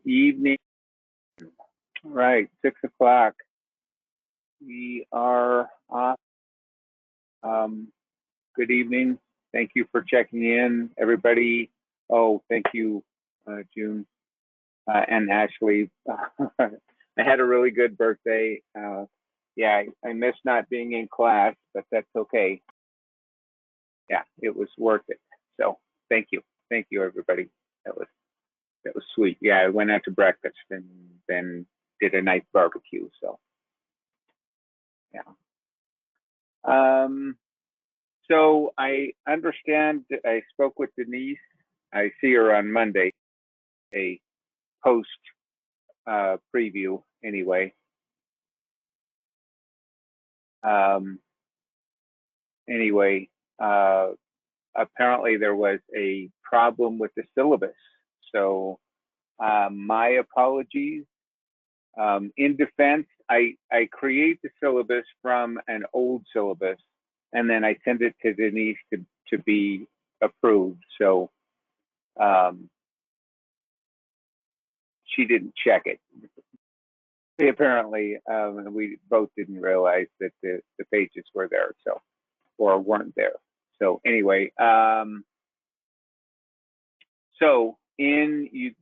evening. Right, 6 o'clock. We are off. Good evening. Thank you for checking in, everybody. Oh, thank you, June and Ashley. I had a really good birthday. Yeah, I missed not being in class, but that's okay. Yeah, it was worth it. So thank you, everybody. That was sweet. Yeah, I went out to breakfast and then did a nice barbecue. So yeah. So I understand. I spoke with Denise. I see her on Monday. A post preview anyway. Anyway, apparently there was a problem with the syllabus. So my apologies. In defense, I create the syllabus from an old syllabus, and then I send it to Denise to be approved. So she didn't check it. Apparently, we both didn't realize that the pages were there, so or weren't there. So anyway, so in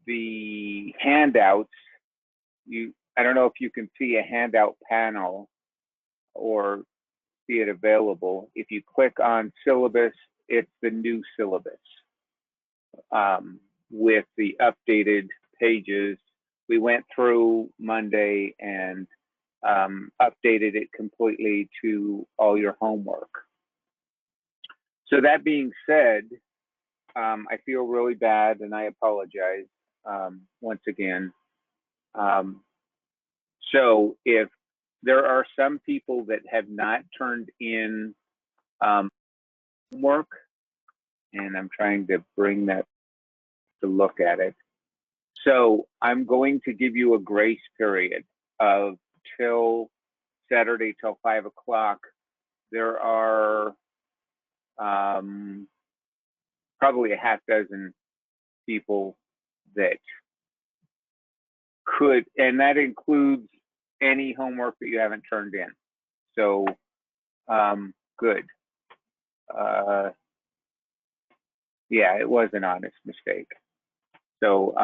the handouts, I don't know if you can see a handout panel or see it available. If you click on syllabus, it's the new syllabus with the updated pages. We went through Monday and updated it completely to all your homework. So that being said, I feel really bad and I apologize once again. So if there are some people that have not turned in homework, and I'm trying to bring that to look at it. So I'm going to give you a grace period of till Saturday till 5 o'clock. There are probably a half dozen people that could, and that includes any homework that you haven't turned in. So good. Yeah, it was an honest mistake. So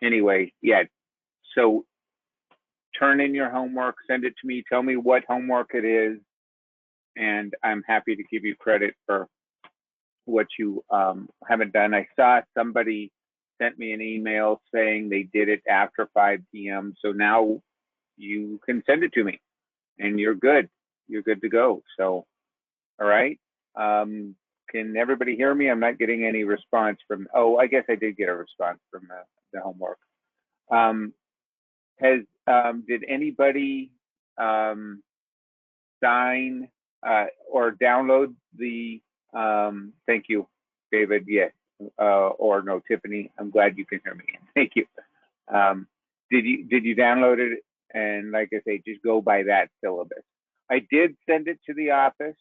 anyway, yeah. So turn in your homework, send it to me, tell me what homework it is, and I'm happy to give you credit for what you haven't done. I saw somebody sent me an email saying they did it after 5 p.m. So now you can send it to me and you're good. You're good to go. So, all right. Can everybody hear me? I'm not getting any response from, oh, I guess I did get a response from the homework. Did anybody sign or download the, thank you, David, yes, or no, Tiffany, I'm glad you can hear me, thank you. Did you download it? And like I say, just go by that syllabus. I did send it to the office.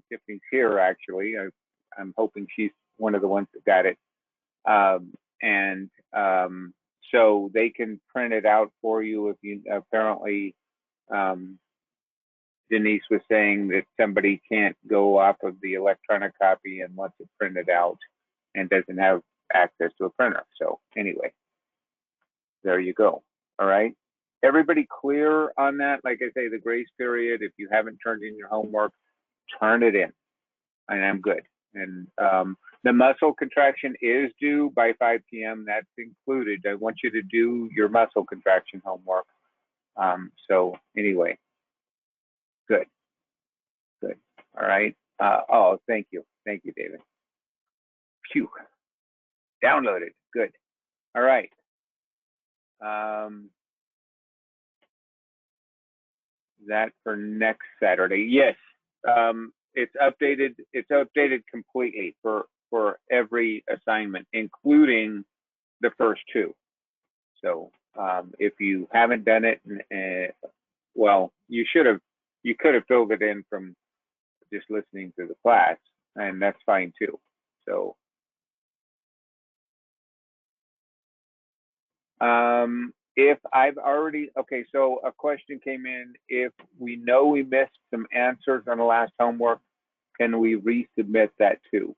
Tiffany's here, actually. I'm hoping she's one of the ones that got it. So they can print it out for you if you, apparently, Denise was saying that somebody can't go off of the electronic copy and wants it printed out and doesn't have access to a printer. So anyway, there you go. All right. Everybody clear on that? Like I say, the grace period, if you haven't turned in your homework, turn it in and I'm good. And the muscle contraction is due by 5 p.m. That's included. I want you to do your muscle contraction homework. So anyway, good. Good. All right. Oh, thank you. Thank you, David. Phew. Downloaded. Good. All right. That for next Saturday. Yes. It's updated. It's updated completely for every assignment, including the first two. So if you haven't done it, well, you could have filled it in from just listening to the class, and that's fine too. So If I've already, okay, so a question came in. If we know we missed some answers on the last homework, can we resubmit that too?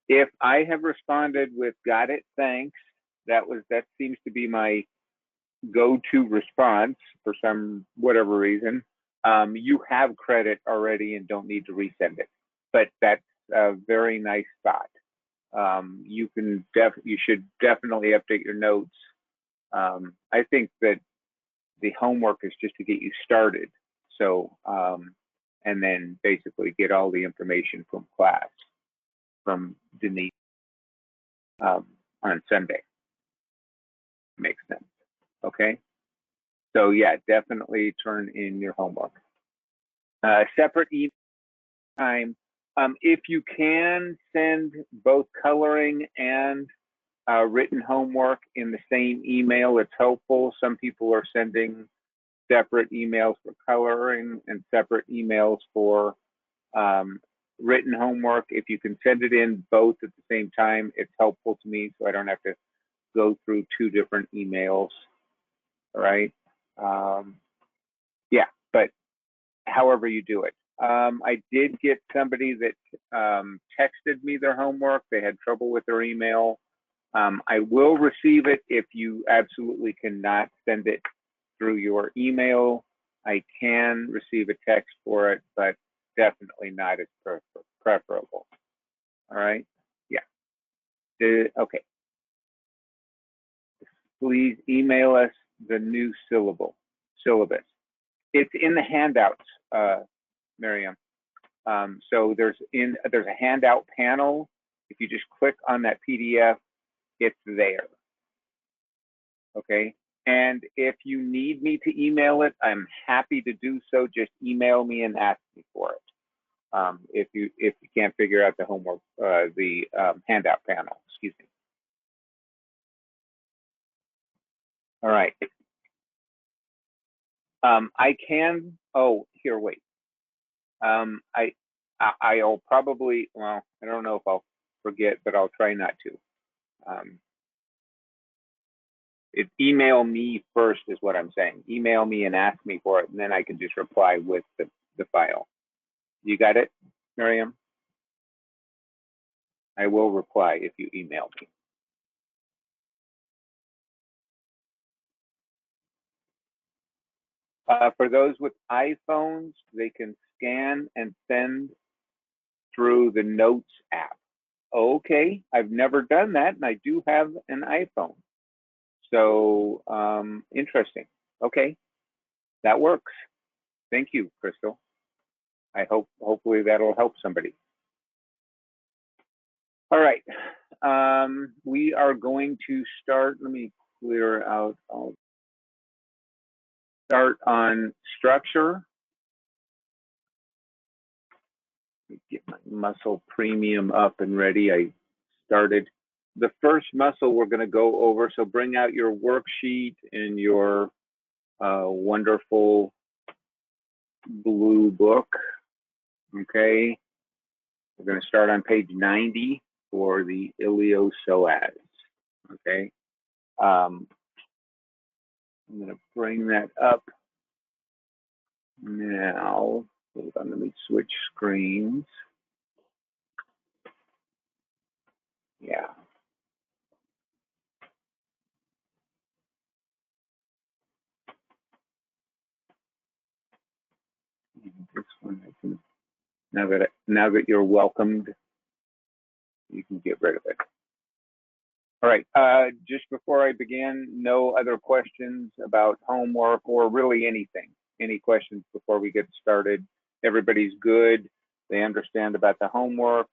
If I have responded with "got it, thanks," that seems to be my go-to response for some whatever reason. You have credit already and don't need to resend it, but that's a very nice thought. You should definitely update your notes. I think that the homework is just to get you started. So, and then basically get all the information from class, from Denise on Sunday. Makes sense. Okay. So yeah, definitely turn in your homework. Separate email time. If you can send both coloring and written homework in the same email, it's helpful. Some people are sending separate emails for coloring and separate emails for written homework. If you can send it in both at the same time, it's helpful to me so I don't have to go through 2 different emails. All right. Yeah, but however you do it. I did get somebody that texted me their homework. They had trouble with their email. I will receive it if you absolutely cannot send it through your email. I can receive a text for it, but definitely not as preferable. All right. Yeah. Okay. Please email us the new syllabus. It's in the handouts, Miriam. So there's a handout panel. If you just click on that PDF, it's there. Okay. And if you need me to email it, I'm happy to do so. Just email me and ask me for it. If you can't figure out the homework, the handout panel, excuse me. All right. I can. Oh, here, wait. I'll probably. Well, I don't know if I'll forget, but I'll try not to. Email me first is what I'm saying. Email me and ask me for it, and then I can just reply with the file. You got it, Miriam? I will reply if you email me. For those with iPhones, they can scan and send through the Notes app. Okay, I've never done that, and I do have an iPhone. So interesting. Okay, that works. Thank you, Crystal. Hopefully that'll help somebody. All right, we are going to start. Let me clear out. I'll start on structure. Let me get my muscle premium up and ready. I started the first muscle we're going to go over. So bring out your worksheet and your wonderful blue book. Okay, we're going to start on page 90 for the iliopsoas. Okay, I'm going to bring that up now. Hold on, let me switch screens. Yeah. This one I can, now that you're welcomed, you can get rid of it. All right, just before I begin, no other questions about homework or really anything. Any questions before we get started? Everybody's good. They understand about the homework.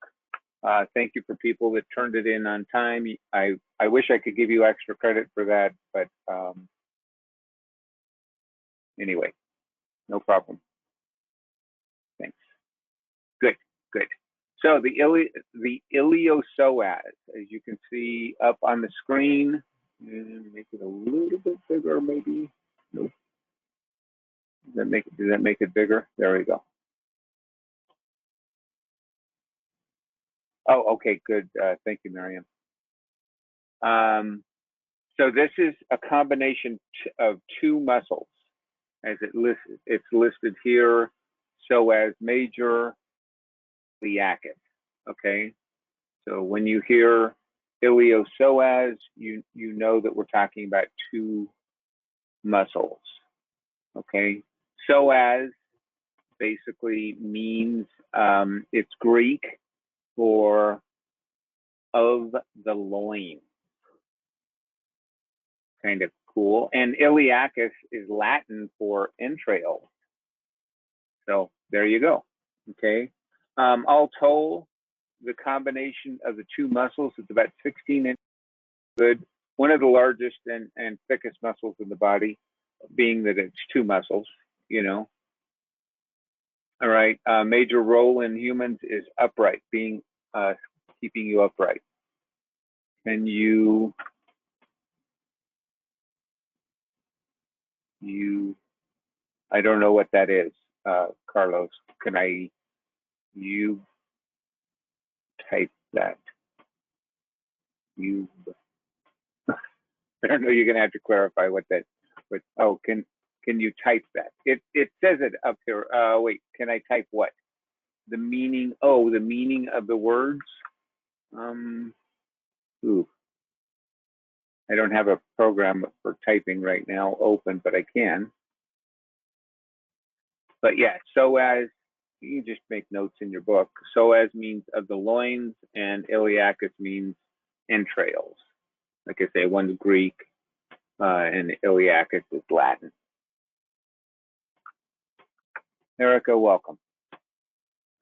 Thank you for people that turned it in on time. I wish I could give you extra credit for that, but anyway, no problem. Thanks. Good, good. So the iliopsoas, as you can see up on the screen, and make it a little bit bigger, maybe. Nope. Does that make it bigger? There we go. Oh, okay, good. Thank you, Miriam. So this is a combination of two muscles, as it's listed here, psoas major, iliacus. Okay, so when you hear iliopsoas, you know that we're talking about two muscles. Okay, psoas basically means it's Greek for of the loin. Kind of cool. And iliacus is Latin for entrails. So there you go. Okay. All told, the combination of the two muscles is about 16 inches. Good. One of the largest and thickest muscles in the body, being that it's two muscles, you know. All right. Major role in humans is upright, being keeping you upright. And you I don't know what that is, Carlos. Can you type that? I don't know. You're gonna have to clarify what that. But oh, can you type that? It says it up here. Wait, can I type what? The meaning. Oh, the meaning of the words. Ooh, I don't have a program for typing right now open, but I can. But yeah, psoas. You can just make notes in your book. Psoas means of the loins, and iliacus means entrails. Like I say, one's Greek, and iliacus is Latin. Erica, welcome.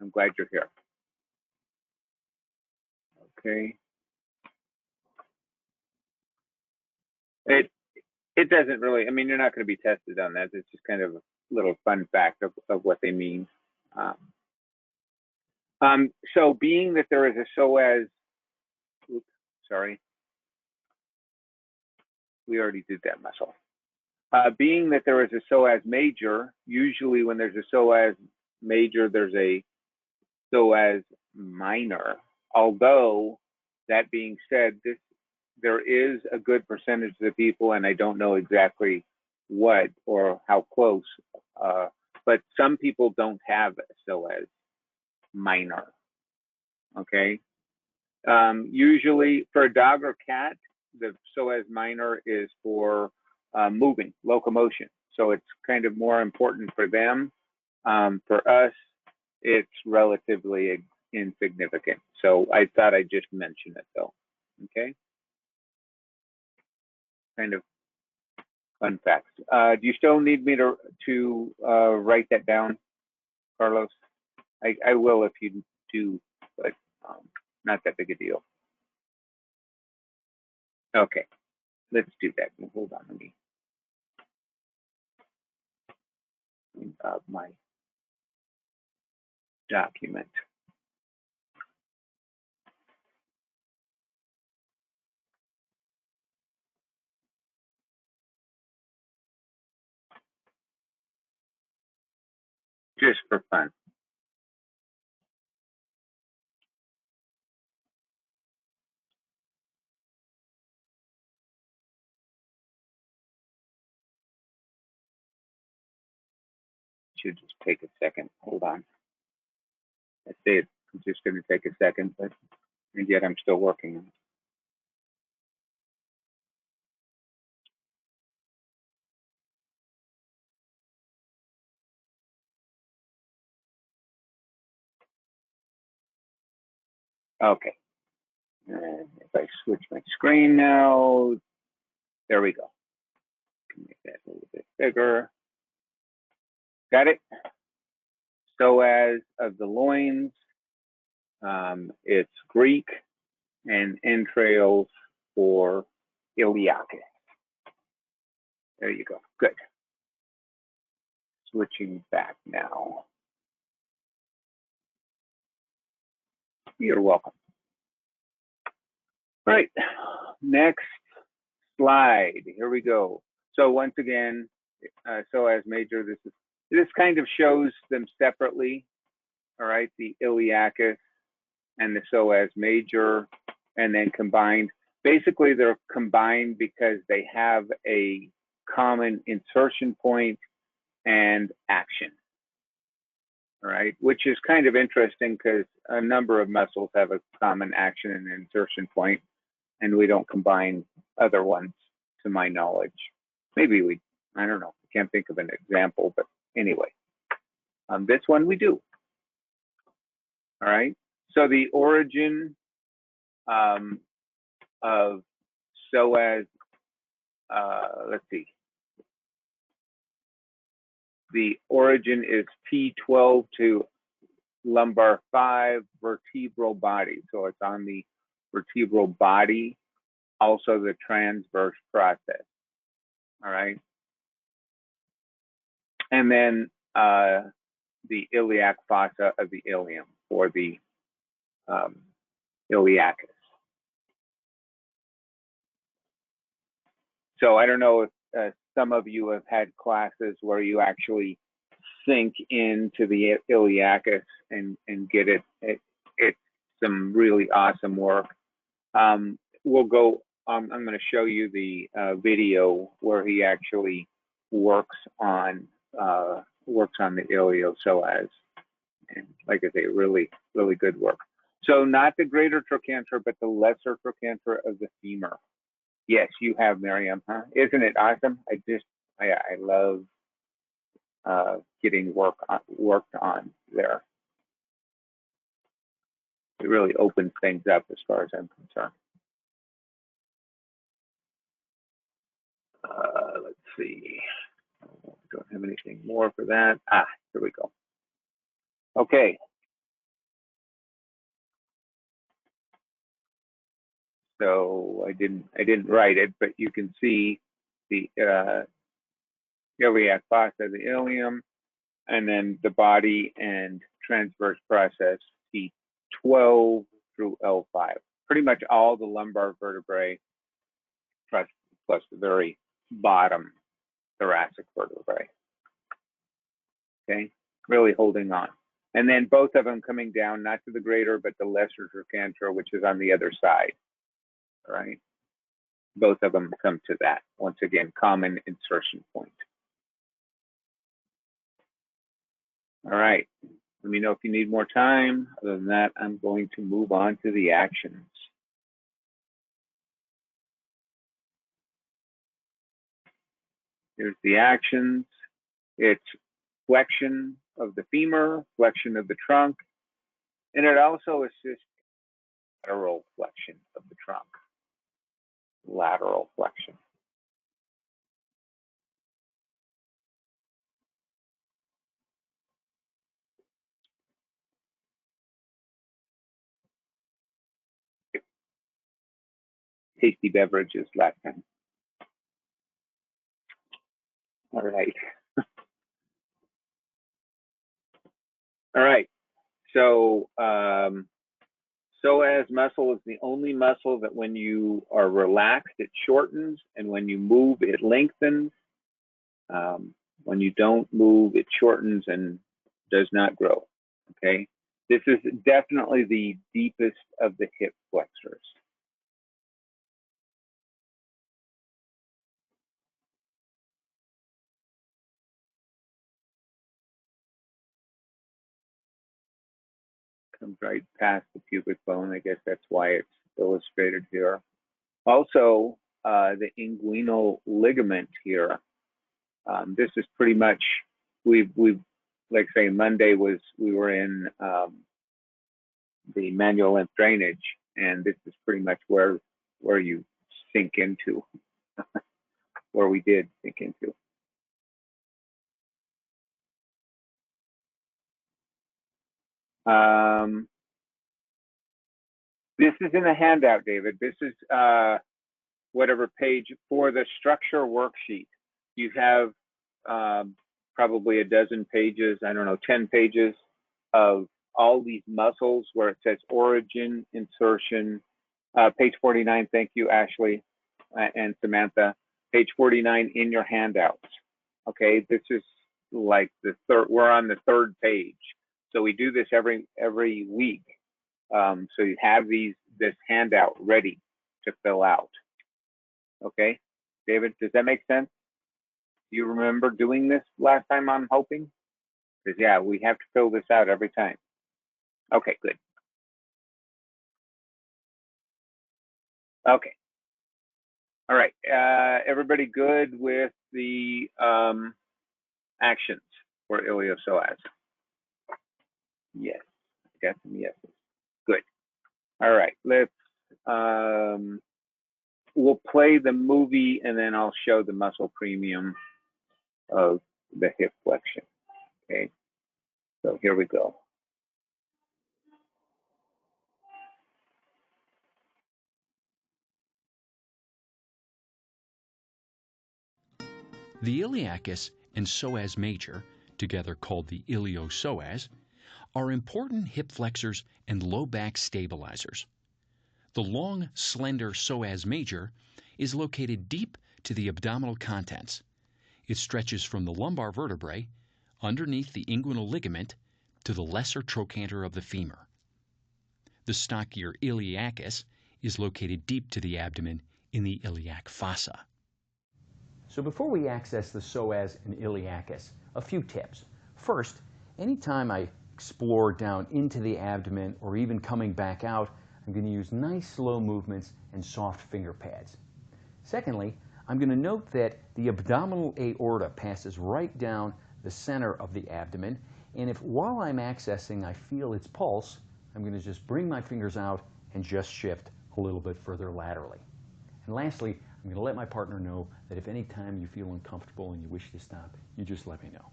I'm glad you're here. Okay. It doesn't really, I mean, you're not going to be tested on that. It's just kind of a little fun fact of what they mean. So being that there is a psoas, oops, sorry, we already did that muscle. Being that there is a psoas major, usually when there's a psoas major, there's a psoas minor. Although, that being said, there is a good percentage of the people, and I don't know exactly what or how close, but some people don't have a psoas minor. Okay. Usually for a dog or cat, the psoas minor is for moving, locomotion. So it's kind of more important for them. For us, it's relatively insignificant. So I thought I'd just mention it though. Okay. Kind of fun facts. Do you still need me to write that down, Carlos? I will if you do, but not that big a deal. Okay, let's do that. Hold on, let me my document. Just for fun. Should just take a second. Hold on. I say it's just going to take a second, but and yet I'm still working on it. Okay. And if I switch my screen now, there we go. Can make that a little bit bigger. Got it? Psoas of the loins. It's Greek, and entrails for iliacus. There you go. Good. Switching back now. You're welcome. All right. Next slide. Here we go. So once again, psoas major. This kind of shows them separately. All right, the iliacus and the psoas major, and then combined. basically they're combined because they have a common insertion point and action. All right, which is kind of interesting because a number of muscles have a common action and insertion point, and we don't combine other ones, to my knowledge. Maybe we, I don't know, I can't think of an example, but anyway, this one we do. All right, so the origin of psoas, let's see, the origin is T12 to lumbar 5 vertebral body. So it's on the vertebral body, also the transverse process. All right. And then the iliac fossa of the ilium, or the iliacus. So I don't know if some of you have had classes where you actually sink into the iliacus and get it. It's some really awesome work. We'll go. I'm going to show you the video where he actually works on the iliopsoas, and like I say, really good work. So not the greater trochanter, but the lesser trochanter of the femur. Yes, you have, Miriam, huh? Isn't it awesome? I love getting worked on there. It really opens things up as far as I'm concerned. Let's see. Don't have anything more for that. Here we go. Okay. So I didn't write it, but you can see the iliac fossa, the ilium, and then the body and transverse process, T12 through L5. Pretty much all the lumbar vertebrae, plus the very bottom thoracic vertebrae. Okay, really holding on. And then both of them coming down, not to the greater, but the lesser trochanter, which is on the other side. All right. Both of them come to that. Once again, common insertion point. All right. Let me know if you need more time. Other than that, I'm going to move on to the actions. Here's the actions. It's flexion of the femur, flexion of the trunk, and it also assists lateral flexion of the trunk. Lateral flexion. Tasty beverages last time. All right. All right. So psoas muscle is the only muscle that when you are relaxed, it shortens, and when you move, it lengthens. When you don't move, it shortens and does not grow. Okay. This is definitely the deepest of the hip flexors. Comes right past the pubic bone. I guess that's why it's illustrated here. Also, the inguinal ligament here. This is pretty much, we've like say Monday we were in the manual lymph drainage, and this is pretty much where you sink into, where we did sink into. This is in the handout, David. This is whatever page for the structure worksheet. You have probably a dozen pages, I don't know, 10 pages of all these muscles where it says origin, insertion. Page 49, thank you, Ashley and Samantha. Page 49 in your handouts. Okay, this is like the third, we're on the third page. So we do this every week. So you have this handout ready. to fill out. Okay, David, does that make sense? Do you remember doing this last time on hoping? Because yeah, we have to fill this out every time. Okay, good. Okay. All right. Everybody good with the actions for Iliopsoas? Yes. I got some yeses. Good. All right. Let's we'll play the movie and then I'll show the muscle premium of the hip flexion. Okay. So here we go. The iliacus and psoas major, together called the iliopsoas, are important hip flexors and low back stabilizers. The long, slender psoas major is located deep to the abdominal contents. It stretches from the lumbar vertebrae, underneath the inguinal ligament, to the lesser trochanter of the femur. The stockier iliacus is located deep to the abdomen in the iliac fossa. So before we access the psoas and iliacus, a few tips. First, anytime I explore down into the abdomen or even coming back out, I'm going to use nice slow movements and soft finger pads. Secondly, I'm going to note that the abdominal aorta passes right down the center of the abdomen, and if while I'm accessing I feel its pulse, I'm going to just bring my fingers out and just shift a little bit further laterally. And lastly, I'm going to let my partner know that if any time you feel uncomfortable and you wish to stop, you just let me know.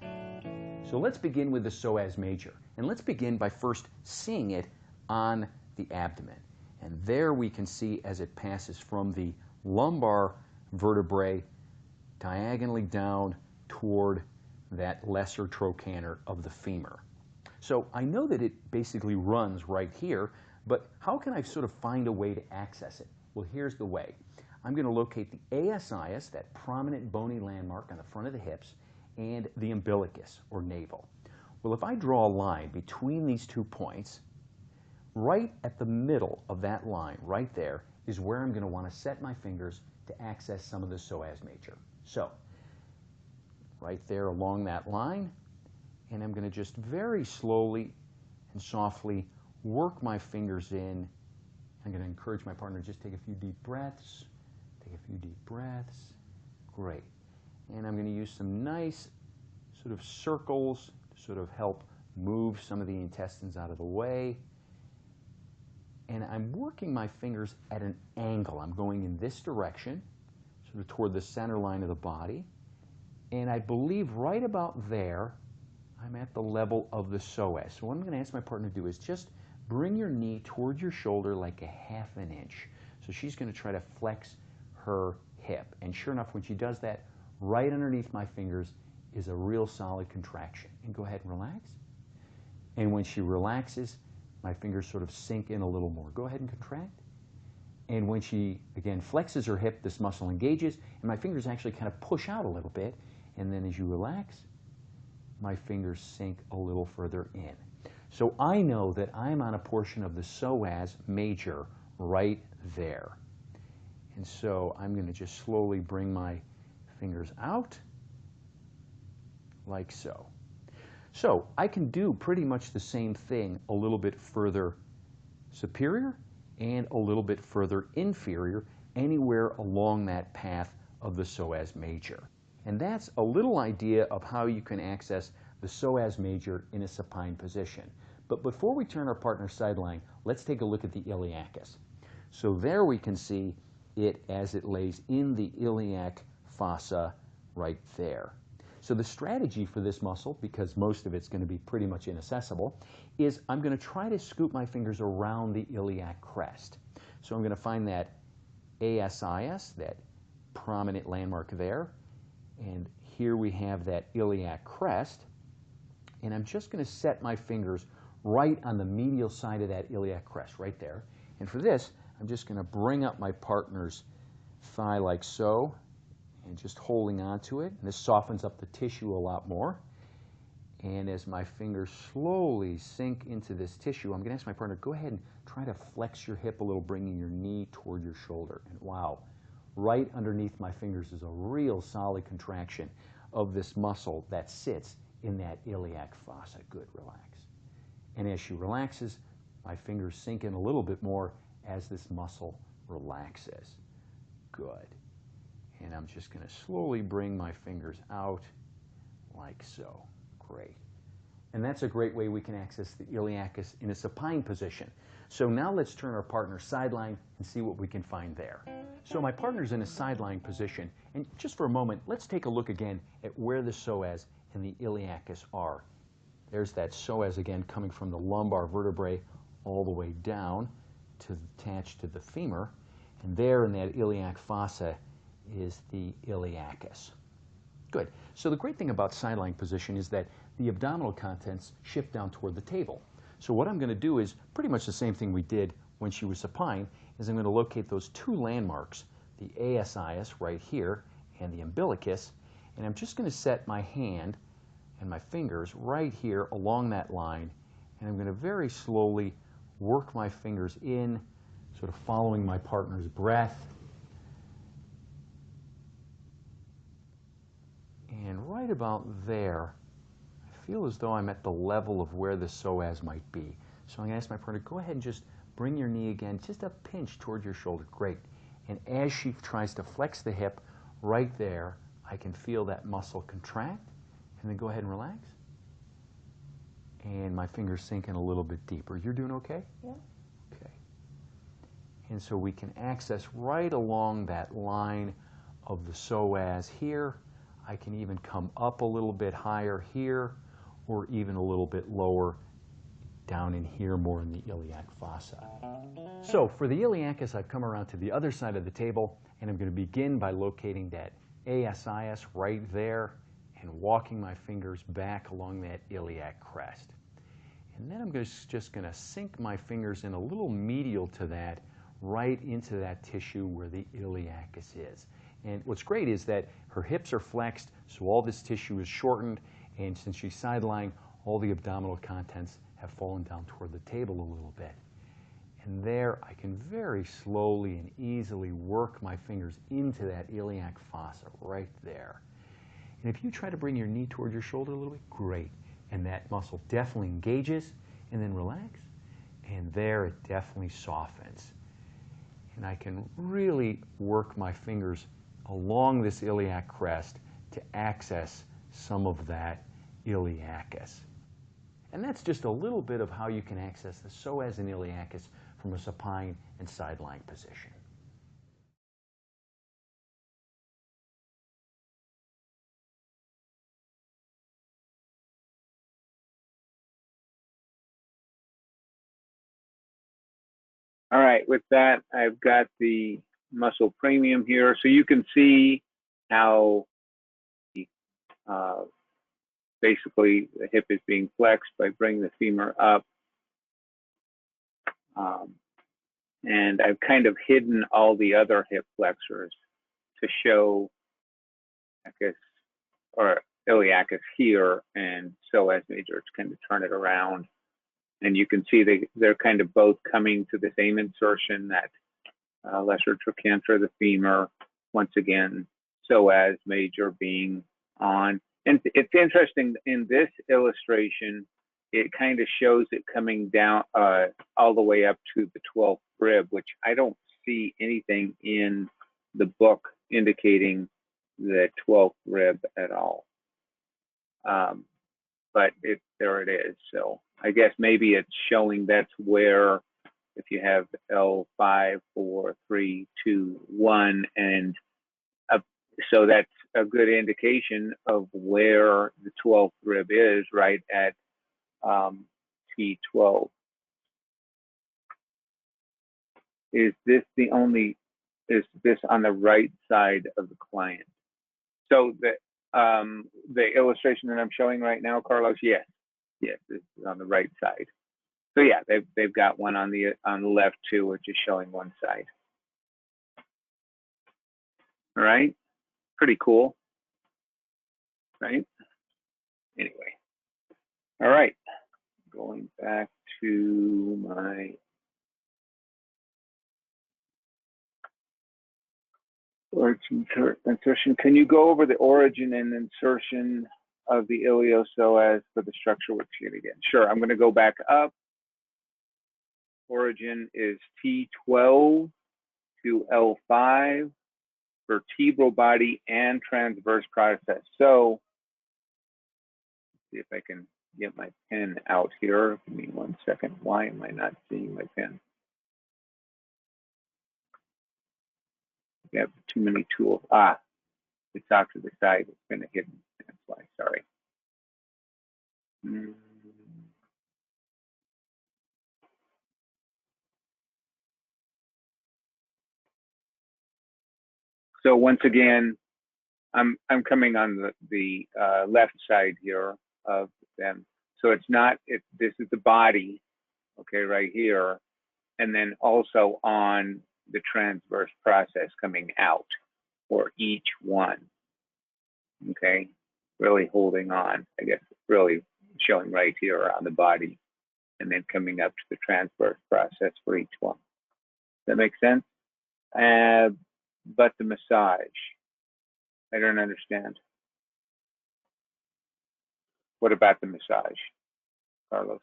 Okay. So let's begin with the psoas major. And let's begin by first seeing it on the abdomen. And there we can see as it passes from the lumbar vertebrae diagonally down toward that lesser trochanter of the femur. So I know that it basically runs right here, but how can I sort of find a way to access it? Well, here's the way. I'm going to locate the asius, that prominent bony landmark on the front of the hips, and the umbilicus, or navel. Well, if I draw a line between these 2 points, right at the middle of that line, right there, is where I'm going to want to set my fingers to access some of the psoas major. So, right there along that line, and I'm going to just very slowly and softly work my fingers in. I'm going to encourage my partner to just take a few deep breaths. Take a few deep breaths. Great. And I'm going to use some nice sort of circles to sort of help move some of the intestines out of the way. And I'm working my fingers at an angle. I'm going in this direction, sort of toward the center line of the body. And I believe right about there, I'm at the level of the psoas. So what I'm going to ask my partner to do is just bring your knee toward your shoulder like a ½ an inch. So she's going to try to flex her hip. And sure enough, when she does that, right underneath my fingers is a real solid contraction. And go ahead and relax. And when she relaxes, my fingers sort of sink in a little more. Go ahead and contract. And when she, again, flexes her hip, this muscle engages, and my fingers actually kind of push out a little bit. And then as you relax, my fingers sink a little further in. So I know that I'm on a portion of the psoas major right there. And so I'm going to just slowly bring my fingers out like so. So I can do pretty much the same thing a little bit further superior and a little bit further inferior, anywhere along that path of the psoas major. And that's a little idea of how you can access the psoas major in a supine position. But before we turn our partner sideline, let's take a look at the iliacus. So there we can see it as it lays in the iliac fossa right there. So the strategy for this muscle, because most of it's going to be pretty much inaccessible, is I'm going to try to scoop my fingers around the iliac crest. So I'm going to find that asius, that prominent landmark there, and here we have that iliac crest, and I'm just going to set my fingers right on the medial side of that iliac crest, right there. And for this, I'm just going to bring up my partner's thigh like so, and just holding on to it. And this softens up the tissue a lot more. And as my fingers slowly sink into this tissue, I'm going to ask my partner, go ahead and try to flex your hip a little, bringing your knee toward your shoulder. And wow, right underneath my fingers is a real solid contraction of this muscle that sits in that iliac fossa. Good, relax. And as she relaxes, my fingers sink in a little bit more as this muscle relaxes. Good. And I'm just going to slowly bring my fingers out like so. Great. And that's a great way we can access the iliacus in a supine position. So now let's turn our partner sideline and see what we can find there. So my partner's in a sideline position, and just for a moment, let's take a look again at where the psoas and the iliacus are. There's that psoas again coming from the lumbar vertebrae all the way down to attach to the femur, and there in that iliac fossa is the iliacus. Good. So the great thing about sideline position is that the abdominal contents shift down toward the table. So what I'm going to do is pretty much the same thing we did when she was supine, is I'm going to locate those two landmarks, the ascius right here and the umbilicus, and I'm just going to set my hand and my fingers right here along that line, and I'm going to very slowly work my fingers in, sort of following my partner's breath. And right about there, I feel as though I'm at the level of where the psoas might be. So I'm going to ask my partner, go ahead and just bring your knee again, just a pinch toward your shoulder. Great. And as she tries to flex the hip, right there, I can feel that muscle contract. And then go ahead and relax. And my fingers sink in a little bit deeper. You're doing okay? Yeah. Okay. And so we can access right along that line of the psoas here. I can even come up a little bit higher here, or even a little bit lower down in here, more in the iliac fossa. So for the iliacus, I've come around to the other side of the table, and I'm going to begin by locating that ascius right there and walking my fingers back along that iliac crest. And then I'm just going to sink my fingers in a little medial to that, right into that tissue where the iliacus is. And what's great is that her hips are flexed, so all this tissue is shortened, and since she's sidelined, all the abdominal contents have fallen down toward the table a little bit. And there I can very slowly and easily work my fingers into that iliac fossa right there. And if you try to bring your knee toward your shoulder a little bit, great. And that muscle definitely engages, and then relax. And there it definitely softens. And I can really work my fingers along this iliac crest to access some of that iliacus. And that's just a little bit of how you can access the psoas and iliacus from a supine and sideline position. All right, with that, I've got the muscle premium here. So you can see how basically the hip is being flexed by bringing the femur up. And I've kind of hidden all the other hip flexors to show, I guess, or iliacus here and psoas major to kind of turn it around. And you can see they're kind of both coming to the same insertion, that lesser trochanter of the femur, once again, psoas major being on. And it's interesting, in this illustration, it kind of shows it coming down all the way up to the 12th rib, which I don't see anything in the book indicating the 12th rib at all. But there it is. So I guess maybe it's showing that's where, if you have L5, 4, 3, 2, 1, and so that's a good indication of where the 12th rib is, right at T12. Is this on the right side of the client? So the illustration that I'm showing right now, Carlos, yes, this is on the right side. So yeah, they've got one on the left too, which is showing one side. All right, pretty cool, right? Anyway, All right, going back to my origin insertion. Can you go over the origin and insertion of the iliopsoas for the structure worksheet again? Sure, I'm going to go back up. Origin is T12 to L5, vertebral body and transverse process. So, see if I can get my pen out here. Give me 1 second. Why am I not seeing my pen? I have too many tools. Ah, it's off to the side. It's been hidden. That's why. Sorry. So once again, I'm coming on the left side here of them. So it's not. This is the body, okay, right here, and then also on the transverse process coming out for each one. Okay, really holding on. I guess really showing right here on the body, and then coming up to the transverse process for each one. Does that make sense? But the massage, I don't understand. What about the massage, Carlos?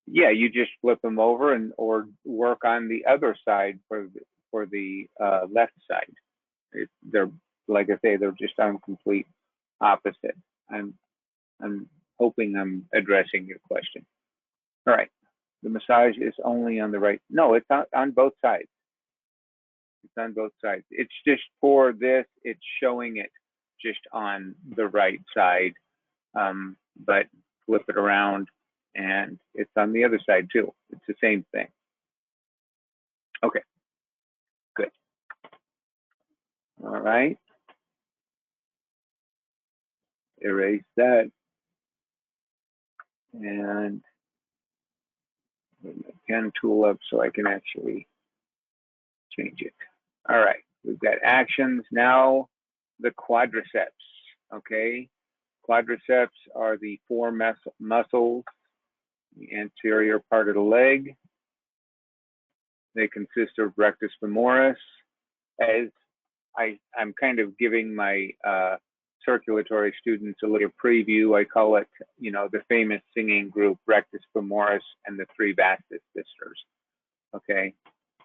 Yeah, you just flip them over and or work on the other side for the left side. They're, like I say, they're just on complete opposite. I'm hoping I'm addressing your question. All right, the massage is only on the right. No, it's on both sides. It's on both sides. It's just for this, it's showing it just on the right side, but flip it around and it's on the other side too. It's the same thing. Okay, good. All right. Erase that. And put my pen tool up so I can actually change it. All right, we've got actions. Now the quadriceps, okay? Quadriceps are the four muscles, the anterior part of the leg. They consist of rectus femoris. As I'm kind of giving my circulatory students a little preview, I call it, you know, the famous singing group Rectus Femoris and the Three Vastus Sisters. Okay,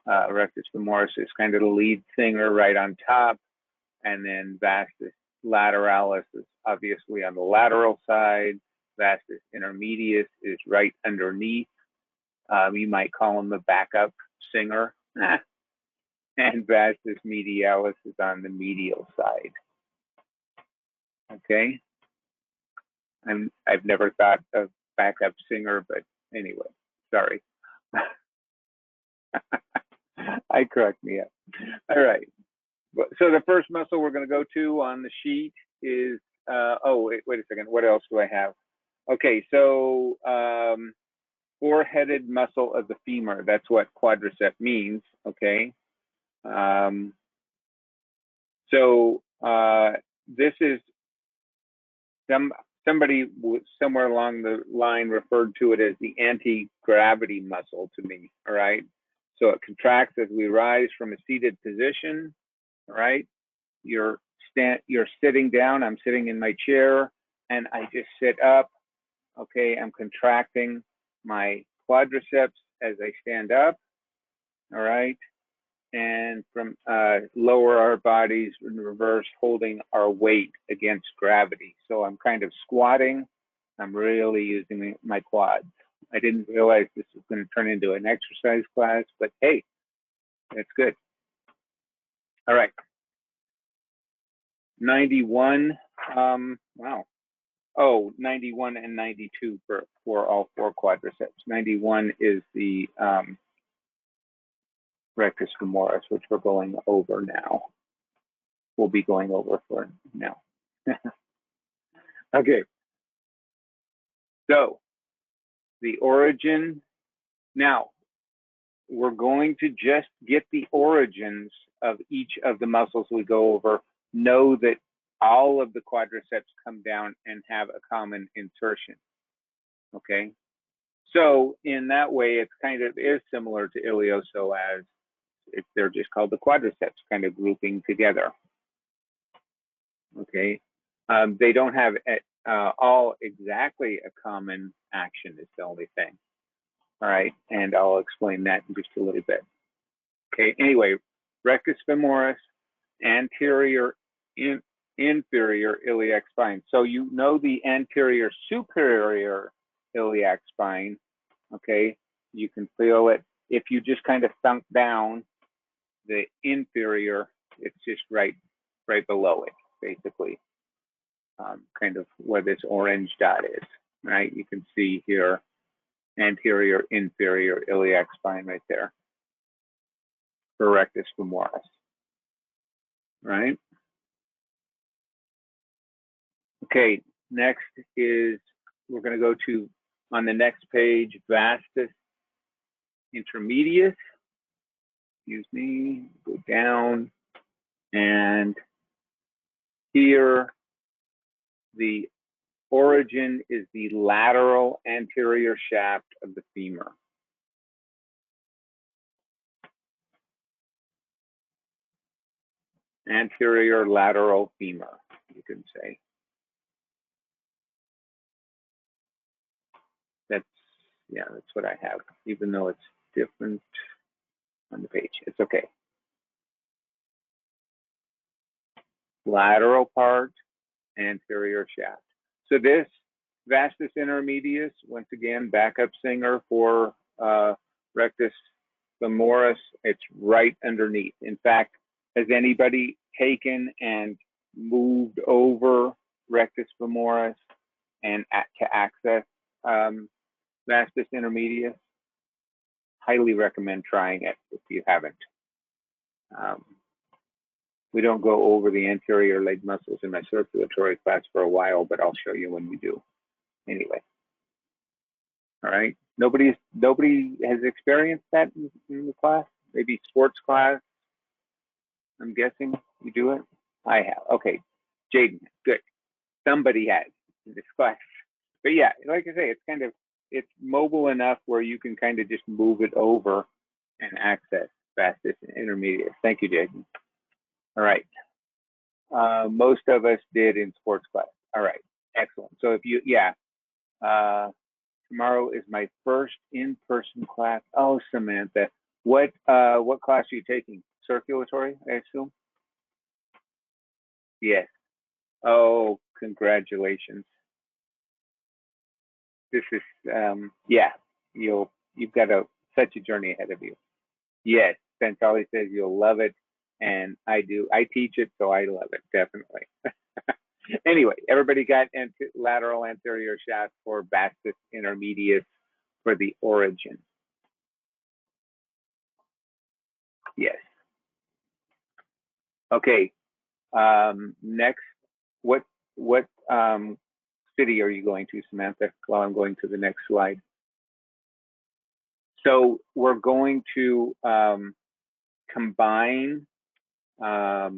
Rectus Femoris is kind of the lead singer right on top, and then Vastus Lateralis is obviously on the lateral side. Vastus Intermedius is right underneath. You might call him the backup singer. And Vastus Medialis is on the medial side. Okay. I've never thought of backup singer, but anyway, sorry. I cracked me up. All right. So the first muscle we're going to go to on the sheet is, oh, wait a second. What else do I have? Okay, so four-headed muscle of the femur. That's what quadricep means, okay? So this is somebody somewhere along the line referred to it as the anti-gravity muscle to me, all right? So it contracts as we rise from a seated position, all right? You're sitting down, I'm sitting in my chair, and I just sit up, okay? I'm contracting my quadriceps as I stand up, all right? And from lower our bodies in reverse, holding our weight against gravity. So I'm kind of squatting. I'm really using my quads. I didn't realize this was going to turn into an exercise class, but hey, that's good. All right. 91, wow. Oh, 91 and 92 for all four quadriceps. 91 is the rectus femoris, which we're going over now. We'll be going over for now. Okay. So the origin. Now we're going to just get the origins of each of the muscles we go over. Know that all of the quadriceps come down and have a common insertion. Okay, so in that way, it's kind of is similar to iliopsoas. They're just called the quadriceps, kind of grouping together. Okay, they don't have all exactly a common action is the only thing. All right, and I'll explain that in just a little bit. Okay, anyway, rectus femoris, anterior inferior iliac spine. So you know the anterior superior iliac spine, okay? You can feel it. If you just kind of thunk down, the inferior, it's just right below it, basically. Kind of where this orange dot is, right? You can see here, anterior inferior iliac spine right there for rectus femoris, right? Okay, next is, we're going to go to, on the next page, vastus intermedius. Excuse me, go down, and here the origin is the lateral anterior shaft of the femur. Anterior lateral femur, you can say. That's, yeah, that's what I have, even though it's different on the page. It's okay. Lateral part, anterior shaft. So this vastus intermedius, once again, backup singer for rectus femoris, it's right underneath. In fact, has anybody taken and moved over rectus femoris and to access vastus intermedius? Highly recommend trying it if you haven't. We don't go over the anterior leg muscles in my circulatory class for a while, but I'll show you when we do. Anyway, all right. Nobody has experienced that in the class. Maybe sports class. I'm guessing you do it. I have. Okay, Jaden, good. Somebody has in this class. But yeah, like I say, it's mobile enough where you can kind of just move it over and access vastus intermedius. Thank you, Jaden. All right. Most of us did in sports class. All right, excellent. So if you, yeah, tomorrow is my first in-person class. Oh, Samantha, what class are you taking? Circulatory, I assume? Yes. Oh, congratulations. This is, yeah, you've got such a journey ahead of you. Yes, Santali says you'll love it, and I do. I teach it, so I love it, definitely. Anyway, everybody got lateral anterior shaft for vastus intermedius for the origin. Yes. Okay. Next, what city are you going to, Samantha? While I'm going to the next slide. So we're going to combine. I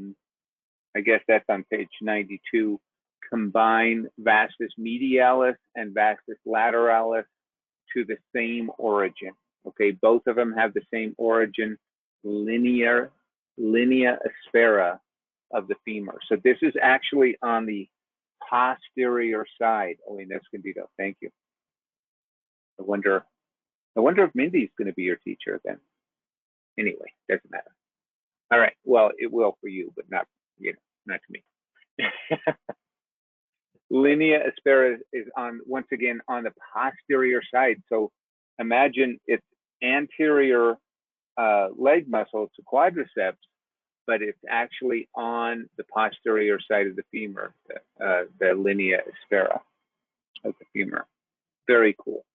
guess that's on page 92. Combine vastus medialis and vastus lateralis to the same origin. Okay, both of them have the same origin, linea aspera of the femur. So this is actually on the posterior side. Oh, Inés Candido, thank you. I wonder if Mindy's going to be your teacher then. Anyway, doesn't matter. All right, well, it will for you, but not, not to me. Linea aspera is on, once again, on the posterior side. So imagine it's anterior leg muscle to quadriceps, but it's actually on the posterior side of the femur, the linea aspera of the femur. Very cool.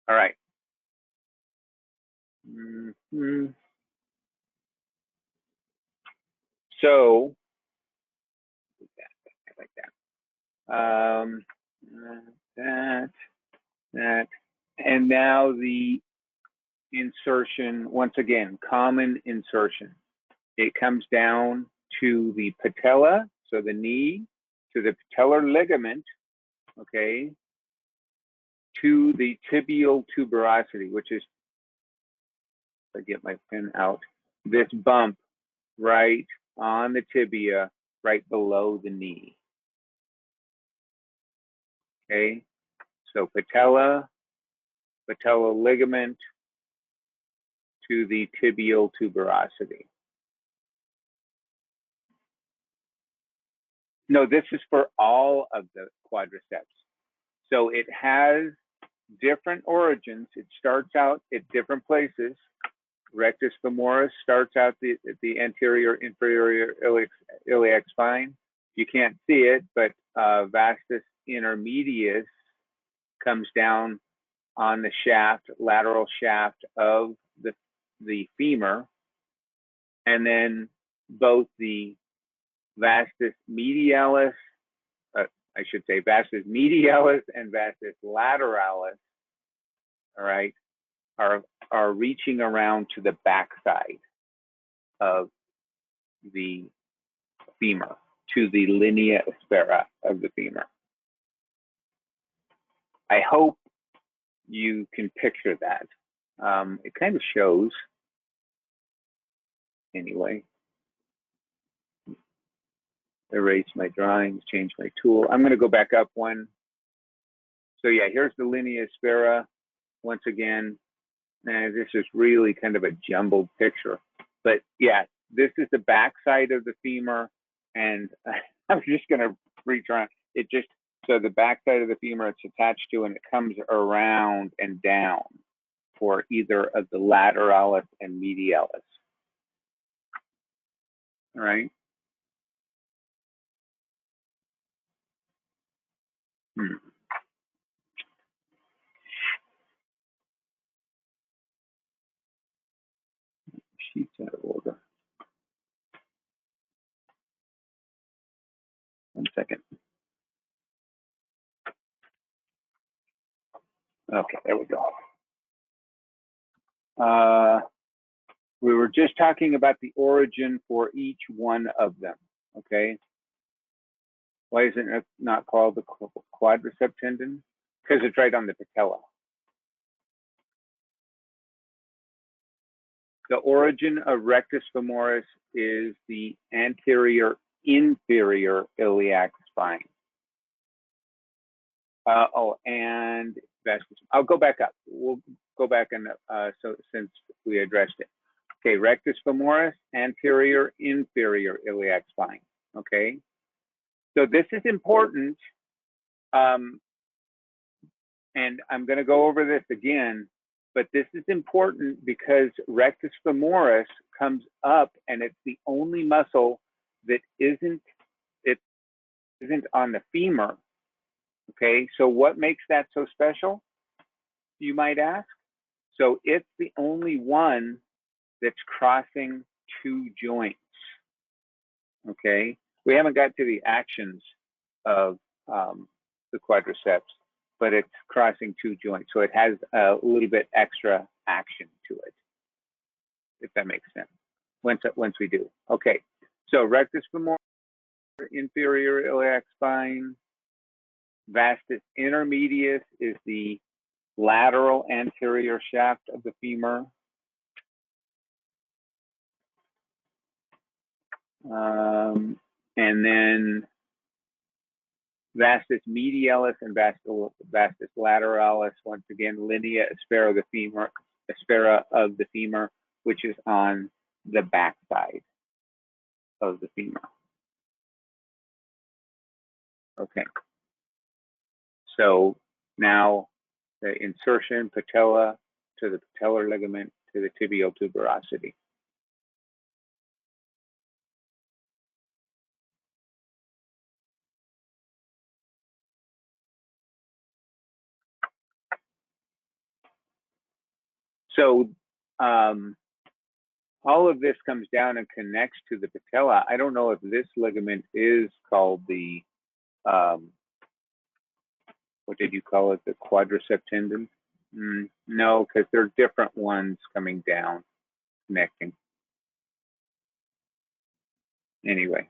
All right. So, like that. That. And now the insertion, once again, common insertion. It comes down to the patella, So the knee to the patellar ligament, okay, to the tibial tuberosity, which is, if I get my pen out, this bump right on the tibia, right below the knee. Okay, so patella ligament to the tibial tuberosity. No, this is for all of the quadriceps. So it has different origins. It starts out at different places. Rectus femoris starts out at the anterior inferior iliac spine. You can't see it, but vastus intermedius comes down on the shaft, lateral shaft of the femur, and then both the vastus medialis, I should say vastus medialis and vastus lateralis, all right, are reaching around to the backside of the femur, to the linea aspera of the femur. I hope you can picture that. It kind of shows, anyway. Erase my drawings, change my tool. I'm going to go back up one. So yeah, here's the linea aspera. Once again, this is really kind of a jumbled picture. But yeah, this is the backside of the femur, and I'm just going to redraw it. Just so the backside of the femur it's attached to, and it comes around and down for either of the lateralis and medialis. All right. Sheets out of order. 1 second. Okay, there we go. We were just talking about the origin for each one of them, okay? Why is it not called the quadricep tendon? Because it's right on the patella. The origin of rectus femoris is the anterior inferior iliac spine. And vastus. I'll go back up. We'll go back and so since we addressed it. Okay, rectus femoris, anterior inferior iliac spine. Okay, so this is important, and I'm going to go over this again, but this is important because rectus femoris comes up, and it's the only muscle that isn't on the femur. Okay, so what makes that so special, you might ask? So it's the only one that's crossing two joints. Okay, we haven't got to the actions of the quadriceps, but it's crossing two joints, so it has a little bit extra action to it, if that makes sense. Once we do. Okay, so rectus femoris, inferior iliac spine. Vastus intermedius is the lateral anterior shaft of the femur. And then vastus medialis and vastus lateralis, once again, linea aspera of the femur, which is on the backside of the femur. Okay. So now the insertion patella to the patellar ligament to the tibial tuberosity. So all of this comes down and connects to the patella. I don't know if this ligament is called the, what did you call it? The quadricep tendon? No, because they're different ones coming down, connecting. Anyway,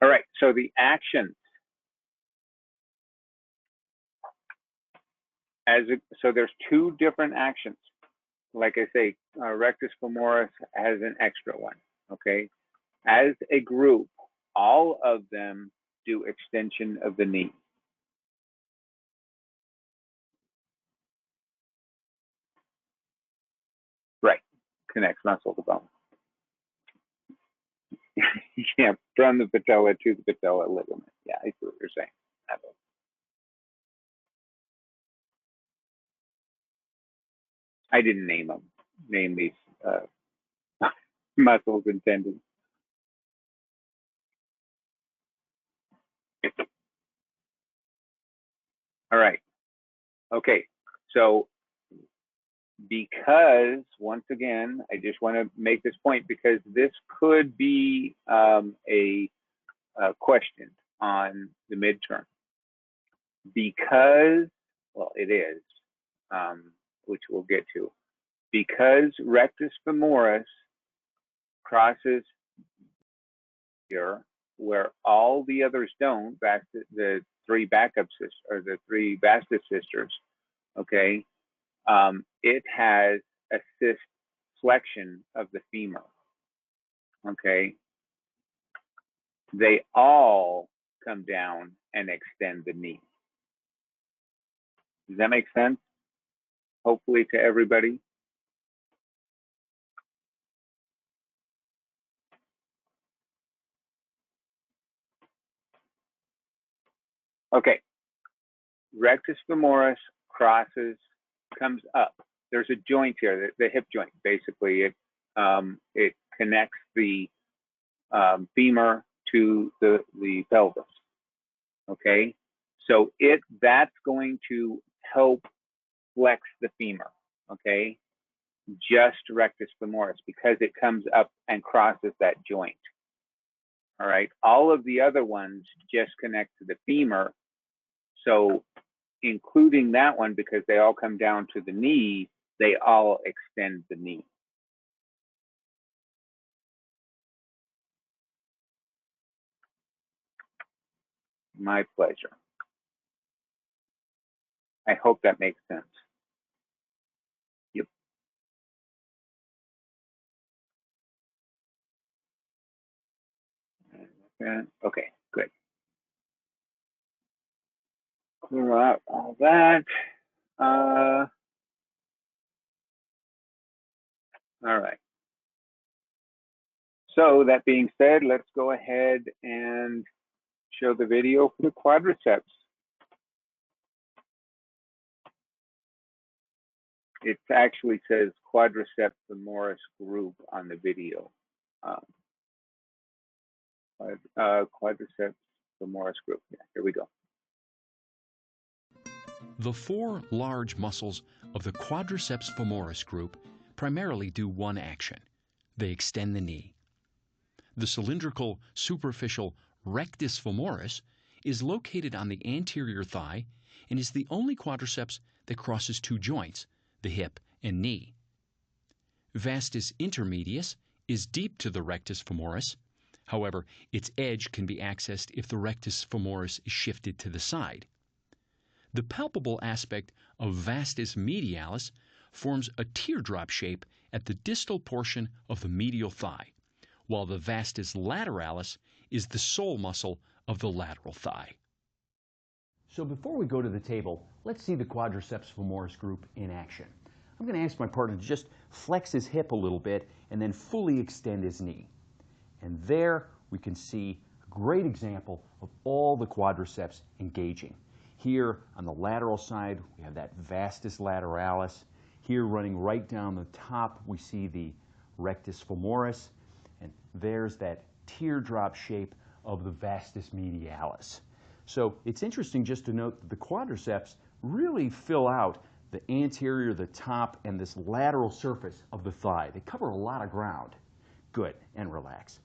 All right, so the actions. So there's two different actions. Like I say, rectus femoris has an extra one, okay? As a group, all of them do extension of the knee. Right, connects muscle to bone. You can't from the patella to the patella ligament. Yeah, I see what you're saying. I didn't name them. Name these muscles and tendons. All right. Okay. So because, once again, I just want to make this point because this could be a question on the midterm. Because, well, it is, which we'll get to. Because rectus femoris crosses here where all the others don't, the three backup sisters, or the three vastus sisters, okay, it has assist flexion of the femur, okay? They all come down and extend the knee. Does that make sense? Hopefully to everybody. Okay, rectus femoris crosses, comes up. There's a joint here, the hip joint, basically. It connects the femur to the pelvis, okay? So that's going to help flex the femur, okay? Just rectus femoris because it comes up and crosses that joint. All right, all of the other ones just connect to the femur. So including that one, because they all come down to the knee, they all extend the knee. My pleasure. I hope that makes sense. Yep. Okay, good. Clear out all that. All right. So that being said, let's go ahead and show the video for the quadriceps. It actually says quadriceps femoris group on the video. Quadriceps femoris group. Yeah, here we go. The four large muscles of the quadriceps femoris group primarily do one action. They extend the knee. The cylindrical superficial rectus femoris is located on the anterior thigh and is the only quadriceps that crosses two joints, the hip and knee. Vastus intermedius is deep to the rectus femoris. However, its edge can be accessed if the rectus femoris is shifted to the side. The palpable aspect of vastus medialis forms a teardrop shape at the distal portion of the medial thigh, while the vastus lateralis is the sole muscle of the lateral thigh. So before we go to the table, let's see the quadriceps femoris group in action. I'm going to ask my partner to just flex his hip a little bit and then fully extend his knee. And there we can see a great example of all the quadriceps engaging. Here on the lateral side, we have that vastus lateralis. Here running right down the top, we see the rectus femoris. And there's that teardrop shape of the vastus medialis. So it's interesting just to note that the quadriceps really fill out the anterior, the top, and this lateral surface of the thigh. They cover a lot of ground. Good, and relax.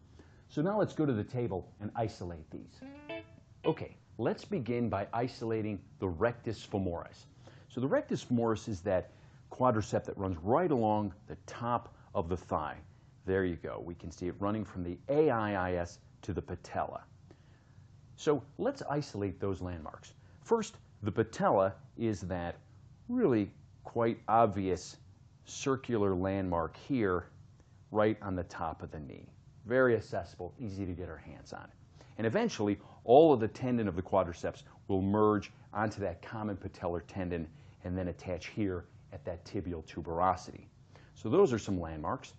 So now let's go to the table and isolate these. Okay, let's begin by isolating the rectus femoris. So the rectus femoris is that quadricep that runs right along the top of the thigh. There you go. We can see it running from the AIIS to the patella. So let's isolate those landmarks. First, the patella is that really quite obvious circular landmark here right on the top of the knee. Very accessible, easy to get our hands on. And eventually, all of the tendon of the quadriceps will merge onto that common patellar tendon and then attach here at that tibial tuberosity. So those are some landmarks.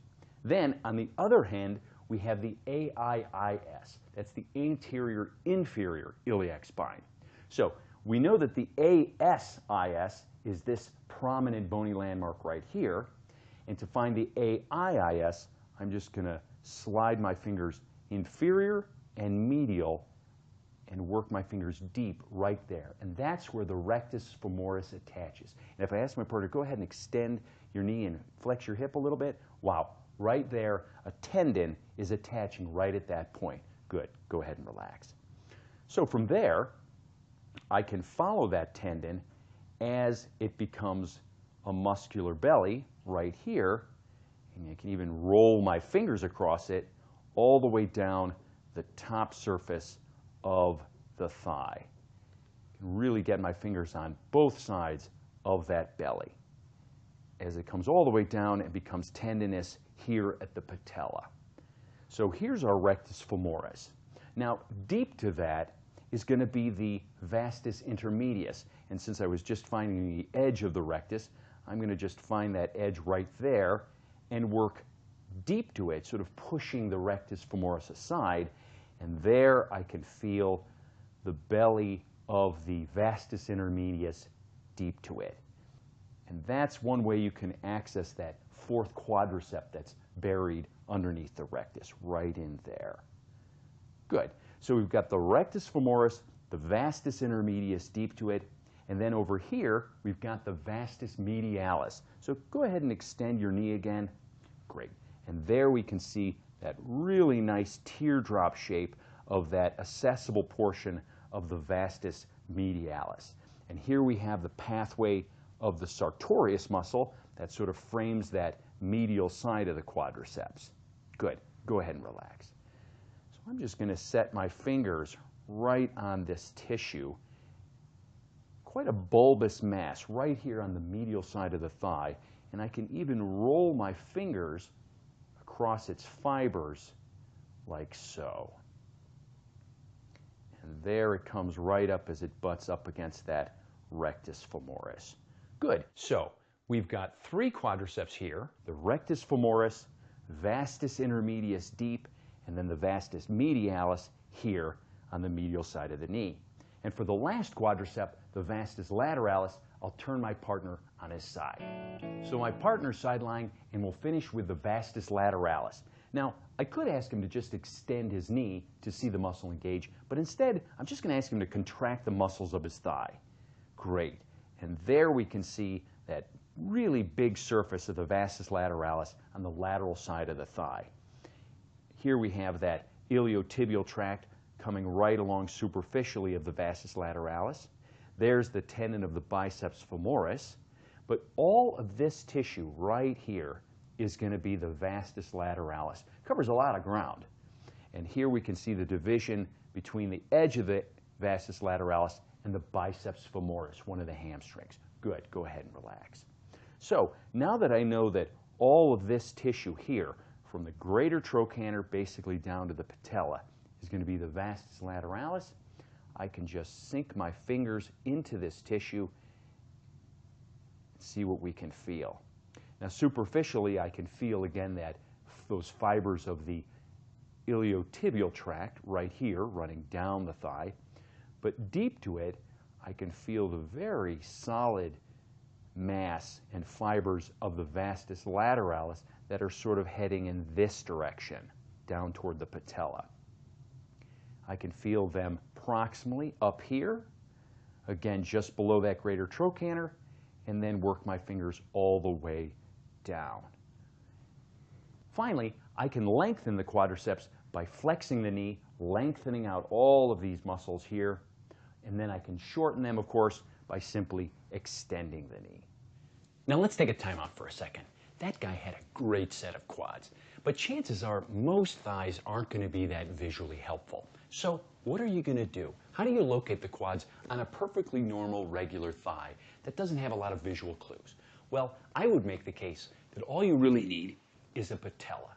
Then, on the other hand, we have the AIIS. That's the anterior inferior iliac spine. So we know that the ASIS is this prominent bony landmark right here. And to find the AIIS, I'm just going to slide my fingers inferior and medial and work my fingers deep right there. And that's where the rectus femoris attaches. And if I ask my partner, go ahead and extend your knee and flex your hip a little bit, wow, right there, a tendon is attaching right at that point. Good, go ahead and relax. So from there, I can follow that tendon as it becomes a muscular belly right here, and I can even roll my fingers across it all the way down the top surface of the thigh. I can really get my fingers on both sides of that belly as it comes all the way down and becomes tendinous here at the patella. So here's our rectus femoris. Now, deep to that is going to be the vastus intermedius. And since I was just finding the edge of the rectus, I'm going to just find that edge right there and work deep to it, sort of pushing the rectus femoris aside. And there I can feel the belly of the vastus intermedius deep to it. And that's one way you can access that fourth quadricep that's buried underneath the rectus, right in there. Good. So we've got the rectus femoris, the vastus intermedius deep to it, and then over here we've got the vastus medialis. So go ahead and extend your knee again. Great. And there we can see that really nice teardrop shape of that accessible portion of the vastus medialis. And here we have the pathway of the sartorius muscle that sort of frames that medial side of the quadriceps. Good. Go ahead and relax. So I'm just going to set my fingers right on this tissue. Quite a bulbous mass right here on the medial side of the thigh, and I can even roll my fingers across its fibers like so. And there it comes right up as it butts up against that rectus femoris. Good. So we've got three quadriceps here, the rectus femoris, vastus intermedius deep, and then the vastus medialis here on the medial side of the knee. And for the last quadricep, the vastus lateralis, I'll turn my partner on his side. So my partner's sideline, and we'll finish with the vastus lateralis. Now, I could ask him to just extend his knee to see the muscle engage, but instead, I'm just going to ask him to contract the muscles of his thigh. Great. And there we can see that really big surface of the vastus lateralis on the lateral side of the thigh. Here we have that iliotibial tract coming right along superficially of the vastus lateralis. There's the tendon of the biceps femoris. But all of this tissue right here is going to be the vastus lateralis. It covers a lot of ground. And here we can see the division between the edge of the vastus lateralis and the biceps femoris, one of the hamstrings. Good. Go ahead and relax. So now that I know that all of this tissue here, from the greater trochanter basically down to the patella, is going to be the vastus lateralis, I can just sink my fingers into this tissue and see what we can feel. Now superficially I can feel again that those fibers of the iliotibial tract right here running down the thigh, but deep to it I can feel the very solid mass and fibers of the vastus lateralis that are sort of heading in this direction down toward the patella. I can feel them proximally up here, again just below that greater trochanter, and then work my fingers all the way down. Finally, I can lengthen the quadriceps by flexing the knee, lengthening out all of these muscles here, and then I can shorten them, of course, by simply extending the knee. Now let's take a time out for a second. That guy had a great set of quads, but chances are most thighs aren't going to be that visually helpful. So what are you going to do? How do you locate the quads on a perfectly normal, regular thigh that doesn't have a lot of visual clues? Well, I would make the case that all you really need is a patella.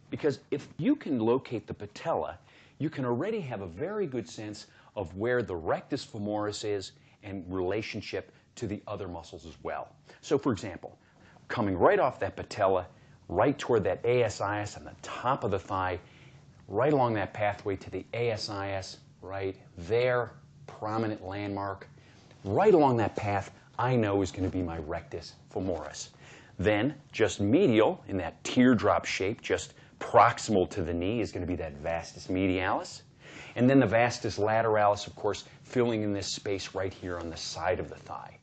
Because if you can locate the patella, you can already have a very good sense of where the rectus femoris is in relationship to the other muscles as well. So for example, coming right off that patella, right toward that ASIS on the top of the thigh, right along that pathway to the ASIS, right there, prominent landmark. Right along that path, I know is going to be my rectus femoris. Then, just medial, in that teardrop shape, just proximal to the knee, is going to be that vastus medialis. And then the vastus lateralis, of course, filling in this space right here on the side of the thigh.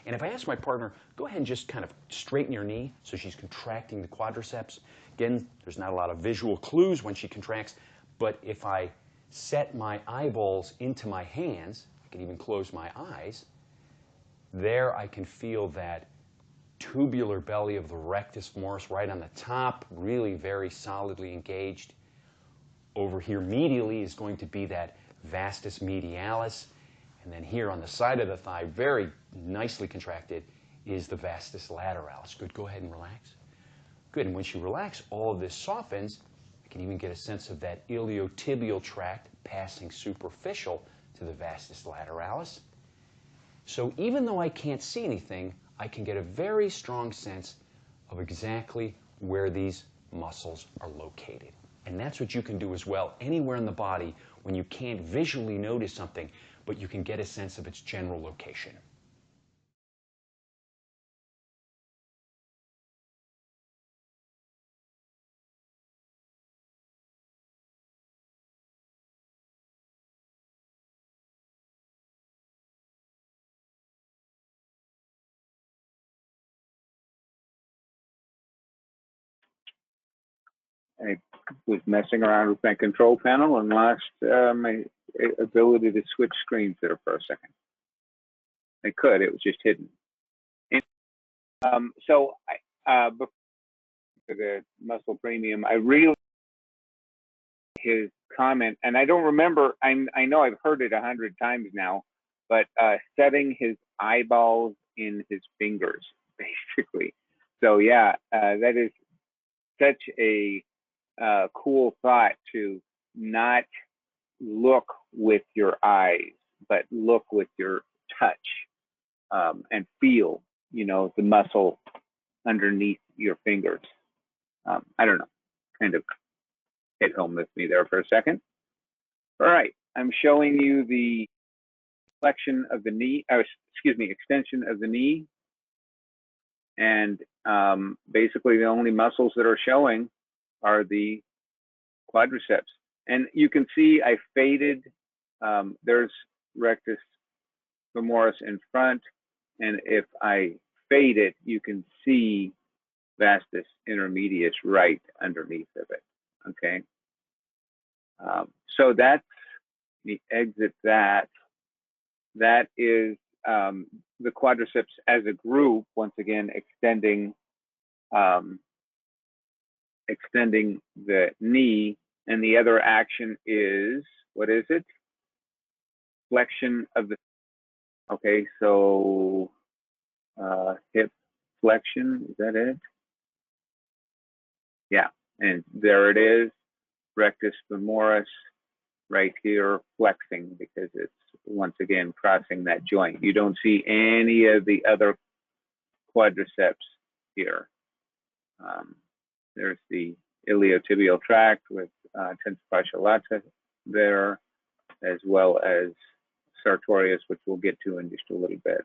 And if I ask my partner, go ahead and just kind of straighten your knee so she's contracting the quadriceps. Again, there's not a lot of visual clues when she contracts, but if I set my eyeballs into my hands, I can even close my eyes, there I can feel that tubular belly of the rectus femoris right on the top, really very solidly engaged. Over here medially is going to be that vastus medialis. And then here on the side of the thigh, very nicely contracted, is the vastus lateralis. Good, go ahead and relax. Good, and once you relax, all of this softens. You can even get a sense of that iliotibial tract passing superficial to the vastus lateralis. So even though I can't see anything, I can get a very strong sense of exactly where these muscles are located. And that's what you can do as well anywhere in the body when you can't visually notice something, but you can get a sense of its general location. I was messing around with my control panel and lost my ability to switch screens there for a second. I could, it was just hidden. And, so before the muscle premium, I really his comment, and I don't remember, I know I've heard it 100 times now, but setting his eyeballs in his fingers, basically. So yeah, that is such a cool thought, to not look with your eyes, but look with your touch, and feel, the muscle underneath your fingers. I don't know, kind of hit home with me there for a second. All right, I'm showing you the flexion of the knee, extension of the knee. And basically the only muscles that are showing are the quadriceps. And you can see I faded, there's rectus femoris in front. And if I fade it, you can see vastus intermedius right underneath of it, okay? So that's the exit that. That is the quadriceps as a group, once again, extending the knee. And the other action is, what is it? Flexion of the, okay, so hip flexion, is that it? Yeah, and there it is, rectus femoris right here flexing, because it's once again crossing that joint. You don't see any of the other quadriceps here. There's the iliotibial tract with tensor fascia lata there, as well as sartorius, which we'll get to in just a little bit.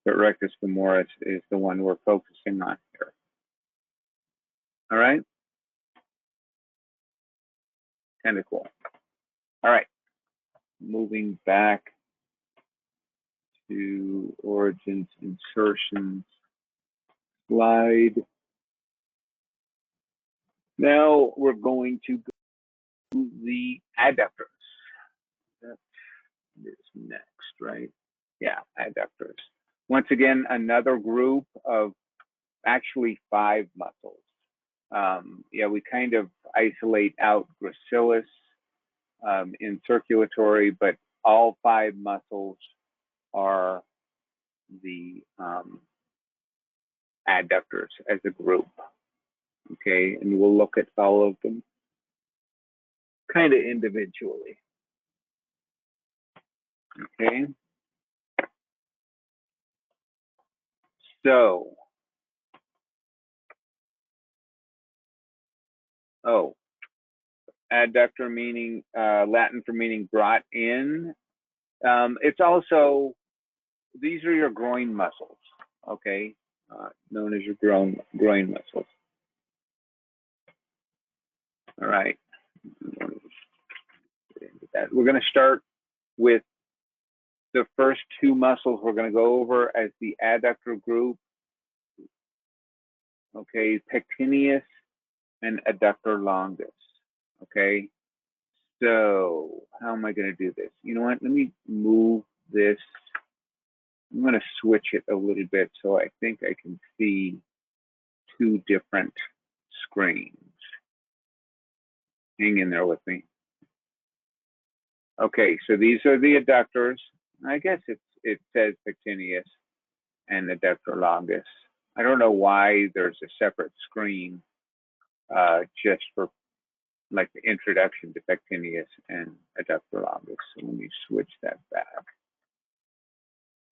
But rectus femoris is the one we're focusing on here. All right? Kind of cool. All right, moving back to origins, insertions, slide. Now we're going to go to the adductors. That is next, right? Yeah, adductors. Once again, another group of actually 5 muscles. Yeah, we kind of isolate out gracilis, in circulatory, but all 5 muscles are the adductors as a group. Okay, and we'll look at all of them kind of individually. Okay, so, adductor meaning Latin for meaning brought in. It's also, these are your groin muscles, okay, known as your groin muscles. All right, we're going to start with the first 2 muscles we're going to go over as the adductor group. Okay, pectineus and adductor longus. Okay, so how am I going to do this? You know what? Let me move this. I'm going to switch it a little bit so I think I can see 2 different screens. Hang in there with me. Okay, so these are the adductors. I guess it says pectineus and adductor longus. I don't know why there's a separate screen just for like the introduction to pectineus and adductor longus. So let me switch that back.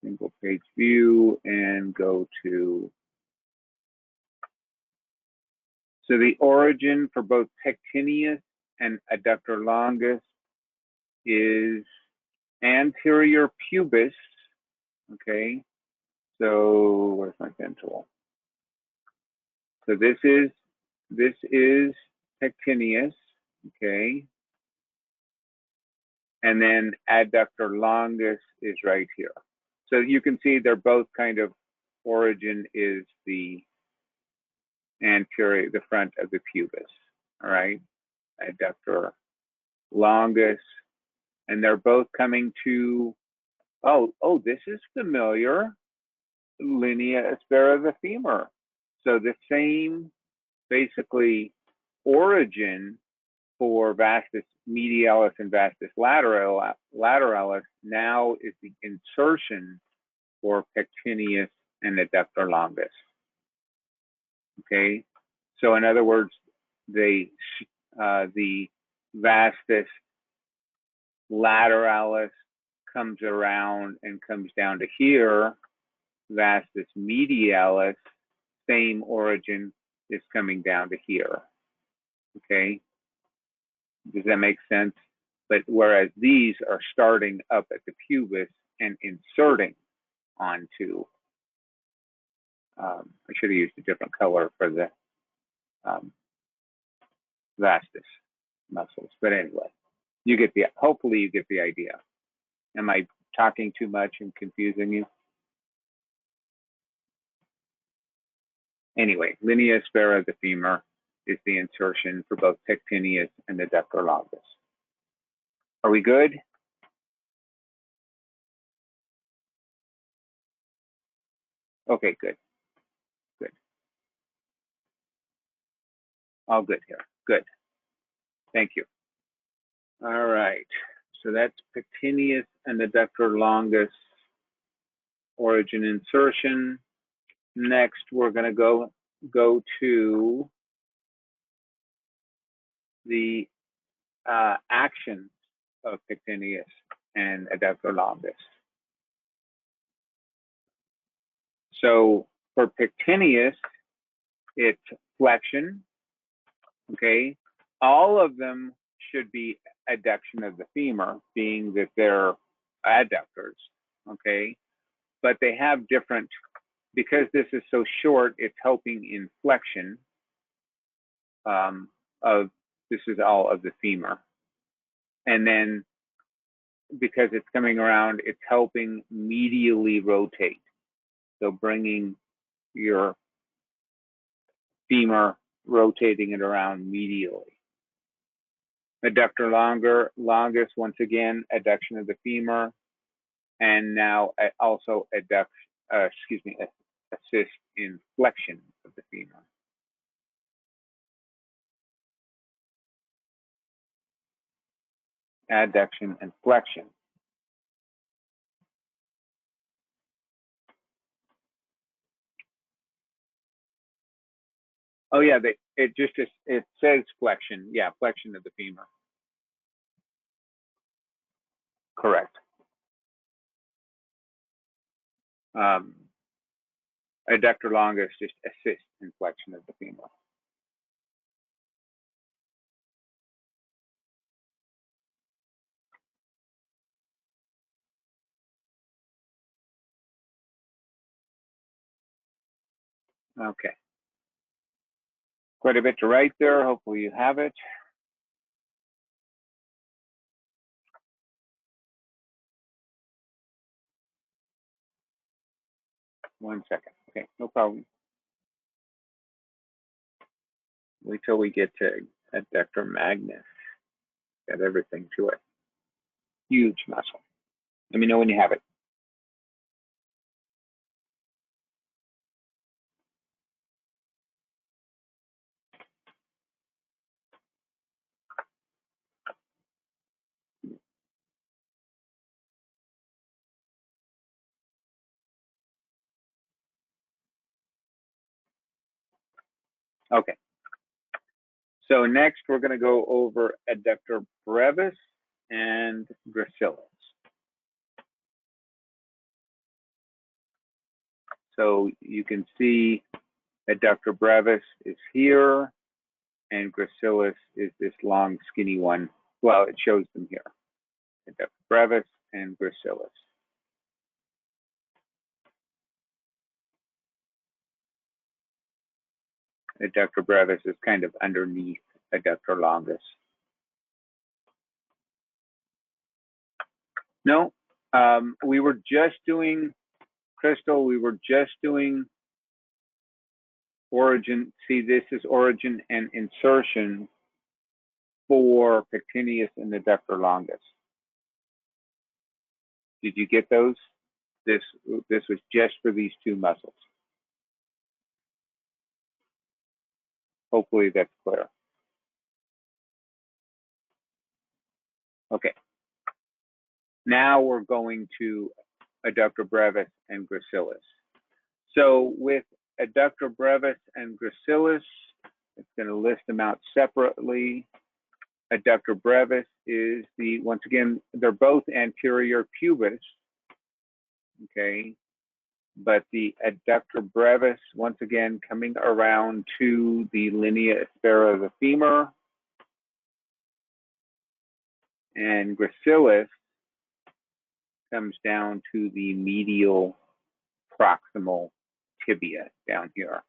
Single page view and go to, so the origin for both pectineus and adductor longus is anterior pubis. Okay, so where's my pen tool? So this is pectineus, okay, and then adductor longus is right here. So you can see they're both kind of, origin is the anterior, the front of the pubis, all right, adductor longus, and they're both coming to, oh, this is familiar, linea aspera of the femur. So the same, basically, origin for vastus medialis and vastus lateralis now is the insertion for pectineus and adductor longus. Okay, so in other words, the vastus lateralis comes around and comes down to here. Vastus medialis, same origin, is coming down to here. Okay, does that make sense? But whereas these are starting up at the pubis and inserting onto, I should have used a different color for the vastus muscles, but anyway, you get the, hopefully you get the idea. Am I talking too much and confusing you? Anyway, linea aspera of the femur is the insertion for both pectineus and adductor longus. Are we good? Okay, good. Good. All good here. Good. Thank you. All right. So that's pectineus and adductor longus, origin insertion. Next, we're going to go to the action of pectineus and adductor longus. So for pectineus, it's flexion, okay? All of them should be adduction of the femur, being that they're adductors, okay? But they have different, because this is so short, it's helping in flexion of, this is all of the femur. And then because it's coming around, it's helping medially rotate. So bringing your femur, rotating it around medially. Adductor longus, once again, adduction of the femur, and now also assist in flexion of the femur. adduction and flexion. Oh yeah, it says flexion. Yeah, flexion of the femur. Correct. Adductor longus just assists in flexion of the femur. Okay. Quite a bit to write there. Hopefully you have it. One second. Okay, no problem. Wait till we get to adductor magnus. Got everything to it. Huge muscle. Let me know when you have it. Okay. So next we're going to go over adductor brevis and gracilis. So you can see adductor brevis is here, and gracilis is this long, skinny one. Well, it shows them here. Adductor brevis and gracilis. Adductor brevis is kind of underneath adductor longus. No, we were just doing, Crystal, we were just doing origin. See, this is origin and insertion for pectineus and adductor longus. Did you get those? This was just for these two muscles. Hopefully that's clear. Okay. Now we're going to adductor brevis and gracilis. So with adductor brevis and gracilis, it's going to list them out separately. Adductor brevis is the, once again, they're both anterior pubis, okay? But the adductor brevis, once again, coming around to the linea aspera of the femur, and gracilis comes down to the medial proximal tibia down here.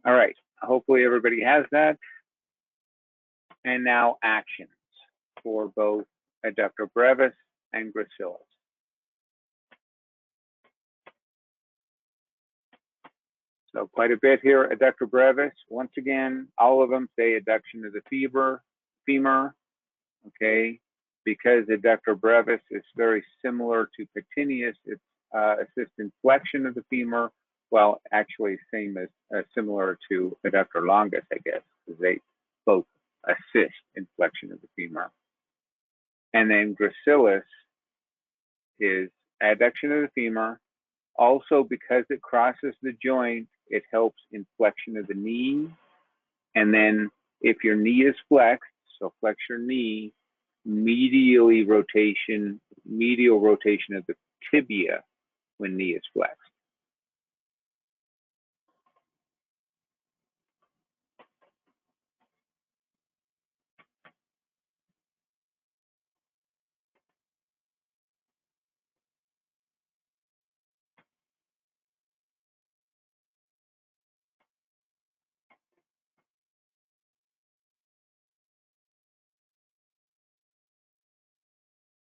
All right, hopefully everybody has that. And now actions for both adductor brevis and gracilis. So quite a bit here. Adductor brevis, once again, all of them say adduction of the femur, okay? Because adductor brevis is very similar to pectineus, it's assists in flexion of the femur, well, actually same as similar to adductor longus, I guess, because they both assist in flexion of the femur. And then gracilis is adduction of the femur. Also, because it crosses the joint, it helps in flexion of the knee. And then if your knee is flexed, so flex your knee, medial rotation of the tibia when knee is flexed.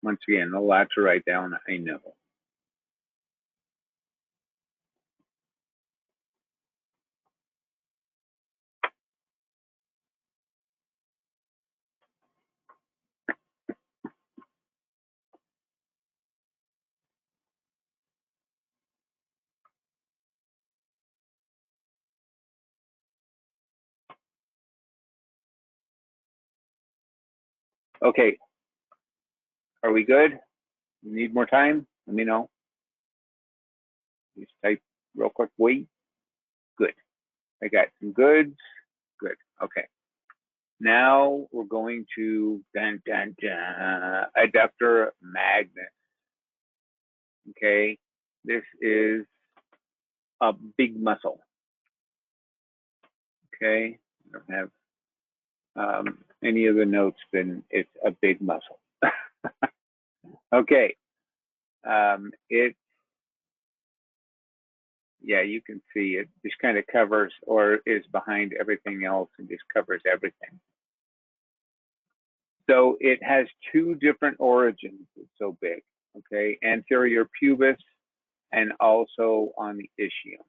Once again, a lot to write down, I know. Okay, are we good? Need more time? Let me know. Just type real quick, wait. Good. I got some goods. Good. Okay. Now we're going to adductor magnus. Okay. This is a big muscle. Okay. I don't have any of the notes, then it's a big muscle. Okay. Yeah, you can see it just kind of covers or is behind everything else and just covers everything. So it has two different origins. It's so big. Okay. Anterior pubis and also on the ischium.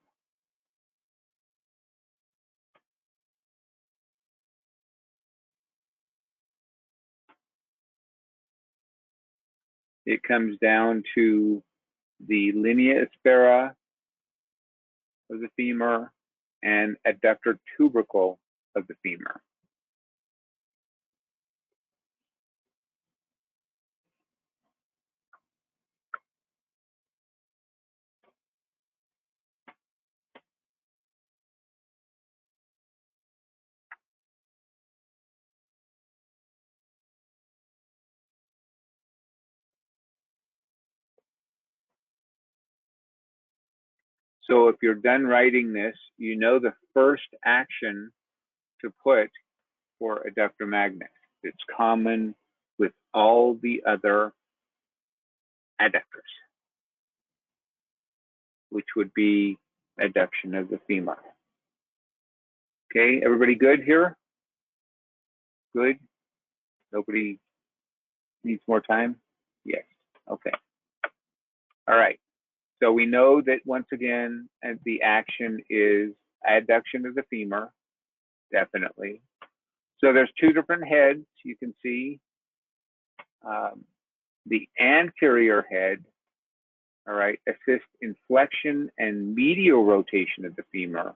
It comes down to the linea aspera of the femur and adductor tubercle of the femur. So if you're done writing this, you know the first action to put for adductor magnus. It's common with all the other adductors, which would be adduction of the femur. Okay, everybody good here? Good? Nobody needs more time? Yes, okay. All right, so we know that once again, the action is adduction of the femur, definitely. So there's two different heads you can see. The anterior head, all right, assists in flexion and medial rotation of the femur.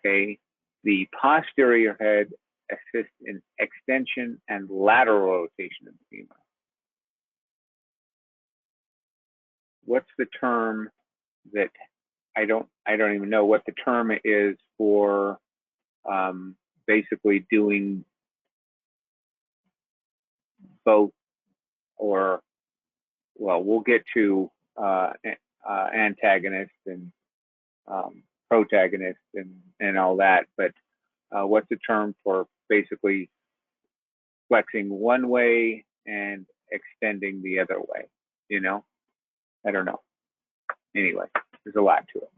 Okay, the posterior head assists in extension and lateral rotation of the femur. What's the term that I don't even know what the term is for basically doing both, or well, we'll get to antagonist and protagonist and all that, but what's the term for basically flexing one way and extending the other way? You know, I don't know. Anyway, there's a lot to it.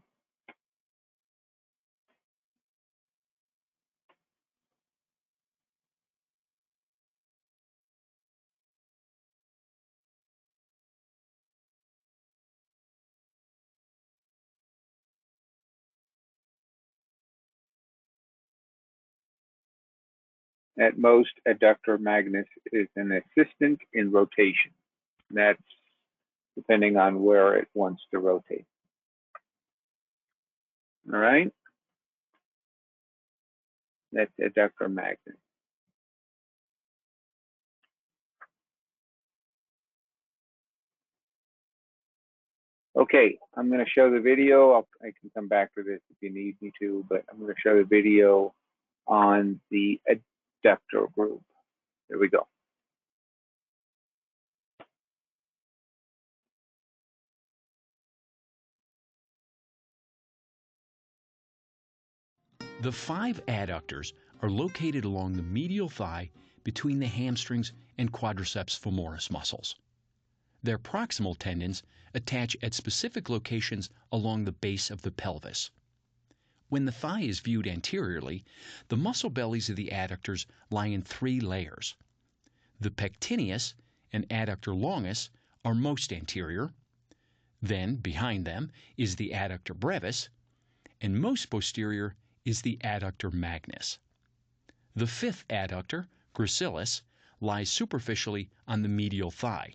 At most, adductor magnus is an assistant in rotation. That's depending on where it wants to rotate. All right? That's adductor magnus. Okay, I'm going to show the video. I can come back to this if you need me to, but I'm going to show the video on the adductor group. There we go. The 5 adductors are located along the medial thigh between the hamstrings and quadriceps femoris muscles. Their proximal tendons attach at specific locations along the base of the pelvis. When the thigh is viewed anteriorly, the muscle bellies of the adductors lie in 3 layers. The pectineus and adductor longus are most anterior. Then, behind them, is the adductor brevis, and most posterior is the adductor magnus. The fifth adductor, gracilis, lies superficially on the medial thigh.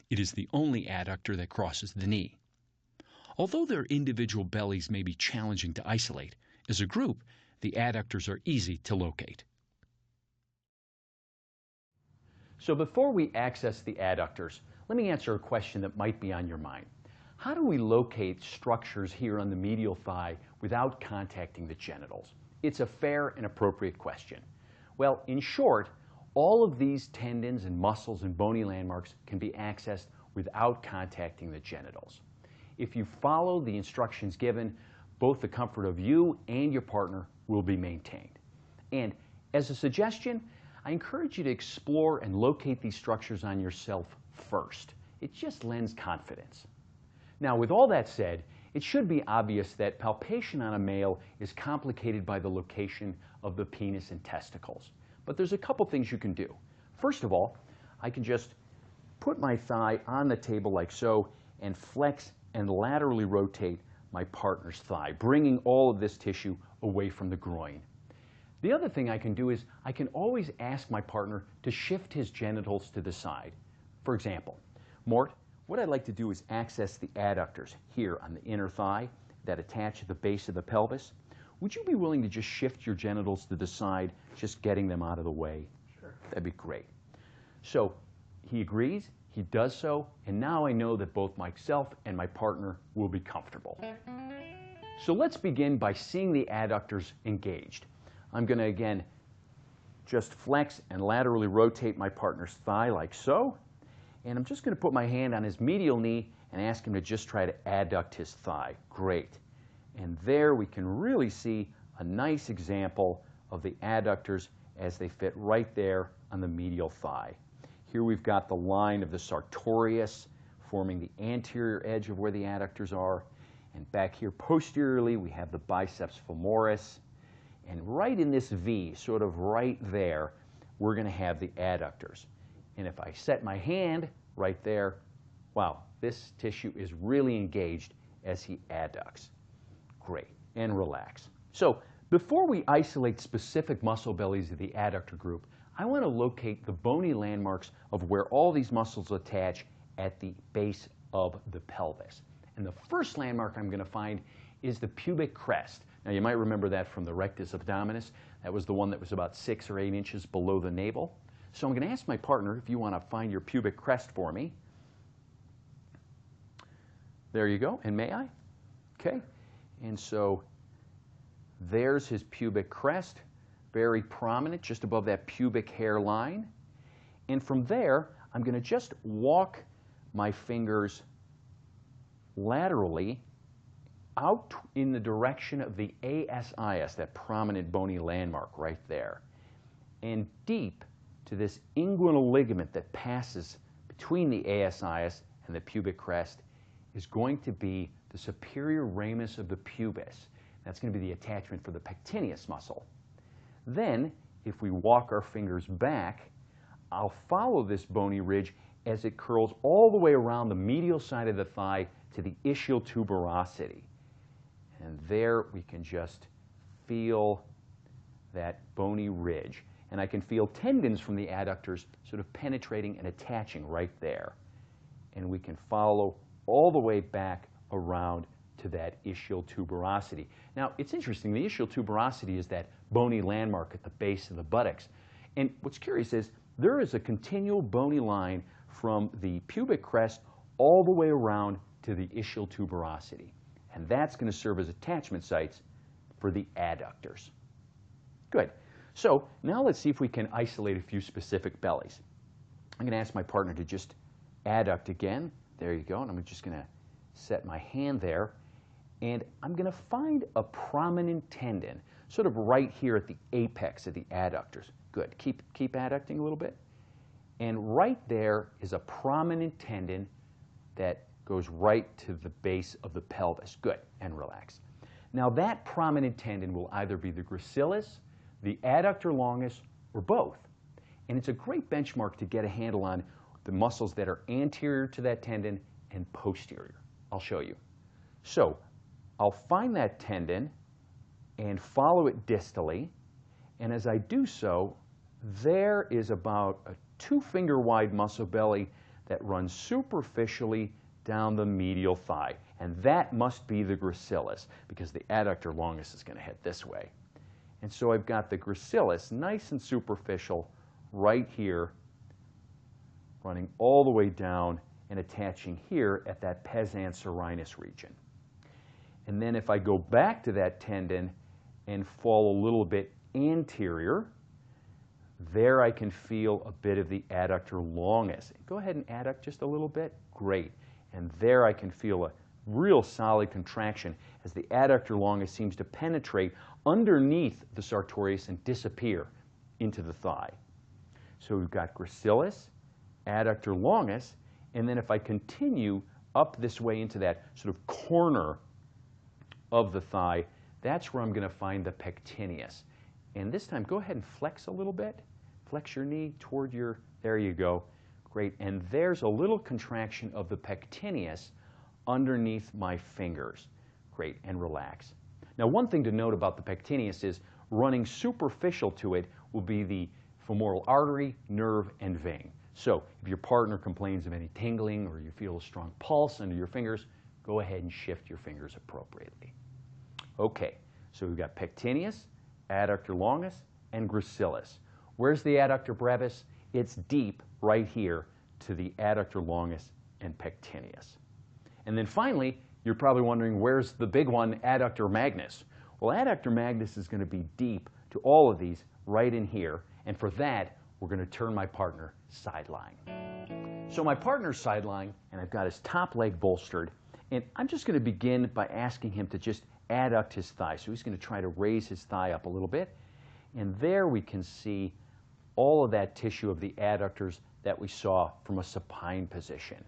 It is the only adductor that crosses the knee. Although their individual bellies may be challenging to isolate, as a group, the adductors are easy to locate. So before we access the adductors, let me answer a question that might be on your mind. How do we locate structures here on the medial thigh without contacting the genitals? It's a fair and appropriate question. Well, in short, all of these tendons and muscles and bony landmarks can be accessed without contacting the genitals. If you follow the instructions given, both the comfort of you and your partner will be maintained. And as a suggestion, I encourage you to explore and locate these structures on yourself first. It just lends confidence. Now, with all that said, it should be obvious that palpation on a male is complicated by the location of the penis and testicles. But there's a couple things you can do. First of all, I can just put my thigh on the table like so and flex and laterally rotate my partner's thigh, bringing all of this tissue away from the groin. The other thing I can do is I can always ask my partner to shift his genitals to the side. For example, Mort, what I'd like to do is access the adductors here on the inner thigh that attach at the base of the pelvis. Would you be willing to just shift your genitals to the side, just getting them out of the way? Sure. That'd be great. So he agrees, he does so, and now I know that both myself and my partner will be comfortable. So let's begin by seeing the adductors engaged. I'm going to, again, just flex and laterally rotate my partner's thigh like so. And I'm just going to put my hand on his medial knee and ask him to just try to adduct his thigh. Great. And there we can really see a nice example of the adductors as they fit right there on the medial thigh. Here we've got the line of the sartorius forming the anterior edge of where the adductors are. And back here posteriorly we have the biceps femoris. And right in this V, sort of right there, we're going to have the adductors. And if I set my hand right there, wow, this tissue is really engaged as he adducts. Great. And relax. So before we isolate specific muscle bellies of the adductor group, I want to locate the bony landmarks of where all these muscles attach at the base of the pelvis. And the first landmark I'm going to find is the pubic crest. Now you might remember that from the rectus abdominis. That was the one that was about 6 or 8 inches below the navel. So I'm going to ask my partner if you want to find your pubic crest for me. There you go. And may I? Okay. And so there's his pubic crest, very prominent, just above that pubic hairline. And from there, I'm going to just walk my fingers laterally out in the direction of the ASIS, that prominent bony landmark right there, and deep to this inguinal ligament that passes between the ASIS and the pubic crest is going to be the superior ramus of the pubis. That's going to be the attachment for the pectineus muscle. Then, if we walk our fingers back, I'll follow this bony ridge as it curls all the way around the medial side of the thigh to the ischial tuberosity. And there we can just feel that bony ridge. And I can feel tendons from the adductors sort of penetrating and attaching right there. And we can follow all the way back around to that ischial tuberosity. Now, it's interesting. The ischial tuberosity is that bony landmark at the base of the buttocks. And what's curious is there is a continual bony line from the pubic crest all the way around to the ischial tuberosity. And that's going to serve as attachment sites for the adductors. Good. So now let's see if we can isolate a few specific bellies. I'm going to ask my partner to just adduct again. There you go. And I'm just going to set my hand there. And I'm going to find a prominent tendon, sort of right here at the apex of the adductors. Good. Keep adducting a little bit. And right there is a prominent tendon that goes right to the base of the pelvis. Good. And relax. Now that prominent tendon will either be the gracilis, the adductor longus, or both. And it's a great benchmark to get a handle on the muscles that are anterior to that tendon and posterior. I'll show you. So I'll find that tendon and follow it distally, and as I do so, there is about a 2-finger wide muscle belly that runs superficially down the medial thigh, and that must be the gracilis because the adductor longus is going to head this way. And so I've got the gracilis nice and superficial right here, running all the way down and attaching here at that pes anserinus region. And then if I go back to that tendon and fall a little bit anterior, there I can feel a bit of the adductor longus. Go ahead and adduct just a little bit. Great. And there I can feel a real solid contraction as the adductor longus seems to penetrate underneath the sartorius and disappear into the thigh. So we've got gracilis, adductor longus, and then if I continue up this way into that sort of corner of the thigh, that's where I'm going to find the pectineus. And this time, go ahead and flex a little bit. Flex your knee toward your, there you go. Great. And there's a little contraction of the pectineus underneath my fingers. Great. And relax. Now, one thing to note about the pectineus is running superficial to it will be the femoral artery, nerve, and vein. So if your partner complains of any tingling or you feel a strong pulse under your fingers, go ahead and shift your fingers appropriately. Okay, so we've got pectineus, adductor longus, and gracilis. Where's the adductor brevis? It's deep right here to the adductor longus and pectineus. And then finally, you're probably wondering, where's the big one, adductor magnus? Well, adductor magnus is going to be deep to all of these right in here. And for that, we're going to turn my partner sideline. So my partner's sideline, and I've got his top leg bolstered. And I'm just going to begin by asking him to just adduct his thigh. So he's going to try to raise his thigh up a little bit. And there we can see all of that tissue of the adductors that we saw from a supine position.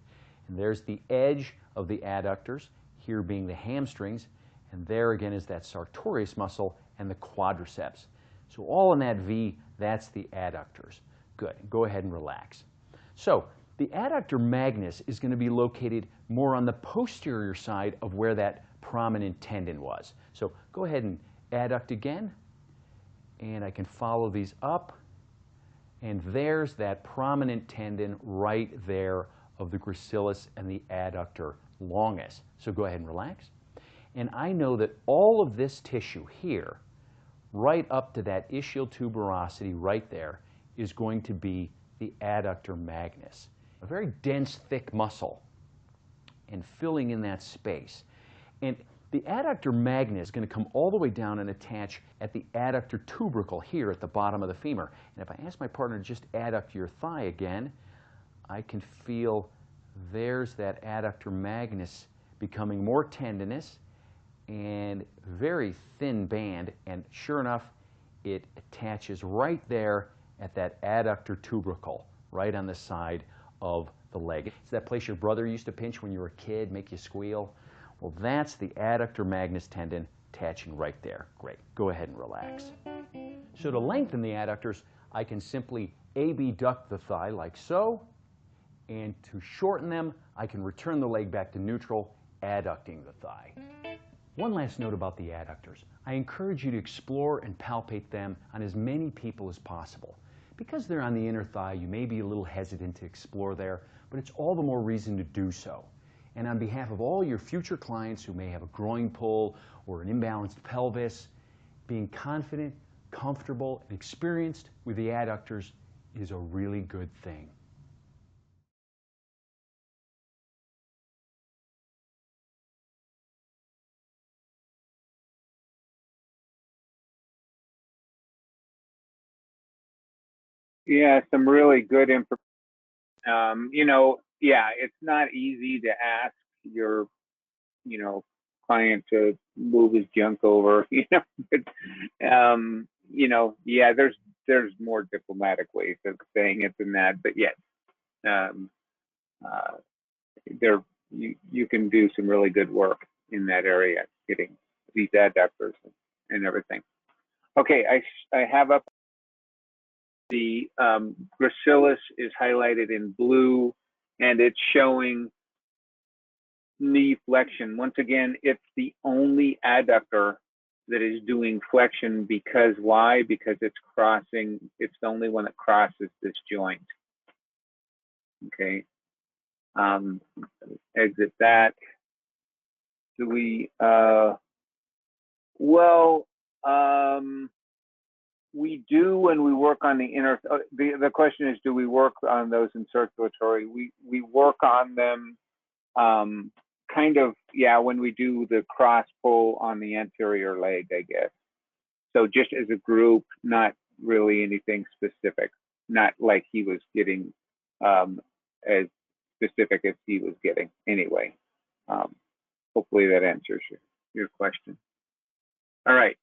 And there's the edge of the adductors, here being the hamstrings. And there again is that sartorius muscle and the quadriceps. So all in that V, that's the adductors. Good. Go ahead and relax. So the adductor magnus is going to be located more on the posterior side of where that prominent tendon was. So go ahead and adduct again, and I can follow these up, and there's that prominent tendon right there of the gracilis and the adductor longus. So go ahead and relax. And I know that all of this tissue here, right up to that ischial tuberosity right there, is going to be the adductor magnus. A very dense, thick muscle, and filling in that space. And the adductor magnus is going to come all the way down and attach at the adductor tubercle here at the bottom of the femur. And if I ask my partner to just adduct your thigh again, I can feel there's that adductor magnus becoming more tendinous and very thin band. And sure enough, it attaches right there at that adductor tubercle, right on the side of the leg. It's that place your brother used to pinch when you were a kid, make you squeal. Well, that's the adductor magnus tendon attaching right there. Great. Go ahead and relax. So to lengthen the adductors, I can simply abduct the thigh like so. And to shorten them, I can return the leg back to neutral, adducting the thigh. One last note about the adductors. I encourage you to explore and palpate them on as many people as possible. Because they're on the inner thigh, you may be a little hesitant to explore there, but it's all the more reason to do so. And on behalf of all your future clients who may have a groin pull or an imbalanced pelvis, being confident, comfortable, and experienced with the adductors is a really good thing. Yeah, some really good information. Yeah, it's not easy to ask your, client to move his junk over, but, yeah, there's more diplomatic ways of saying it than that, but yes, you can do some really good work in that area, getting these adductors and everything. Okay, I have up The gracilis is highlighted in blue, and it's showing knee flexion. Once again, it's the only adductor that is doing flexion because why? Because it's crossing, it's the only one that crosses this joint. Okay. Exit that. Do we, we do when we work on the inner, the question is, do we work on those in circulatory? We work on them kind of, yeah, when we do the cross pull on the anterior leg, I guess. So just as a group, not really anything specific, not like he was getting as specific as he was getting anyway. Hopefully that answers your question. All right.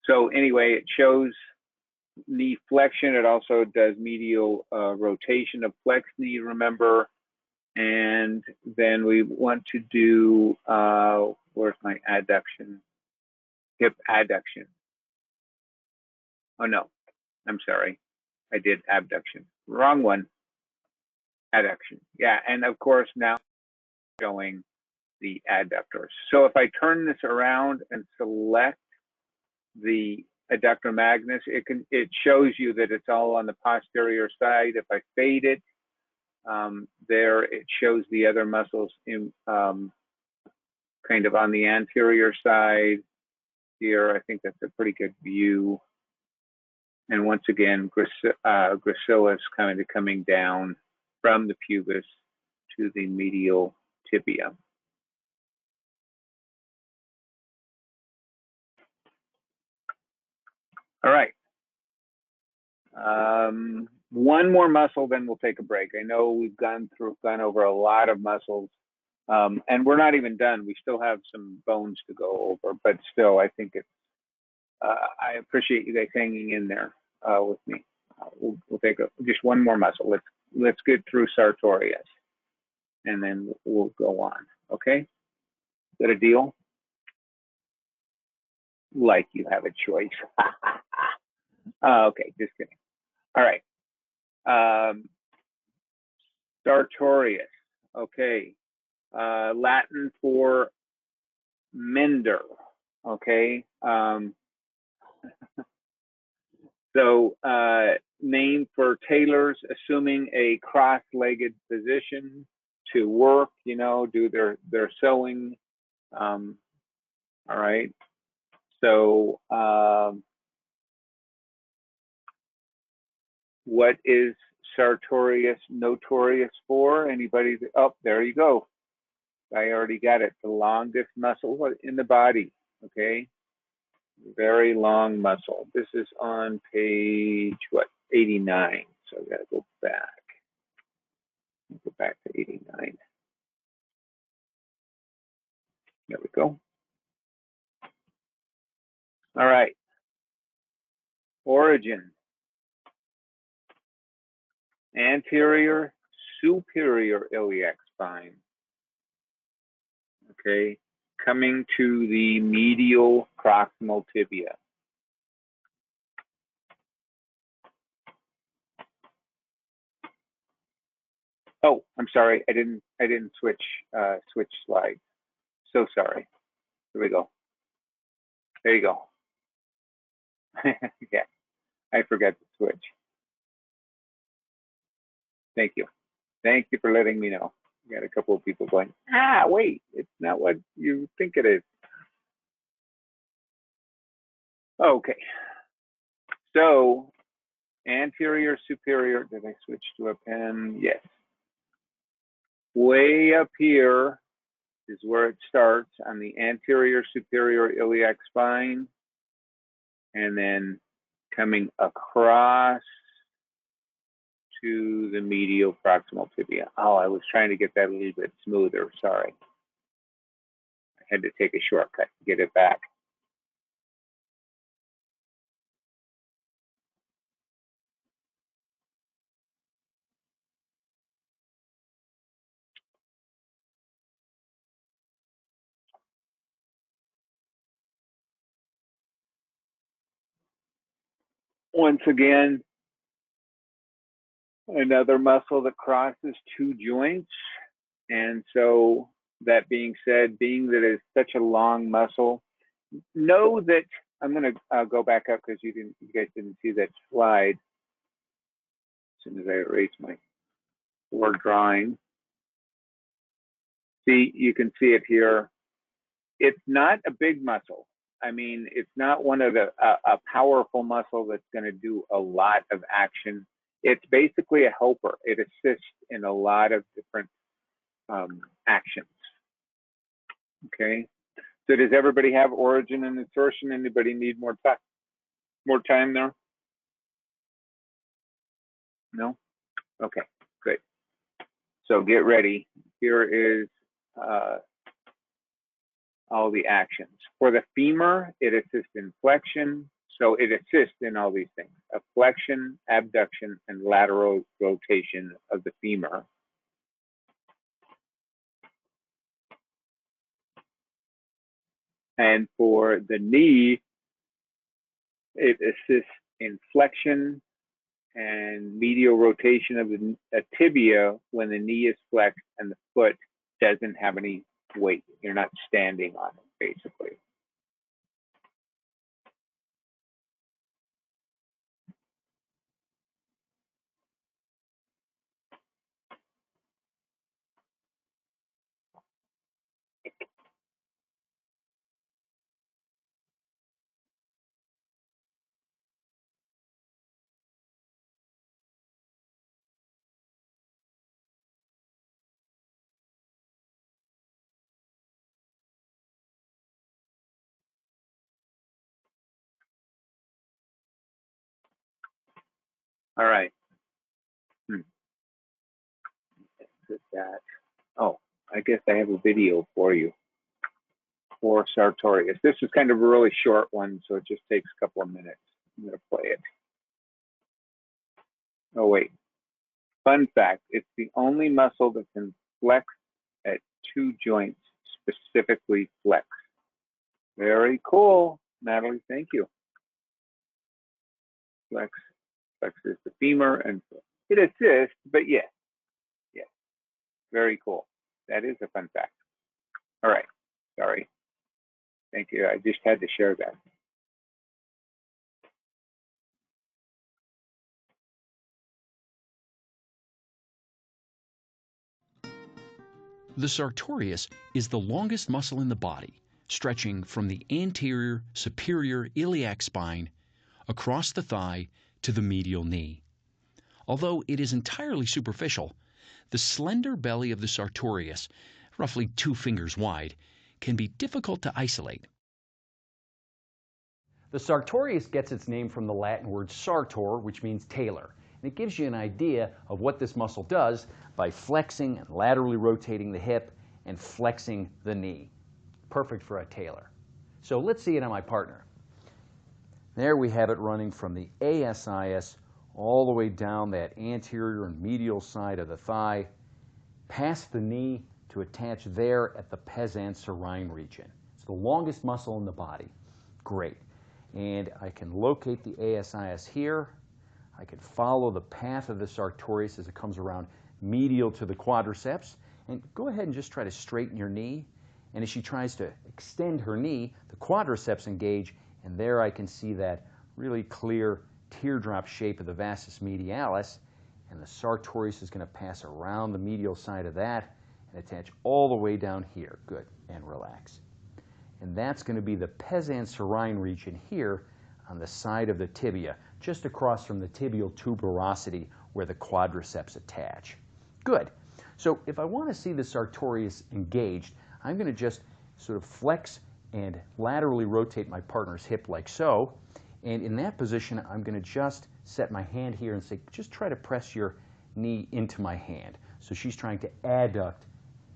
So anyway, it shows knee flexion. It also does medial rotation of flex knee, remember. And then we want to do, where's my adduction? Hip adduction. Oh no, I'm sorry. I did abduction. Wrong one. Adduction. Yeah, and of course now showing the adductors. So if I turn this around and select the adductor magnus, it shows you that it's all on the posterior side. If I fade it, there it shows the other muscles in kind of on the anterior side here. I think that's a pretty good view. And once again, gracilis kind of coming down from the pubis to the medial tibia. All right. One more muscle, then we'll take a break. I know we've gone over a lot of muscles, and we're not even done. We still have some bones to go over, but still, I think it's. I appreciate you guys hanging in there with me. We'll take just one more muscle. Let's get through sartorius, and then we'll go on. Okay, is that a deal? Like you have a choice. Okay, just kidding. All right. Sartorius. Okay. Latin for mender. Okay. So name for tailors assuming a cross-legged position to work, you know, do their sewing. All right. So what is sartorius notorious for? Anybody? Oh, there you go. I already got it. The longest muscle in the body. Okay. Very long muscle. This is on page, what, 89. So I gotta go back. Go back to 89. There we go. All right. Origin. Anterior superior iliac spine. Okay. Coming to the medial proximal tibia. Oh, I'm sorry. I didn't switch slides. So sorry. Here we go. There you go. Yeah, I forgot to switch. Thank you. Thank you for letting me know. We got a couple of people going, wait, it's not what you think it is. Okay. So anterior, superior, did I switch to a pen? Yes. Way up here is where it starts on the anterior, superior iliac spine. And then coming across to the medial proximal tibia. Oh, I was trying to get that a little bit smoother, sorry. I had to take a shortcut to get it back. Once again, another muscle that crosses two joints. And so that being said, being that it's such a long muscle, know that I'm going to go back up because you guys didn't see that slide as soon as I erase my board drawing. See, you can see it here. It's not a big muscle. I mean, it's not one of a powerful muscle that's going to do a lot of action. It's basically a helper. It assists in a lot of different actions. Okay. So does everybody have origin and insertion? Anybody need more time there? No? Okay, good. So get ready. Here is all the actions. For the femur, it assists in flexion. So it assists in all these things: a flexion, abduction, and lateral rotation of the femur. And for the knee, it assists in flexion and medial rotation of the tibia when the knee is flexed and the foot doesn't have any weight. You're not standing on it, basically. All right. That. Oh, I guess I have a video for you for sartorius. This is kind of a really short one, so it just takes a couple of minutes. I'm going to play it. Oh, wait. Fun fact, it's the only muscle that can flex at two joints, specifically flex. Very cool, Natalie, thank you. Flexes the femur and it assists, but yes, very cool. That is a fun fact. All right, sorry. Thank you, I just had to share that. The sartorius is the longest muscle in the body, stretching from the anterior superior iliac spine across the thigh to the medial knee. Although it is entirely superficial, the slender belly of the sartorius, roughly 2 fingers wide, can be difficult to isolate. The sartorius gets its name from the Latin word sartor, which means tailor. And it gives you an idea of what this muscle does by flexing and laterally rotating the hip and flexing the knee. Perfect for a tailor. So let's see it on my partner. There we have it running from the ASIS all the way down that anterior and medial side of the thigh, past the knee to attach there at the pes anserine region. It's the longest muscle in the body. Great. And I can locate the ASIS here. I can follow the path of the sartorius as it comes around medial to the quadriceps. And go ahead and just try to straighten your knee. And as she tries to extend her knee, the quadriceps engage, and there I can see that really clear teardrop shape of the vastus medialis, and the sartorius is going to pass around the medial side of that and attach all the way down here. Good, and relax. And that's going to be the pes anserine region here on the side of the tibia, just across from the tibial tuberosity where the quadriceps attach. Good. So if I want to see the sartorius engaged, I'm going to just sort of flex and laterally rotate my partner's hip like so. And in that position, I'm going to just set my hand here and say, just try to press your knee into my hand. So she's trying to adduct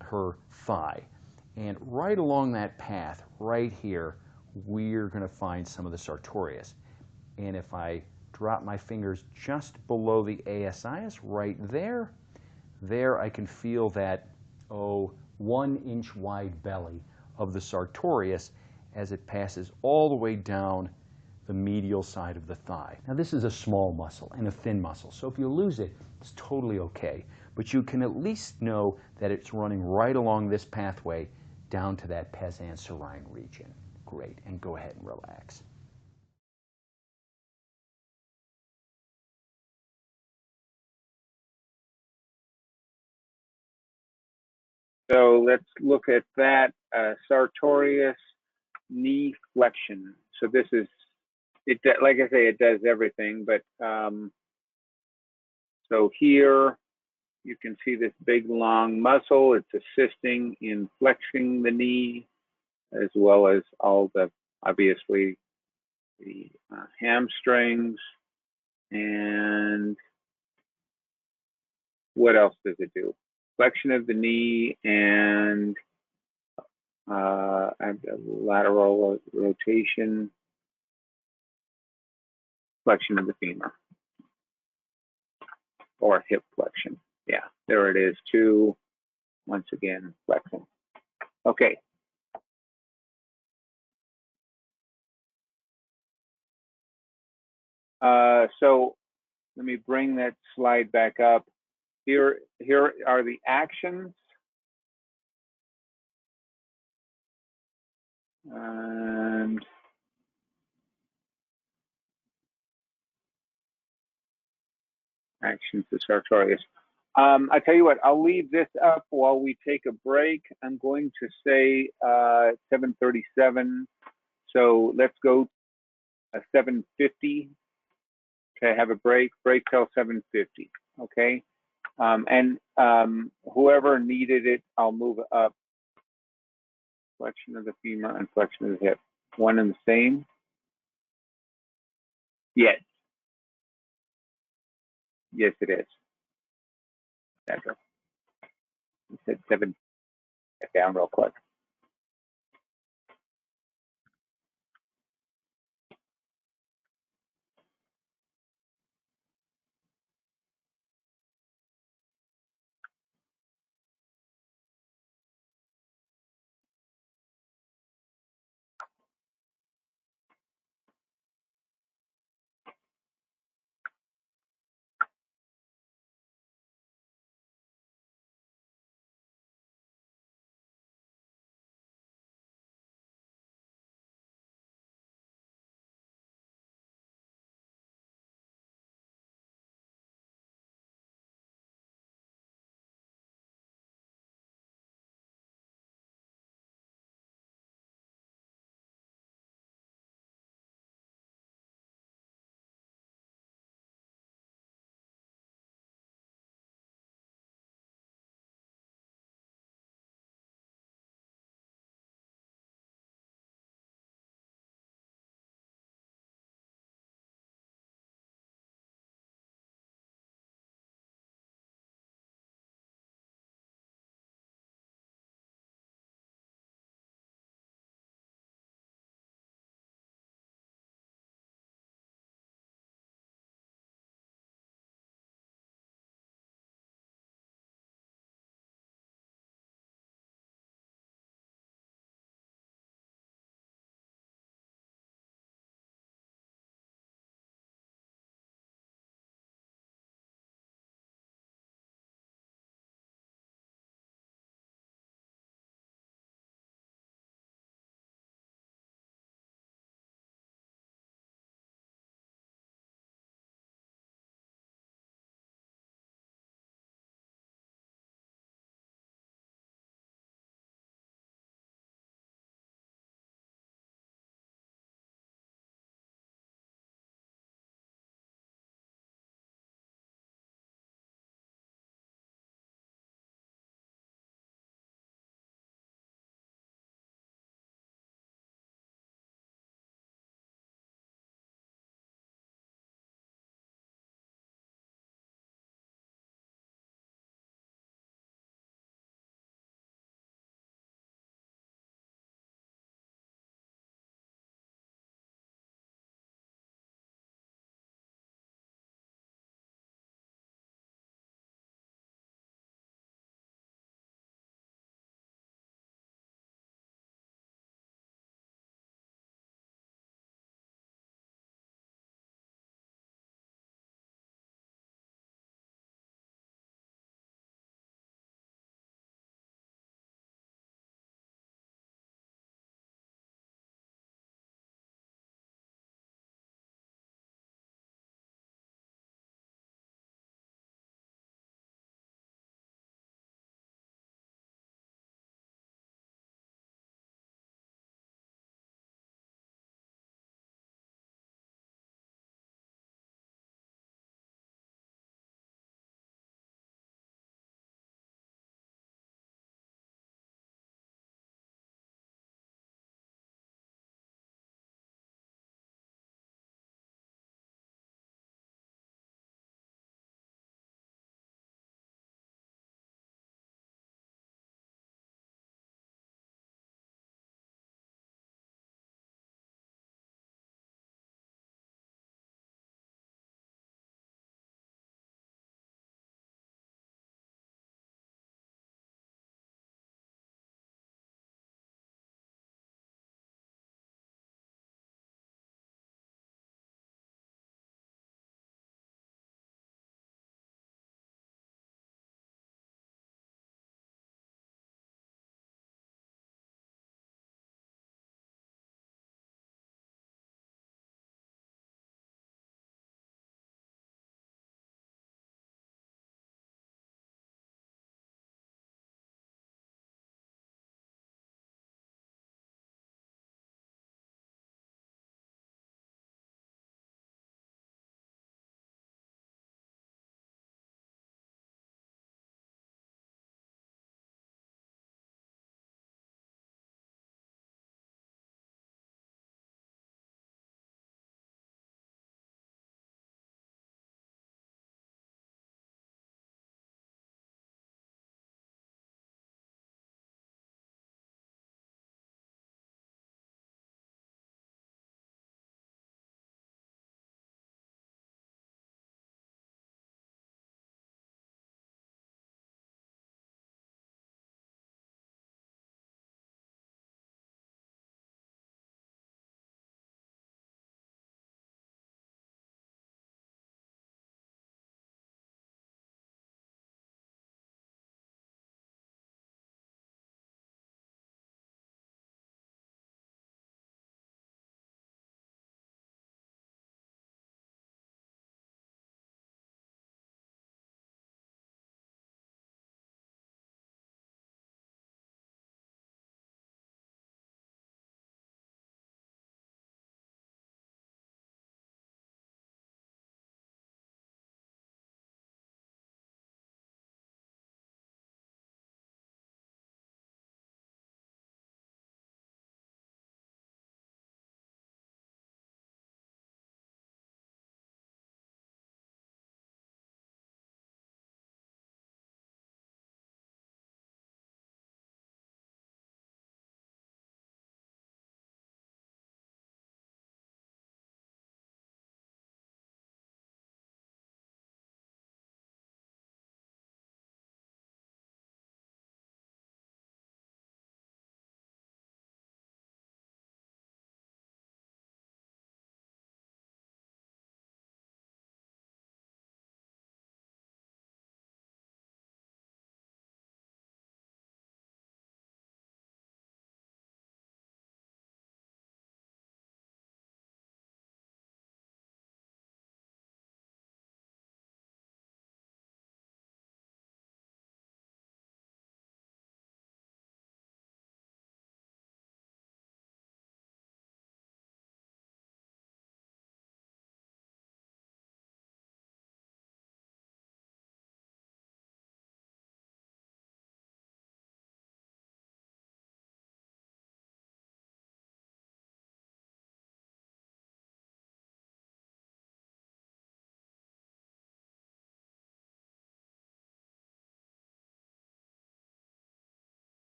her thigh. And right along that path, right here, we're going to find some of the sartorius. And if I drop my fingers just below the ASIS, right there, I can feel that, 1-inch wide belly of the sartorius as it passes all the way down the medial side of the thigh. Now this is a small muscle and a thin muscle, so if you lose it, it's totally okay. But you can at least know that it's running right along this pathway down to that pes anserine region. Great, and go ahead and relax. So let's look at that sartorius knee flexion. So this is, it. Like I say, it does everything, but so here you can see this big long muscle. It's assisting in flexing the knee, as well as all the, obviously, the hamstrings. And what else does it do? Flexion of the knee and lateral rotation, flexion of the femur, or hip flexion. Yeah, there it is too. Once again, flexing. Okay. So let me bring that slide back up. Here are the actions. And actions to sartorius. I tell you what, I'll leave this up while we take a break. I'm going to say 7:37. So let's go 7:50 to have a break till 7:50. Okay. And whoever needed it, I'll move up. Flexion of the femur and flexion of the hip. One and the same? Yes. Yes, it is. Better. You said 7. Get down real quick.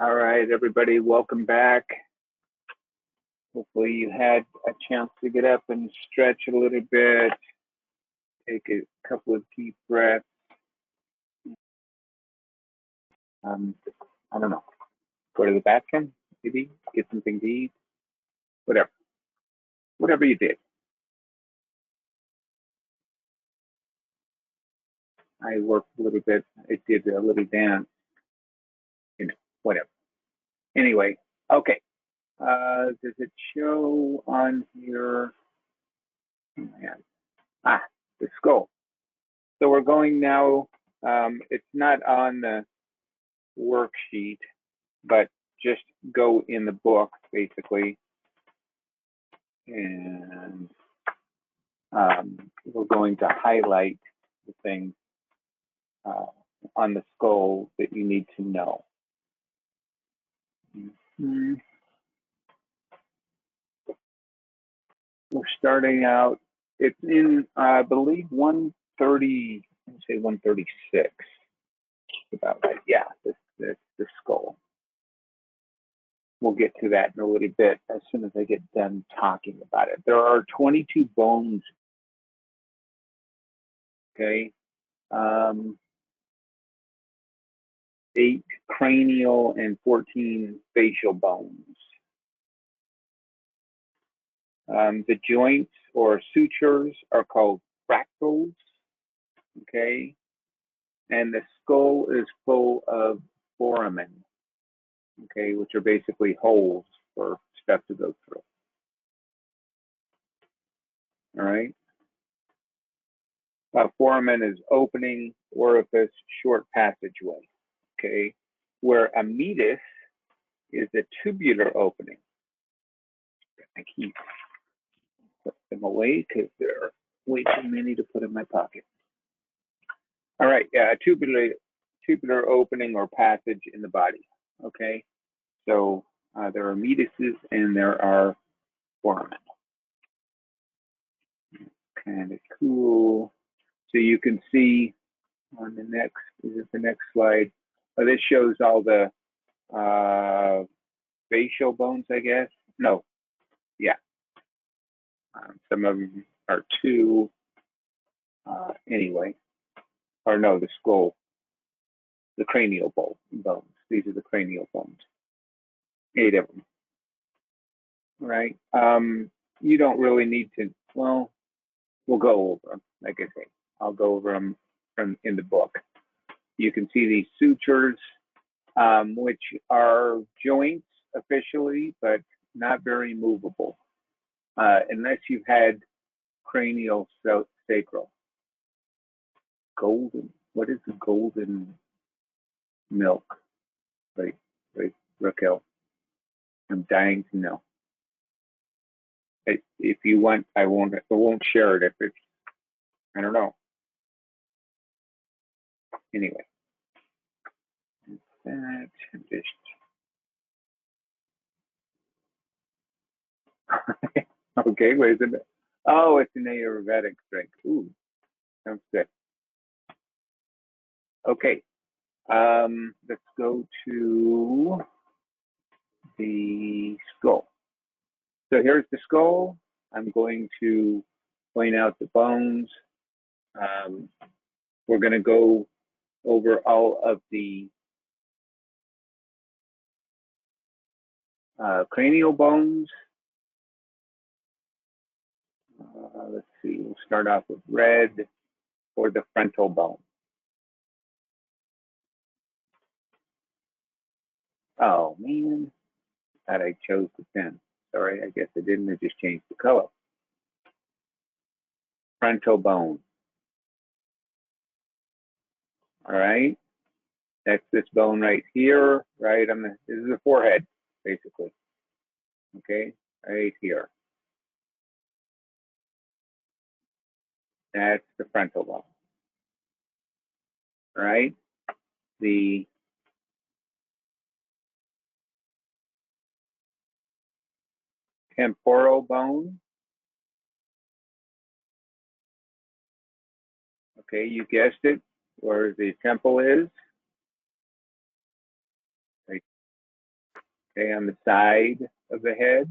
All right, everybody, welcome back. Hopefully you had a chance to get up and stretch a little bit. Take a couple of deep breaths. I don't know, go to the bathroom, maybe get something to eat, whatever you did. I worked a little bit, I did a little dance, whatever. Anyway, okay. Does it show on here? The skull. So we're going now, it's not on the worksheet, but just go in the book, basically. And we're going to highlight the things on the skull that you need to know. We're starting out, it's in, I believe, 130, let's say 136. About right, yeah, this skull. We'll get to that in a little bit as soon as I get done talking about it. There are 22 bones, okay? 8 cranial and 14 facial bones. The joints or sutures are called fractals, okay? And the skull is full of foramen, okay, which are basically holes for stuff to go through. All right? Foramen is opening, orifice, short passageway, okay? Where a meatus is a tubular opening. I keep put them away because they're way too many to put in my pocket. All right, yeah, a tubular opening or passage in the body, okay? So there are meatuses and there are foramen. Kind of cool. So you can see on the next, is it the next slide? Oh, this shows all the facial bones, I guess. No, yeah. Some of them are 2. Anyway, or no, the skull, the cranial bones. These are the cranial bones. 8 of them, right? You don't really need to, well, we'll go over them. Like I say, I'll go over them in the book. You can see these sutures, which are joints officially, but not very movable, unless you've had cranial sacral. Golden, what is the golden milk? Right, Raquel. I'm dying to know. If you want, I won't share it if it's, I don't know. Anyway, that just okay. Wait a minute. Oh, it's an Ayurvedic drink. Ooh, sounds good. Okay, let's go to the skull. So here's the skull. I'm going to point out the bones. We're going to go over all of the cranial bones. Let's see, we'll start off with red or the frontal bone. Oh man, thought I chose the pen. Sorry, I guess I didn't. I just changed the color. Frontal bone. All right, that's this bone right here, right on the. This is the forehead, basically. Okay, right here. That's the frontal bone. All right, the temporal bone. Okay, you guessed it, where the temple is. Right Okay, on the side of the head,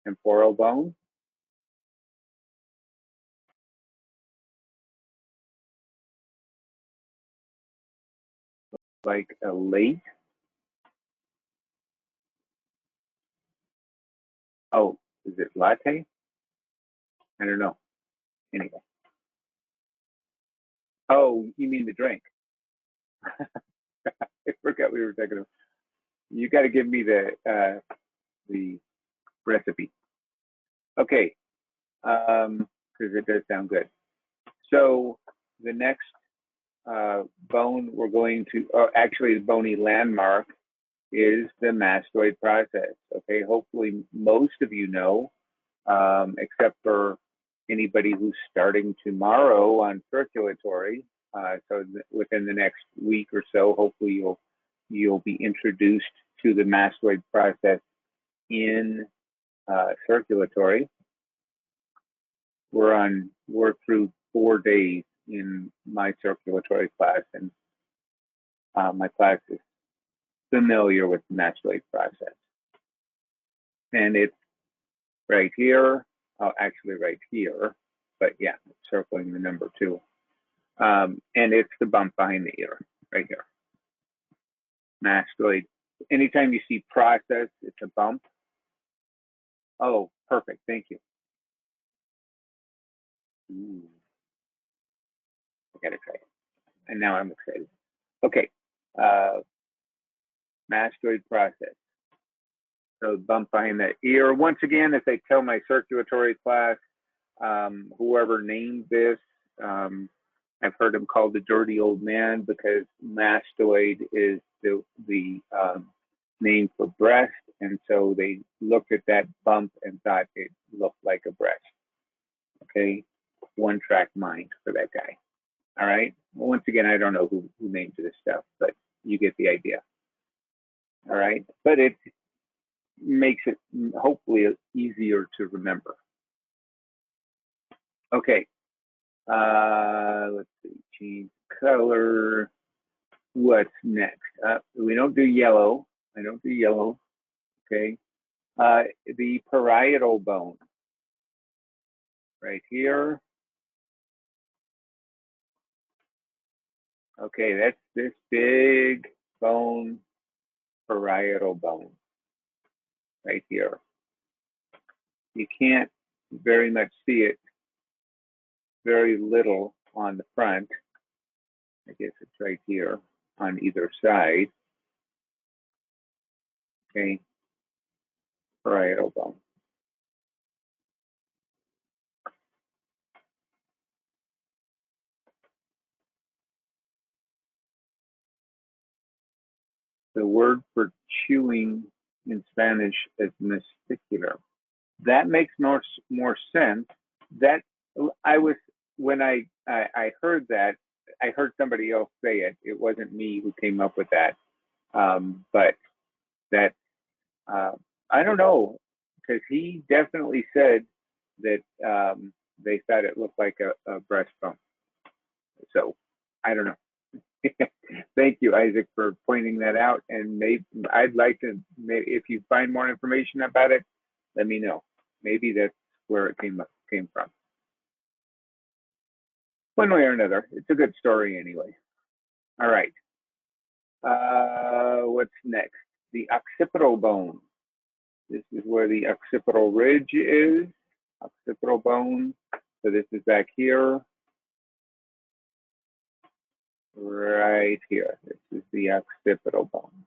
temporal bone. Like a late. Oh, is it latte? I don't know. Anyway. Oh, you mean the drink? I forgot we were talking about. You got to give me the recipe. Okay, because it does sound good. So the next bone we're going to, actually the bony landmark is the mastoid process. Okay, hopefully most of you know, except for anybody who's starting tomorrow on circulatory. So within the next week or so, hopefully you'll be introduced to the mastoid process in circulatory. We're through 4 days in my circulatory class, and my class is familiar with the mastoid process. And it's right here, actually right here, but yeah, circling the number 2. And it's the bump behind the ear, right here. Mastoid. Anytime you see process, it's a bump. Oh, perfect. Thank you. Ooh. I gotta try it. And now I'm excited. Okay. Mastoid process. So bump behind the ear. Once again, as I tell my circulatory class, whoever named this, I've heard him called the dirty old man because mastoid is the name for breast, and so they looked at that bump and thought it looked like a breast. Okay, one-track mind for that guy. All right. Well, once again, I don't know who named this stuff, but you get the idea. All right, but it makes it hopefully easier to remember. Okay. Let's see, change color. What's next? We don't do yellow. I don't do yellow. Okay. The parietal bone. Right here. Okay, that's this big bone, parietal bone. Right here. You can't very much see it. Very little on the front. I guess it's right here on either side. Okay. Parietal bone. The word for chewing in Spanish is masticular. That makes more sense. That I was when I heard that, I heard somebody else say it. It wasn't me who came up with that. But that I don't know, because he definitely said that they thought it looked like a breastbone. So I don't know. Thank you, Isaac, for pointing that out. And maybe I'd like to, if you find more information about it, let me know. Maybe that's where it came from. One way or another, it's a good story anyway. All right. What's next? The occipital bone. This is where the occipital ridge is. Occipital bone. So this is back here. Right here. This is the occipital bone.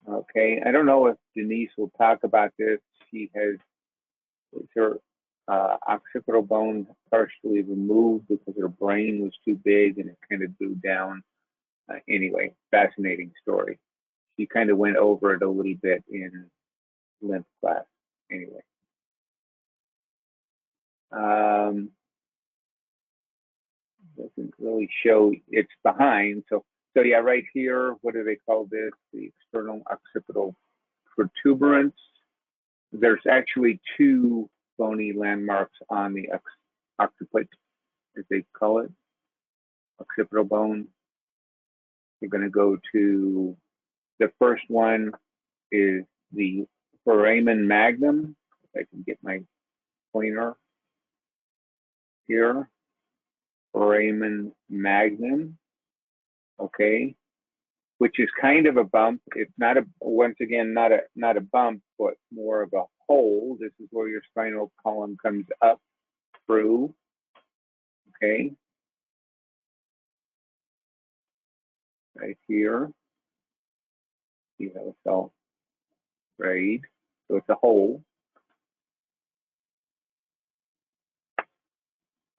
Okay, I don't know if Denise will talk about this. She has her occipital bone partially removed because her brain was too big and it kind of blew down. Anyway, fascinating story. She kind of went over it a little bit in lymph class. Anyway. Doesn't really show, it's behind. So yeah, right here, what do they call this? The external occipital protuberance. There's actually 2 bony landmarks on the occiput, as they call it, occipital bone. You're going to go to The first one is the foramen magnum. If I can get my pointer here. Foramen magnum, okay, which is kind of a bump. It's not a, once again, not a bump, but more of a hole. This is where your spinal column comes up through, okay, right here. See how it's all frayed. So it's a hole.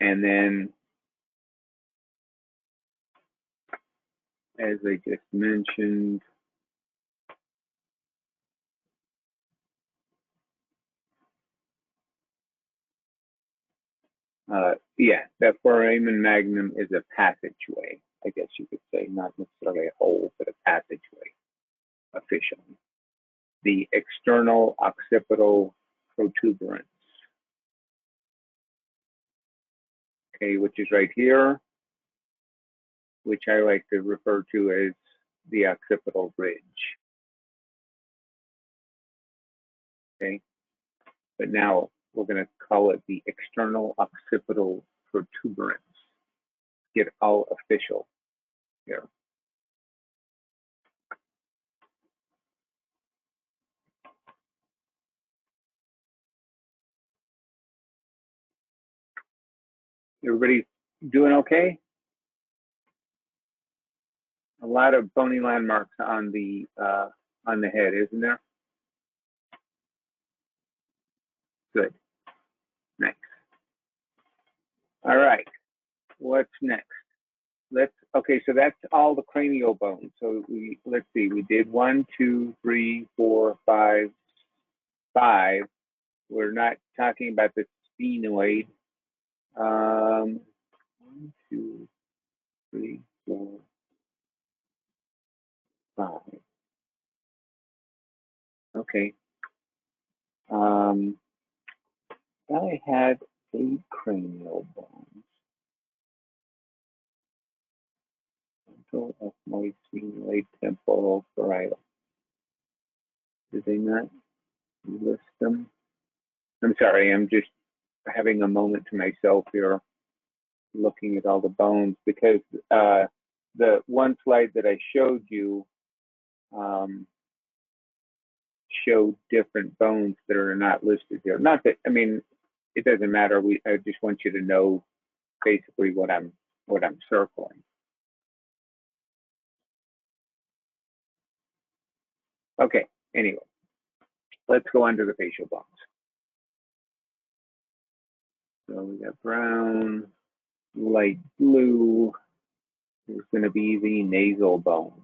And then, as I just mentioned, yeah, the foramen magnum is a passageway, I guess you could say, not necessarily a hole, but a passageway, officially. The external occipital protuberance, okay, which is right here, which I like to refer to as the occipital ridge, okay? But now we're going to call it the external occipital protuberance. Get all official here. Everybody doing okay? A lot of bony landmarks on the head, isn't there? Good. Nice. All right. What's next? Okay, so that's all the cranial bones. So let's see, we did 1, 2, 3, 4, 5, 5. We're not talking about the sphenoid. 1, 2, 3, 4, 5. Okay. I had 8 cranial bones. Frontal, ethmoid, sphenoid, temporal, parietal. Did they not list them? I'm sorry, I'm just having a moment to myself here, looking at all the bones, because the one slide that I showed you showed different bones that are not listed here. Not that, I mean, it doesn't matter. I just want you to know basically what I'm circling. Okay, anyway, let's go on to the facial bones. So we got brown, light blue. There's going to be the nasal bone.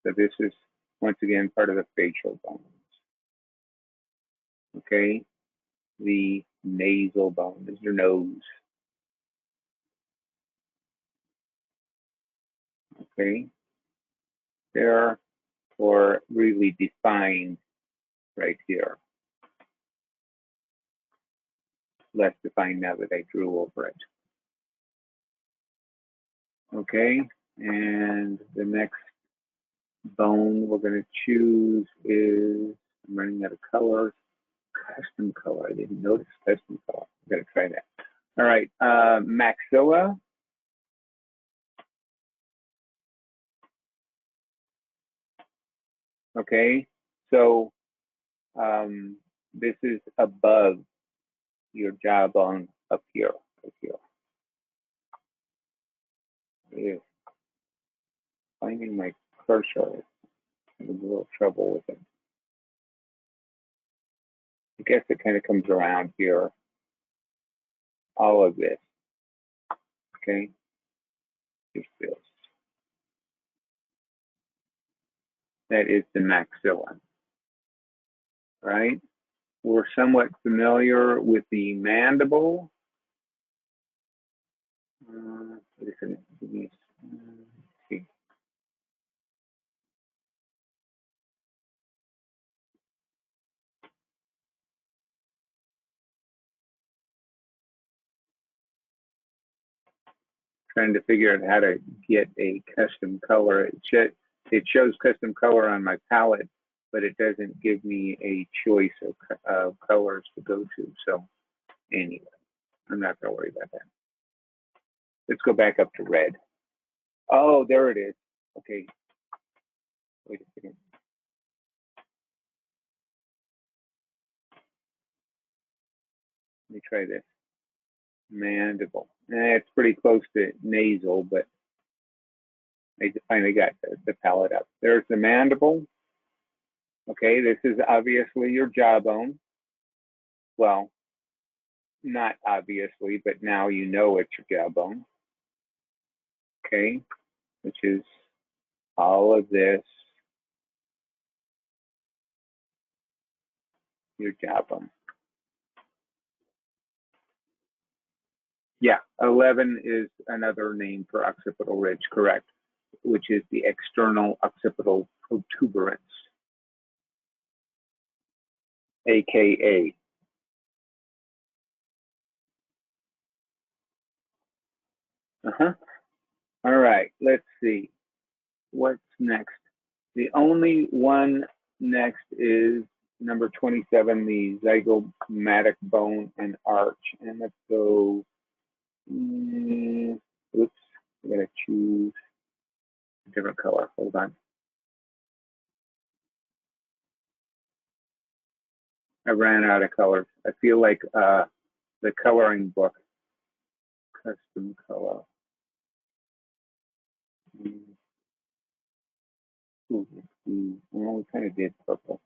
So this is, once again, part of the facial bones. Okay, the nasal bone is your nose. Okay, there, or really defined right here. Less defined now that I drew over it. Okay, and the next bone we're going to choose is, I'm running out of colors, custom color. I didn't notice custom color. I'm going to try that. All right, maxilla. Okay, so this is above your jawbone up here, right here. Yeah. Finding my cursor, I'm having a little trouble with it. I guess it kind of comes around here, all of this, okay? Just this. That is the maxilla, right? We're somewhat familiar with the mandible. See. Trying to figure out how to get a custom color. It shows custom color on my palette, but it doesn't give me a choice of colors to go to. So anyway, I'm not going to worry about that. Let's go back up to red. Oh, there it is. Okay. Wait a second. Let me try this. Mandible. It's pretty close to nasal, but I finally got the palette up. There's the mandible. Okay, this is obviously your jawbone. Well, not obviously, but now you know it's your jawbone. Okay, which is all of this, your jawbone. Yeah, 11 is another name for occipital ridge, correct, which is the external occipital protuberance, AKA. All right, let's see. What's next? The only one next is number 27, the zygomatic bone and arch. And let's go, oops, I gotta choose a different color. Hold on. I ran out of colors. I feel like the coloring book, custom color. Well, we kind of did purple.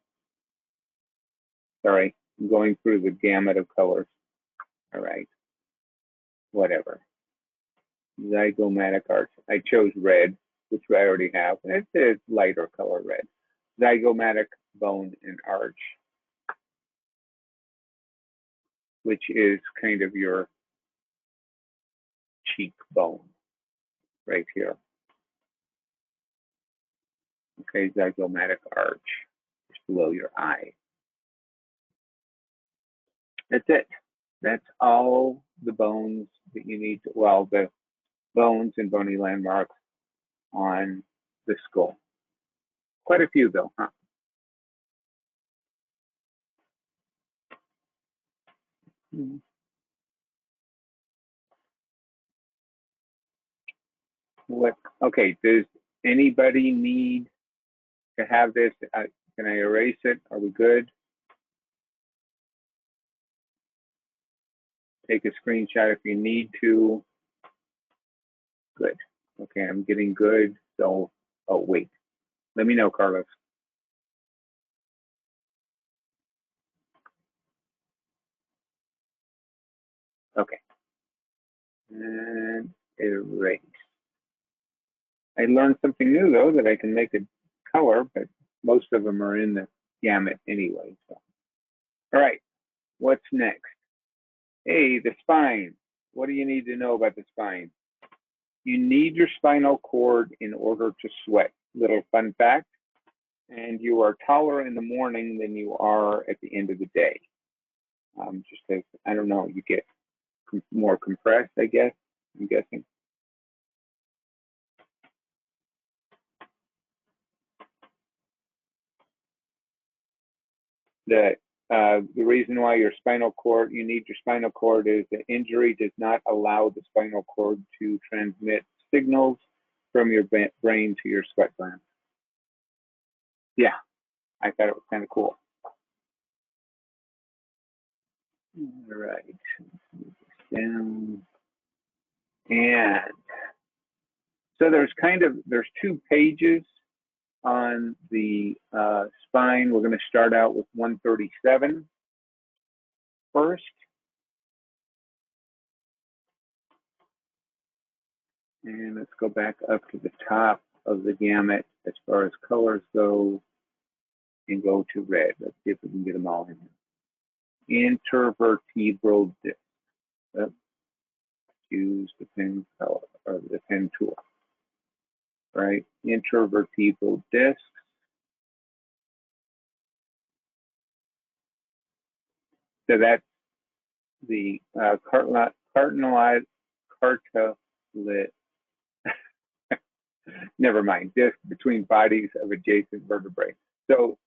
Sorry, I'm going through the gamut of colors. All right, whatever. Zygomatic arch. I chose red, which I already have. It's a lighter color red. Zygomatic bone and arch, which is kind of your cheekbone right here. Okay, zygomatic arch, just below your eye. That's it. That's all the bones that you need to, well, the bones and bony landmarks on the skull. Quite a few though, huh? What? Okay, does anybody need to have this? Can I erase it? Are we good? Take a screenshot if you need to. Good. Okay, I'm getting good. So, oh, wait. Let me know, Carlos. Okay. And erase. I learned something new, though, that I can make a color, but most of them are in the gamut anyway. So. All right. What's next? Hey, the spine. What do you need to know about the spine? You need your spinal cord in order to sweat. Little fun fact. And you are taller in the morning than you are at the end of the day. Just as, I don't know, you get more compressed, I guess, I'm guessing. The reason why your spinal cord, you need your spinal cord is the injury does not allow the spinal cord to transmit signals from your brain to your sweat glands. Yeah, I thought it was kind of cool. All right, down. And so there's two pages on the spine. We're going to start out with 137 first. And let's go back up to the top of the gamut as far as colors go and go to red. Let's see if we can get them all in here. Intervertebral disc. Use the pen color or the pen tool. Right? Intervertebral disc. So that's the cartilage lit. Never mind, just between bodies of adjacent vertebrae. So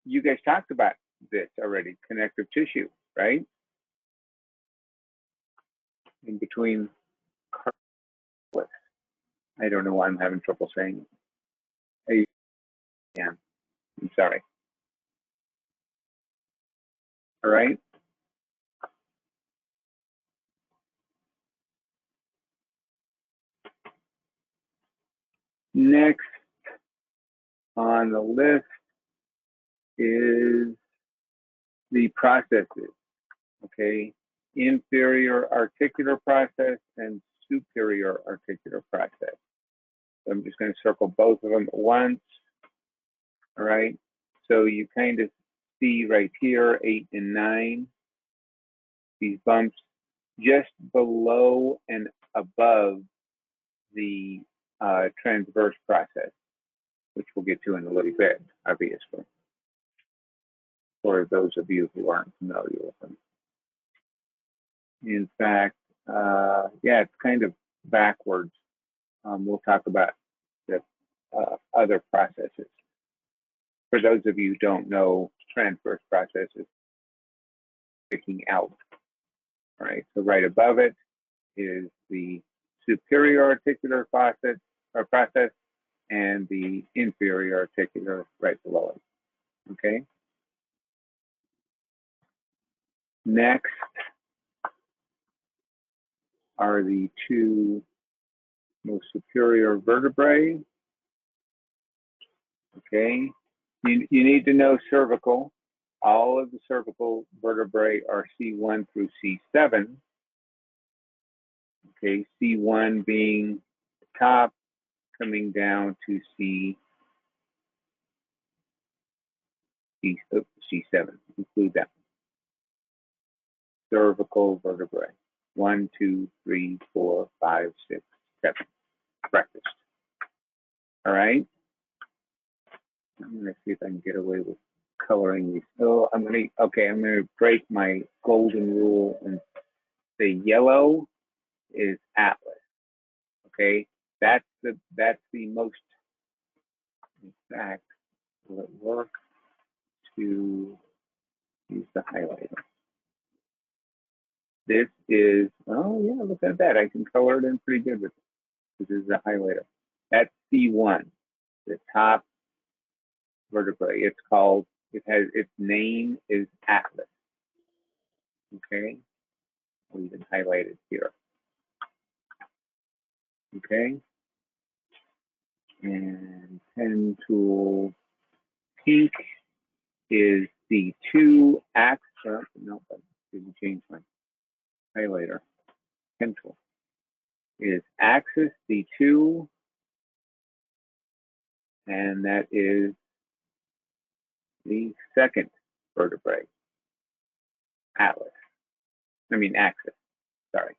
you guys talked about this already, connective tissue, right? In between cartilage. I don't know why I'm having trouble saying it. Yeah, I'm sorry. All right. Next on the list is the processes, okay? Inferior articular process and superior articular process. So I'm just going to circle both of them at once, all right? So you kind of see right here, 8 and 9, these bumps just below and above the transverse process, which we'll get to in a little bit, obviously, for those of you who aren't familiar with them. In fact, yeah, it's kind of backwards. We'll talk about the other processes. For those of you who don't know, transverse processes, sticking out. All right, so right above it is the superior articular process, and the inferior articular right below it. Okay. Next are the two most superior vertebrae. Okay. You need to know cervical. All of the cervical vertebrae are C1 through C7. Okay, C1 being the top, coming down to C7. Include that. Cervical vertebrae. 1, 2, 3, 4, 5, 6, 7. Breakfast. All right. I'm going to see if I can get away with coloring these. Oh, I'm going to break my golden rule and say yellow is atlas. Okay, that's the most, in fact, will it work to use the highlighter? This is, oh yeah, look at that. I can color it in pretty good with it. This is the highlighter. That's C1, the top vertebrae. It's called, its name is atlas. Okay, I'll even highlight it here. Okay, and pen tool pink is the 2 axis. No, I didn't change my highlighter. Pen tool is axis D2, and that is the second vertebrae, axis. Sorry.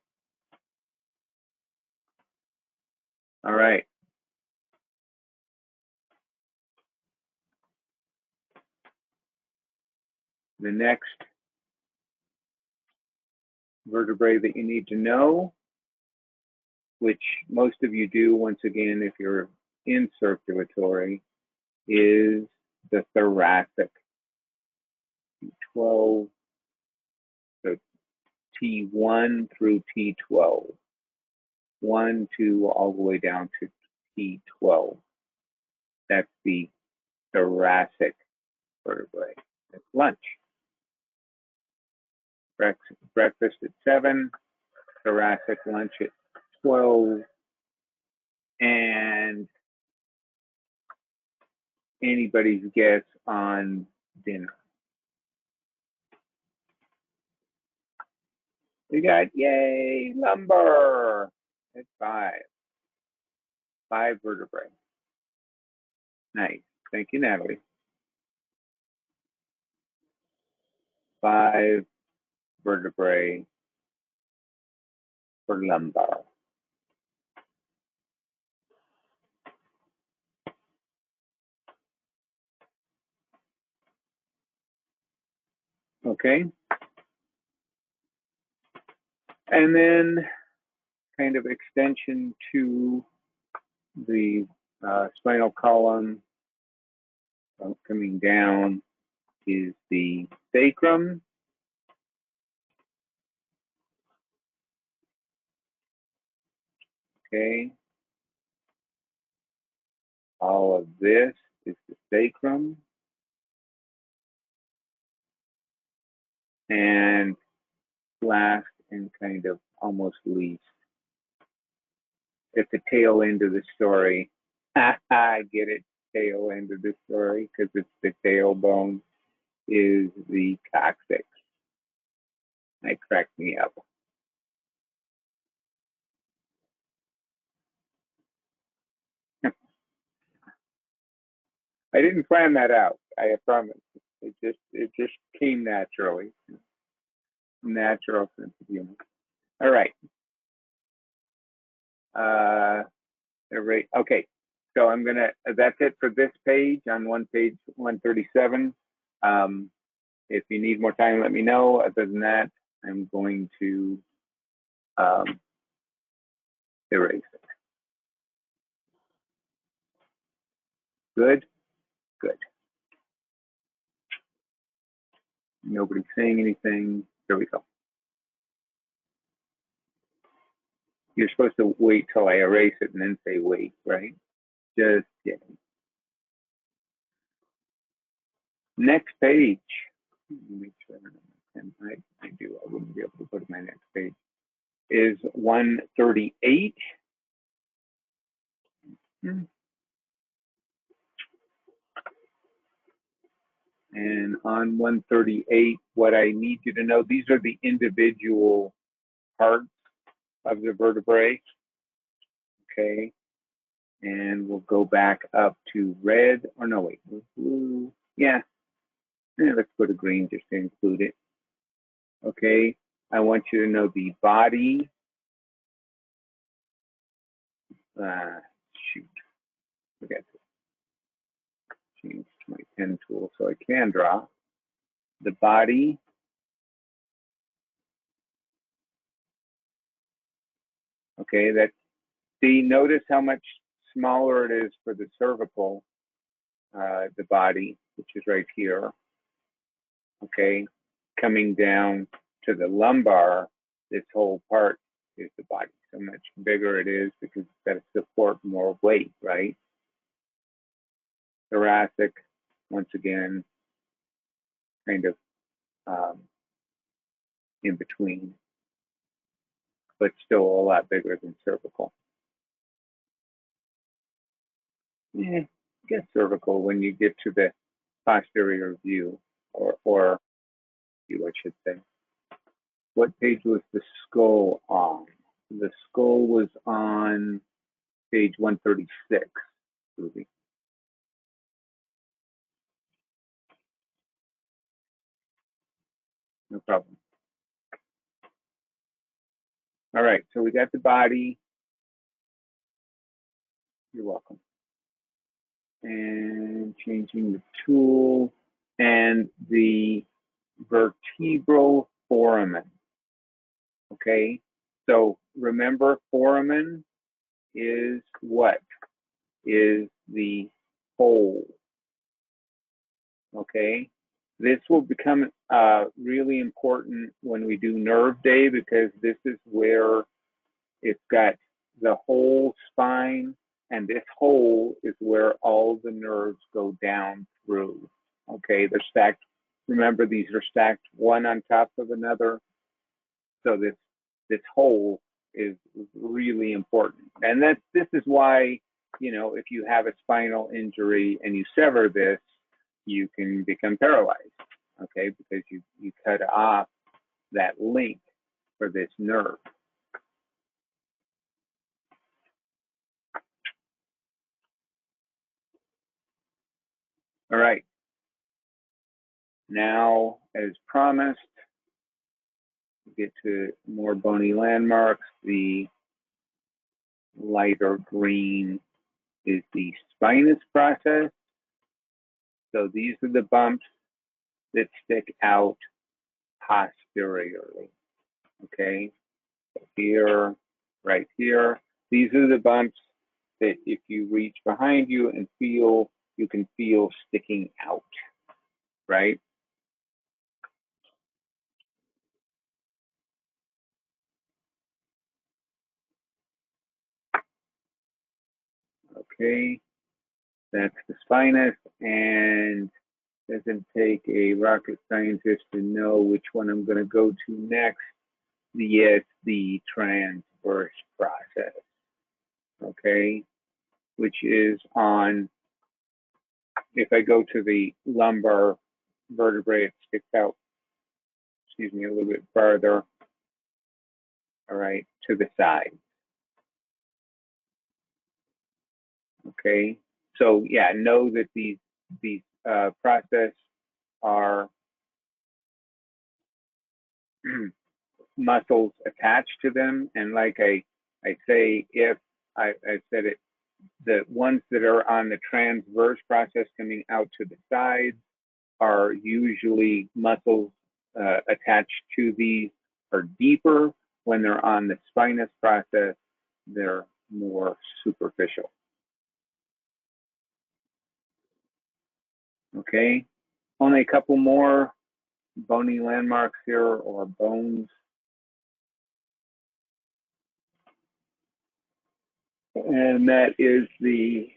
All right. The next vertebrae that you need to know, which most of you do, once again, if you're in circulatory, is the thoracic. T12, so T1 through T12. 1, 2, all the way down to T12. That's the thoracic vertebrae. That's lunch. Breakfast at 7, thoracic lunch at 12, and anybody's guess on dinner. We got, yay, lumbar at 5. 5 vertebrae. Nice. Thank you, Natalie. 5 vertebrae for lumbar. Okay. And then kind of extension to the spinal column coming down is the sacrum. Okay. All of this is the sacrum. And last and kind of almost least, at the tail end of the story, I get it, tail end of the story, because it's the tailbone, is the coccyx. That cracked me up. I didn't plan that out, I promise. It just came naturally. Natural sense of humor. All right. Okay. So I'm gonna. That's it for this page on page 137. If you need more time, let me know. Other than that, I'm going to erase it. Good. Good. Nobody's saying anything. There we go. You're supposed to wait till I erase it and then say wait, right? Just kidding. Next page. Make sure I do. I wouldn't be able to put my next page. Is 138. And on 138, what I need you to know, these are the individual parts of the vertebrae. Okay. And we'll go back up to red, or no, wait, blue. Yeah, let's go to green just to include it. Okay, I want you to know the body. Shoot, forget to change my pen tool so I can draw. The body. Okay, see, notice how much smaller it is for the cervical, the body, which is right here. Okay, coming down to the lumbar, this whole part is the body. So much bigger it is because it's got to support more weight, right? Thoracic, once again, kind of in between, but still a lot bigger than cervical. Yeah, I guess cervical when you get to the posterior view, or view, I should say. What page was the skull on? The skull was on page 136, Ruby. No problem. All right, so we got the body. You're welcome. And changing the tool and the vertebral foramen. Okay, so remember, foramen is what? Is the hole. Okay, this will become really important when we do nerve day, because this is where it's got the whole spine, and this hole is where all the nerves go down through. Okay, they're stacked. Remember, these are stacked one on top of another. So this hole is really important. And this is why, you know, if you have a spinal injury and you sever this, you can become paralyzed, okay, because you cut off that link for this nerve. All right. Now, as promised, we get to more bony landmarks. The lighter green is the spinous process. So these are the bumps that stick out posteriorly. Okay, so here, right here. These are the bumps that if you reach behind you and feel, you can feel sticking out, right? Okay, that's the spinous, and doesn't take a rocket scientist to know which one I'm going to go to next. Yes, the transverse process, okay, which is on, if I go to the lumbar vertebrae, it sticks out, excuse me, a little bit farther, all right, to the side. Okay, so yeah, know that these process are muscles attached to them, and like I say, if I said it, the ones that are on the transverse process coming out to the sides are usually muscles attached to these are deeper. When they're on the spinous process, they're more superficial. Okay, only a couple more bony landmarks here, or bones. And that is the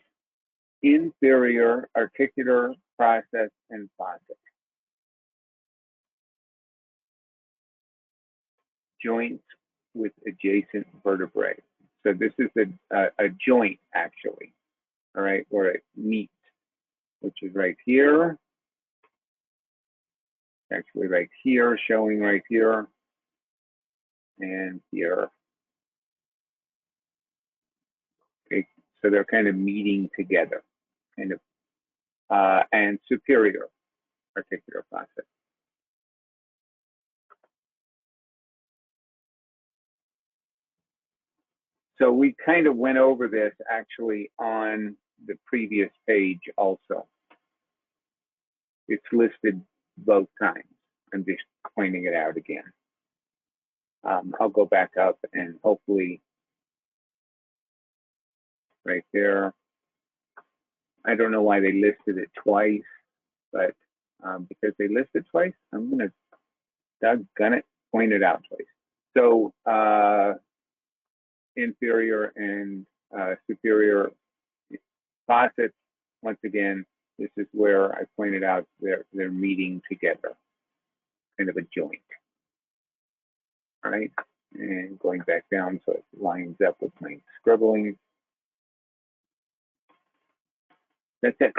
inferior articular process and fossa. Joints with adjacent vertebrae. So this is a joint, actually, all right, where it meets, which is right here. Actually right here, showing right here, and here. Okay, so they're kind of meeting together, kind of, and superior articular process. So we kind of went over this actually on the previous page also. It's listed both times. I'm just pointing it out again. I'll go back up and hopefully right there. I don't know why they listed it twice, but because they listed twice, I'm gonna doggone it, point it out twice. So inferior and superior facets, once again, this is where I pointed out they're meeting together, kind of a joint. All right, and going back down so it lines up with my scribbling. That's it.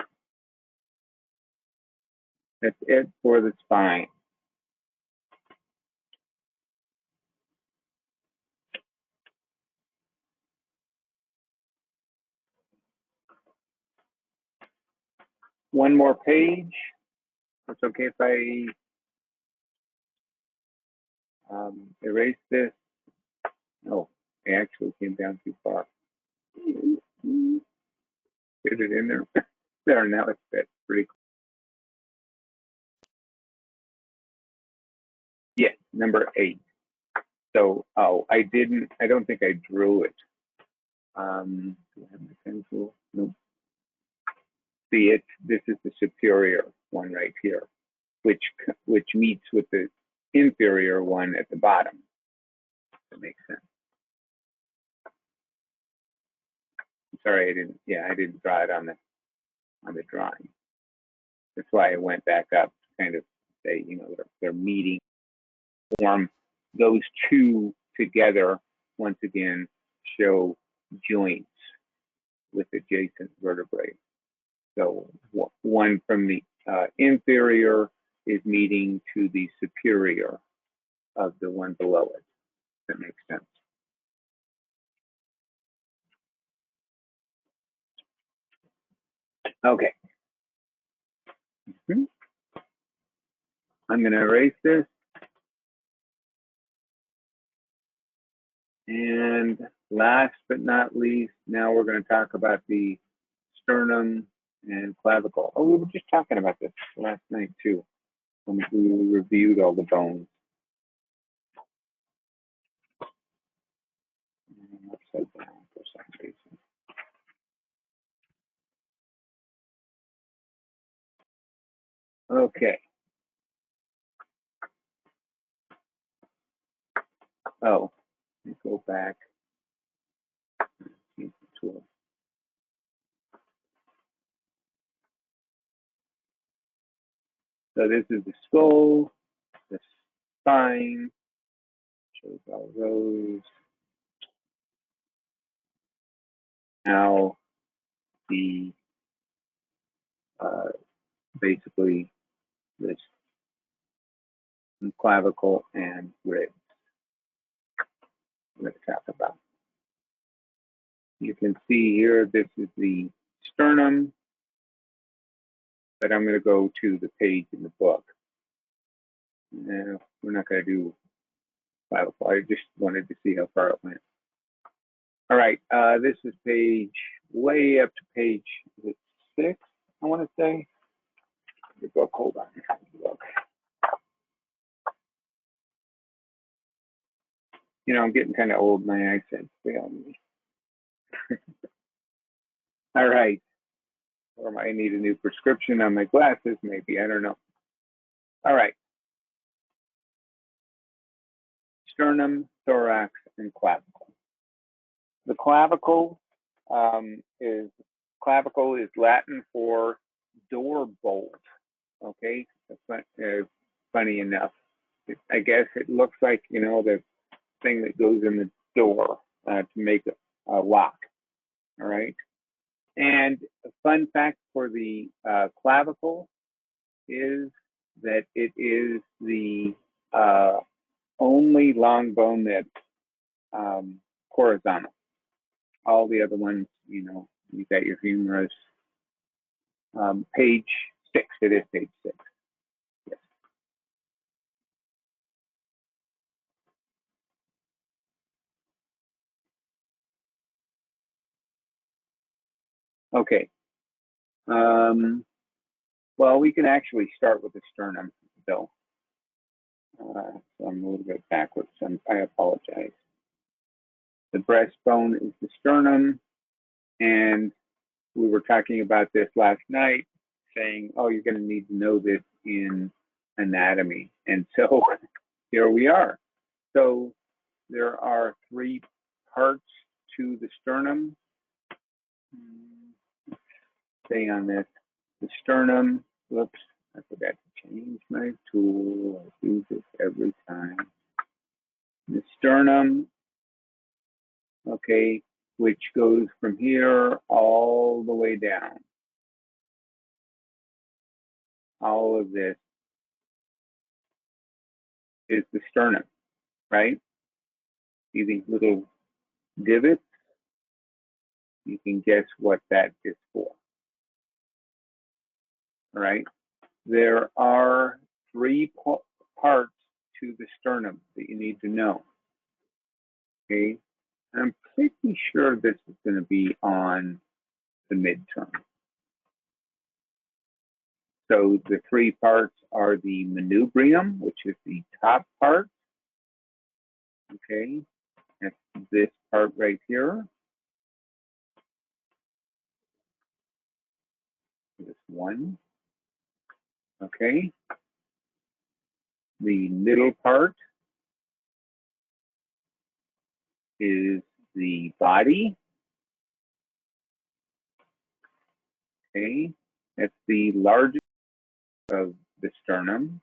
That's it for the spine. One more page. It's okay if I erase this. Oh, I actually came down too far. Get it in there. There, now it's fit. Pretty cool. Yeah, number 8. So, oh, I don't think I drew it. Do I have my pen tool? Nope. See, this is the superior one right here, which meets with the inferior one at the bottom. That makes sense. Sorry, I didn't draw it on the drawing. That's why I went back up to kind of say, they're meeting, form those two together, once again, show joints with adjacent vertebrae. So one from the inferior is meeting to the superior of the one below it. That makes sense. Okay. I'm going to erase this. And last but not least, now we're going to talk about the sternum and clavicle. Oh, we were just talking about this last night too, when we reviewed all the bones. Okay. Oh, let's go back. Use the tool. So this is the skull, the spine, shows all those. Now the basically this clavicle and ribs I'm going to talk about. You can see here, this is the sternum, but I'm going to go to the page in the book. No, we're not going to do clavicle. I just wanted to see how far it went. All right, this is page way up to page 6, I want to say. The book, hold on. Look. You know, I'm getting kind of old. My eyesight's failing me. All right. Or I need a new prescription on my glasses, maybe. I don't know. All right. Sternum, thorax, and clavicle. The clavicle is Latin for door bolt. Okay, funny enough. I guess it looks like, you know, the thing that goes in the door to make a lock. All right. And a fun fact for the clavicle is that it is the only long bone that's horizontal. All the other ones, you know, you got your humerus. Page 6, it is page 6. Yes. Okay. Well, we can actually start with the sternum, though. So I'm a little bit backwards. I apologize. The breastbone is the sternum, and we were talking about this last night, saying, oh, you're going to need to know this in anatomy. And so here we are. So there are 3 parts to the sternum. Stay on this. The sternum, whoops, I forgot to change my tool. I do this every time. The sternum, okay, which goes from here all the way down. All of this is the sternum, right? See these little divots? You can guess what that is for. All right. There are 3 parts to the sternum that you need to know. Okay. I'm pretty sure this is going to be on the midterm. So the 3 parts are the manubrium, which is the top part. Okay. That's this part right here. This one. Okay. The middle part is the body. Okay. That's the largest of the sternum,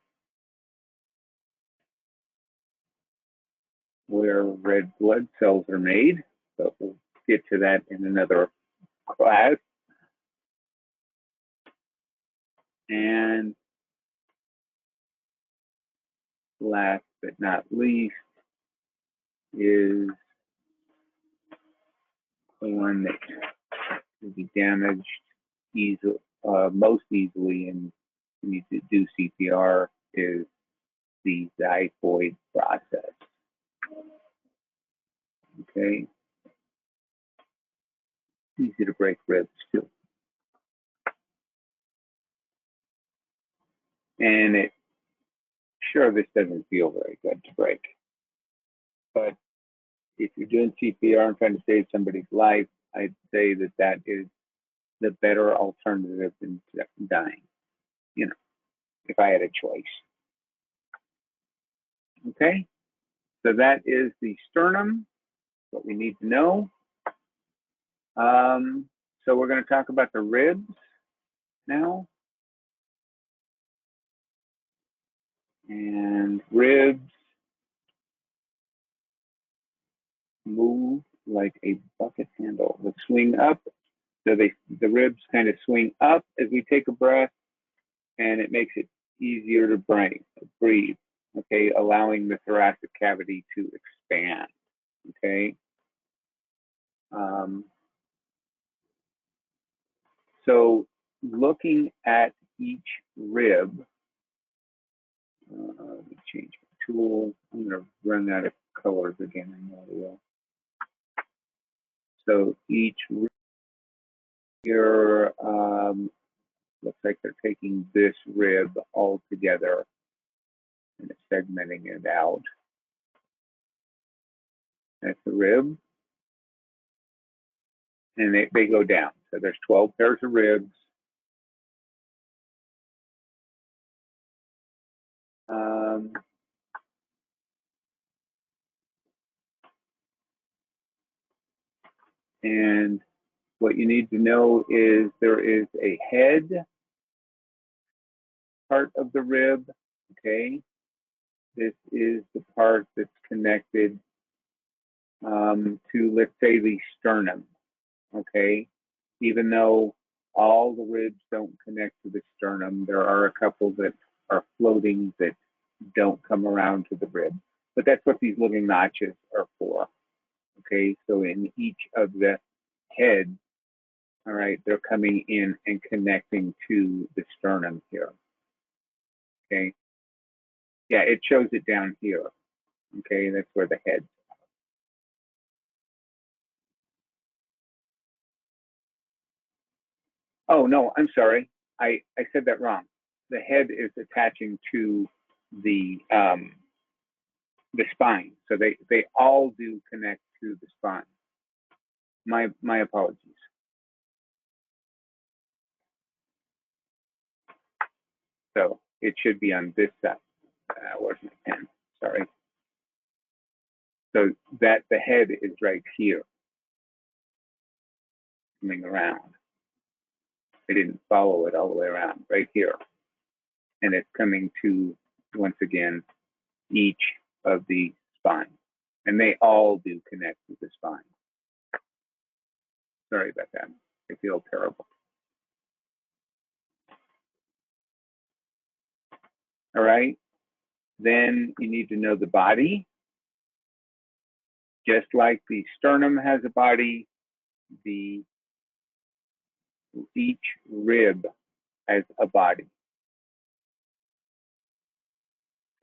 where red blood cells are made, but we'll get to that in another class. And last but not least is the one that can be damaged most easily and you need to do CPR is the xiphoid process. Okay. Easy to break ribs too. And this doesn't feel very good to break. But if you're doing CPR and trying to save somebody's life, I'd say that is the better alternative than dying. You know, if I had a choice. Okay, so that is the sternum, what we need to know. So we're going to talk about the ribs now. And ribs move like a bucket handle. They swing up. So the ribs kind of swing up as we take a breath, and it makes it easier to breathe, okay, allowing the thoracic cavity to expand, okay? So looking at each rib, let me change my tool. I'm going to run out of colors again. I know I will. So each rib here looks like they're taking this rib all together and segmenting it out. That's the rib. And they go down. So there's 12 pairs of ribs. And what you need to know is there is a head part of the rib, okay? This is the part that's connected to, let's say, the sternum, okay? Even though all the ribs don't connect to the sternum, there are a couple that are floating that don't come around to the rib. But that's what these little notches are for, okay? So in each of the heads, all right, they're coming in and connecting to the sternum here, okay? Yeah, it shows it down here, okay? That's where the head. Oh, no, I'm sorry. I said that wrong. The head is attaching to the spine. So they all do connect to the spine. My apologies. So it should be on this side. Where's my pen? Sorry. So that the head is right here, coming around. I didn't follow it all the way around, right here. And it's coming to, once again, each of the spines. And they all do connect to the spine. Sorry about that. I feel terrible. All right. Then you need to know the body. Just like the sternum has a body, each rib has a body.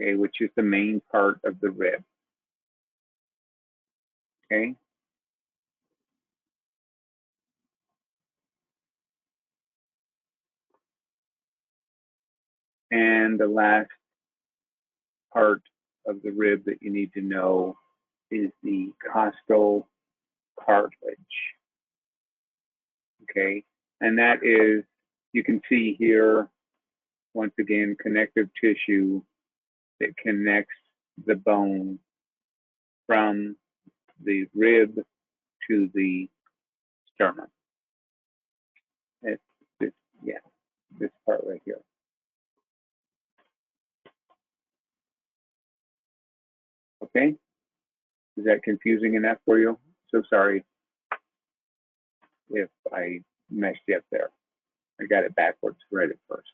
Okay, which is the main part of the rib. Okay. And the last part of the rib that you need to know is the costal cartilage. Okay, and that is, you can see here, once again, connective tissue that connects the bone from the rib to the sternum. It's this, yeah, this part right here. Okay, is that confusing enough for you? So sorry if I messed you up there. I got it backwards right at first.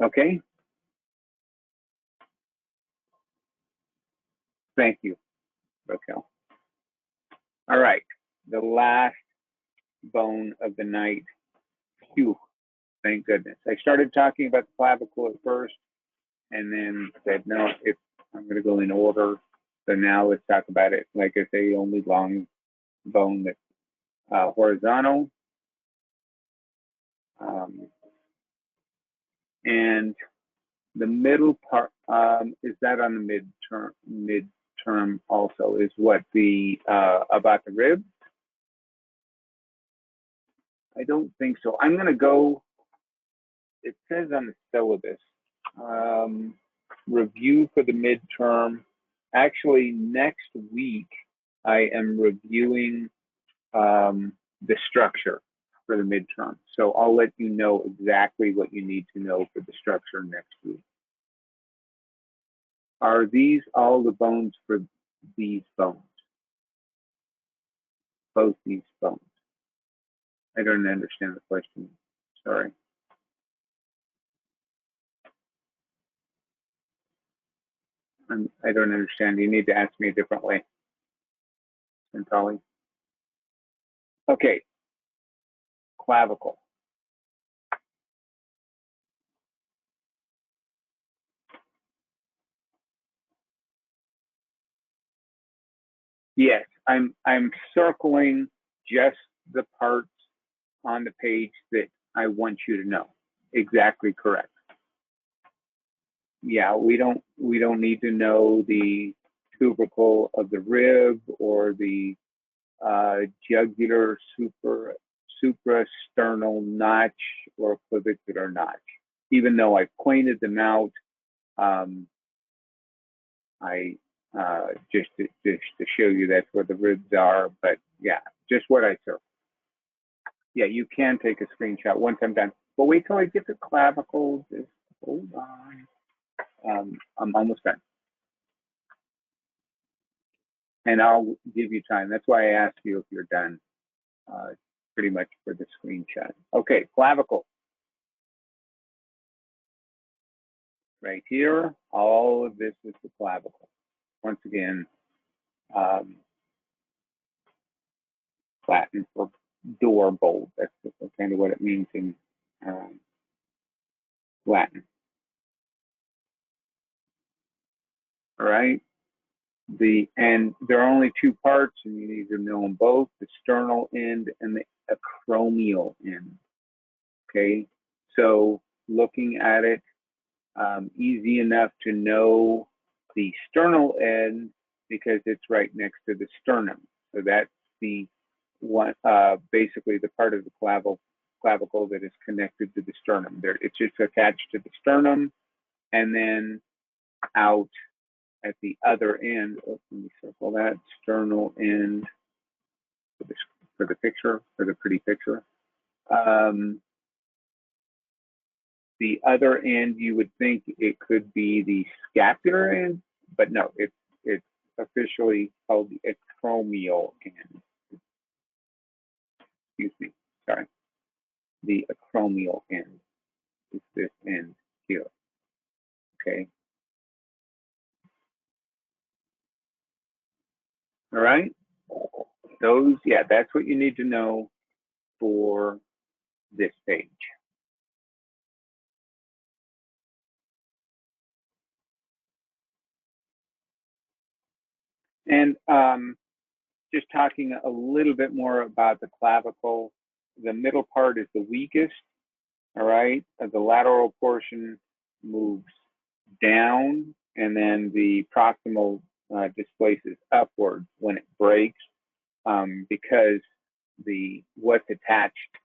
Okay. Thank you, Raquel. All right, the last bone of the night. Phew, thank goodness. I started talking about the clavicle at first and then said, no, I'm going to go in order. So now let's talk about it. Like I say, only long bone that's horizontal. And the middle part, is that on the midterm also, is what the, about the ribs? I don't think so. I'm going to go, it says on the syllabus, review for the midterm. Actually, next week, I am reviewing the structure for the midterm. So I'll let you know exactly what you need to know for the structure next week. Are these all the bones for these bones? Both these bones. I don't understand the question. Sorry. I don't understand. You need to ask me a different way. Santali. Okay. Clavicle. Yes, I'm circling just the parts on the page that I want you to know. Exactly correct. Yeah, we don't need to know the tubercle of the rib or the jugular suprasternal notch or clavicular notch. Even though I pointed them out, I just to show you that's where the ribs are. But yeah, just what I circled. Yeah, you can take a screenshot once I'm done. But wait till I get the clavicle. Just hold on. I'm almost done. And I'll give you time. That's why I asked you if you're done, pretty much for the screenshot. Okay, clavicle. Right here, all of this is the clavicle. Once again, Latin for door bolt. That's kind of what it means in Latin. All right. And there are only two parts, and you need to know them both: the sternal end and the acromial end. Okay. So looking at it, easy enough to know the sternal end because it's right next to the sternum. So that's the one, basically the part of the clavicle that is connected to the sternum. It's just attached to the sternum, and then out at the other end. Oh, let me circle that sternal end for the picture, for the pretty picture. The other end, you would think it could be the scapular end, but no, it's officially called the acromial end. Excuse me, sorry. The acromial end is this end here. Okay. All right. Those, yeah, that's what you need to know for this page. And just talking a little bit more about the clavicle, the middle part is the weakest. All right. The lateral portion moves down, and then the proximal displaces upward when it breaks, because what's attached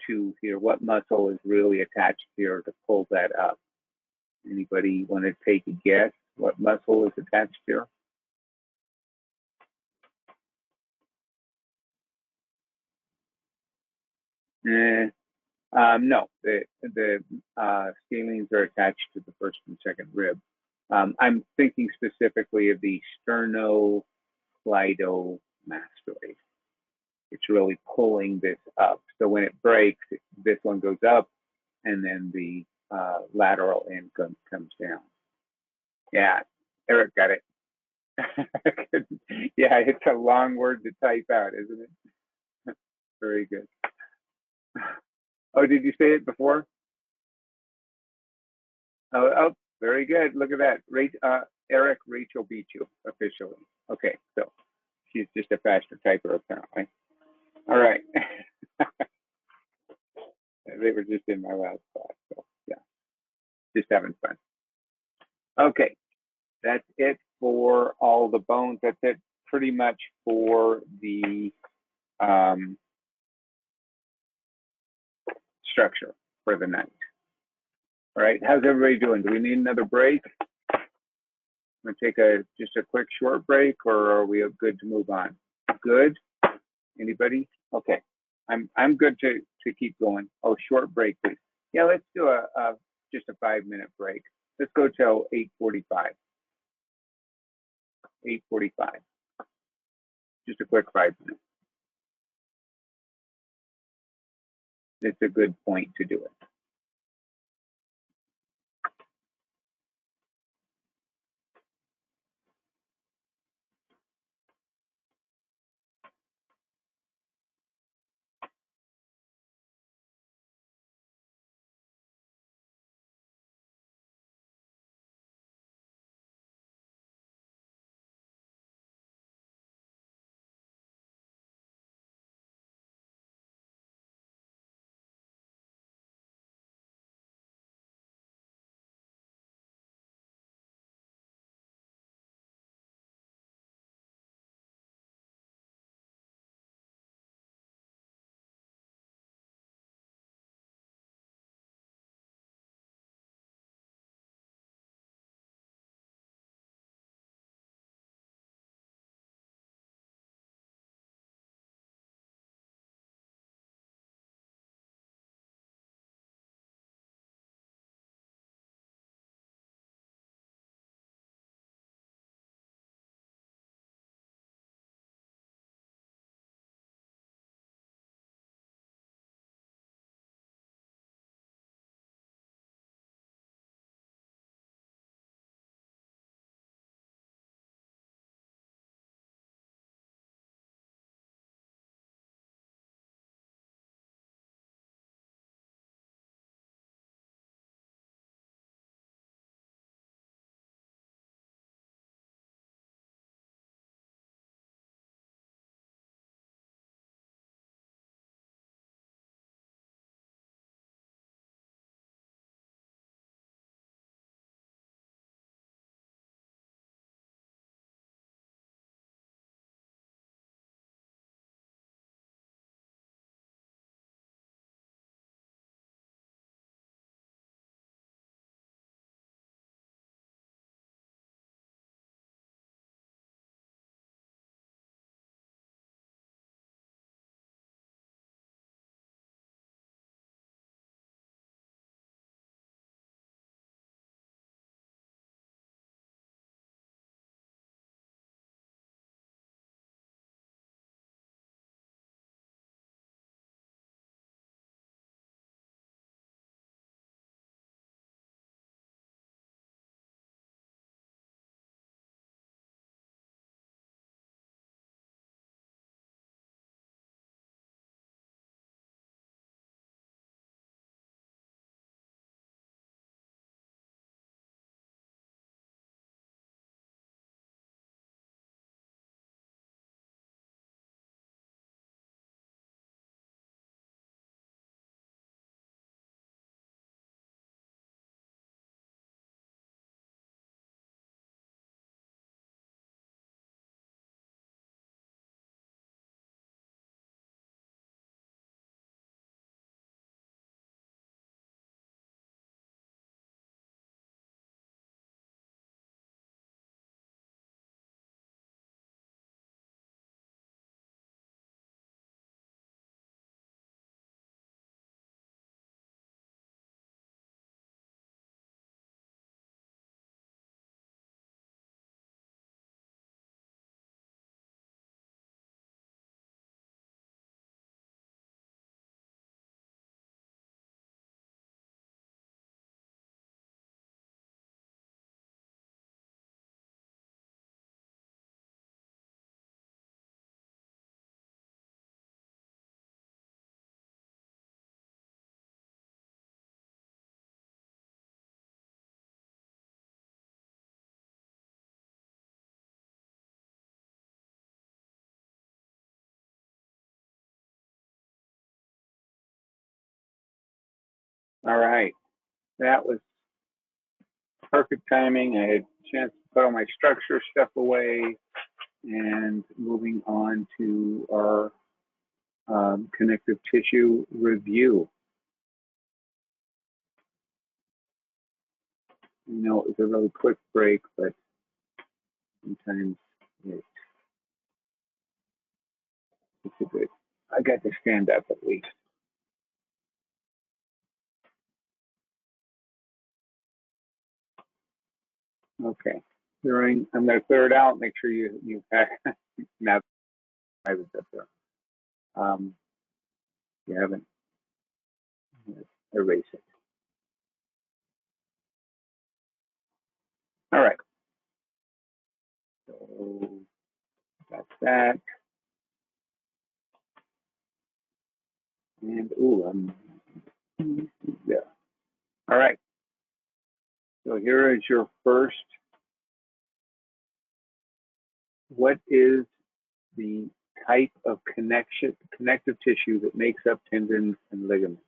to here, what muscle is really attached here to pull that up? Anybody want to take a guess what muscle is attached here? No, the scalenes are attached to the first and second rib. I'm thinking specifically of the sternocleidomastoid. It's really pulling this up. So when it breaks, this one goes up, and then the lateral end comes down. Yeah, Eric got it. Yeah, it's a long word to type out, isn't it? Very good. Oh, did you say it before? Oh, very good. Look at that. Eric, Rachel beat you officially. Okay, so she's just a faster typer apparently. All right. They were just in my last class, so yeah, just having fun. Okay, that's it for all the bones. That's it pretty much for the structure for the night. All right, how's everybody doing? Do we need another break? Want to take just a quick short break, or are we good to move on? Good. Anybody? Okay. I'm good to keep going. Oh, short break, please. Yeah, let's do just a 5-minute break. Let's go till 8:45. 8:45. Just a quick 5 minutes. It's a good point to do it. All right. That was perfect timing. I had a chance to put all my structure stuff away, and moving on to our connective tissue review. You know, it was a really quick break, but sometimes it's a good. I got to stand up at least. Okay. I'm going to clear it out. Make sure you have now. I was up there. You haven't erase it. All right. So that's that. And yeah. All right. So here is your first. What is the type of connective tissue that makes up tendons and ligaments?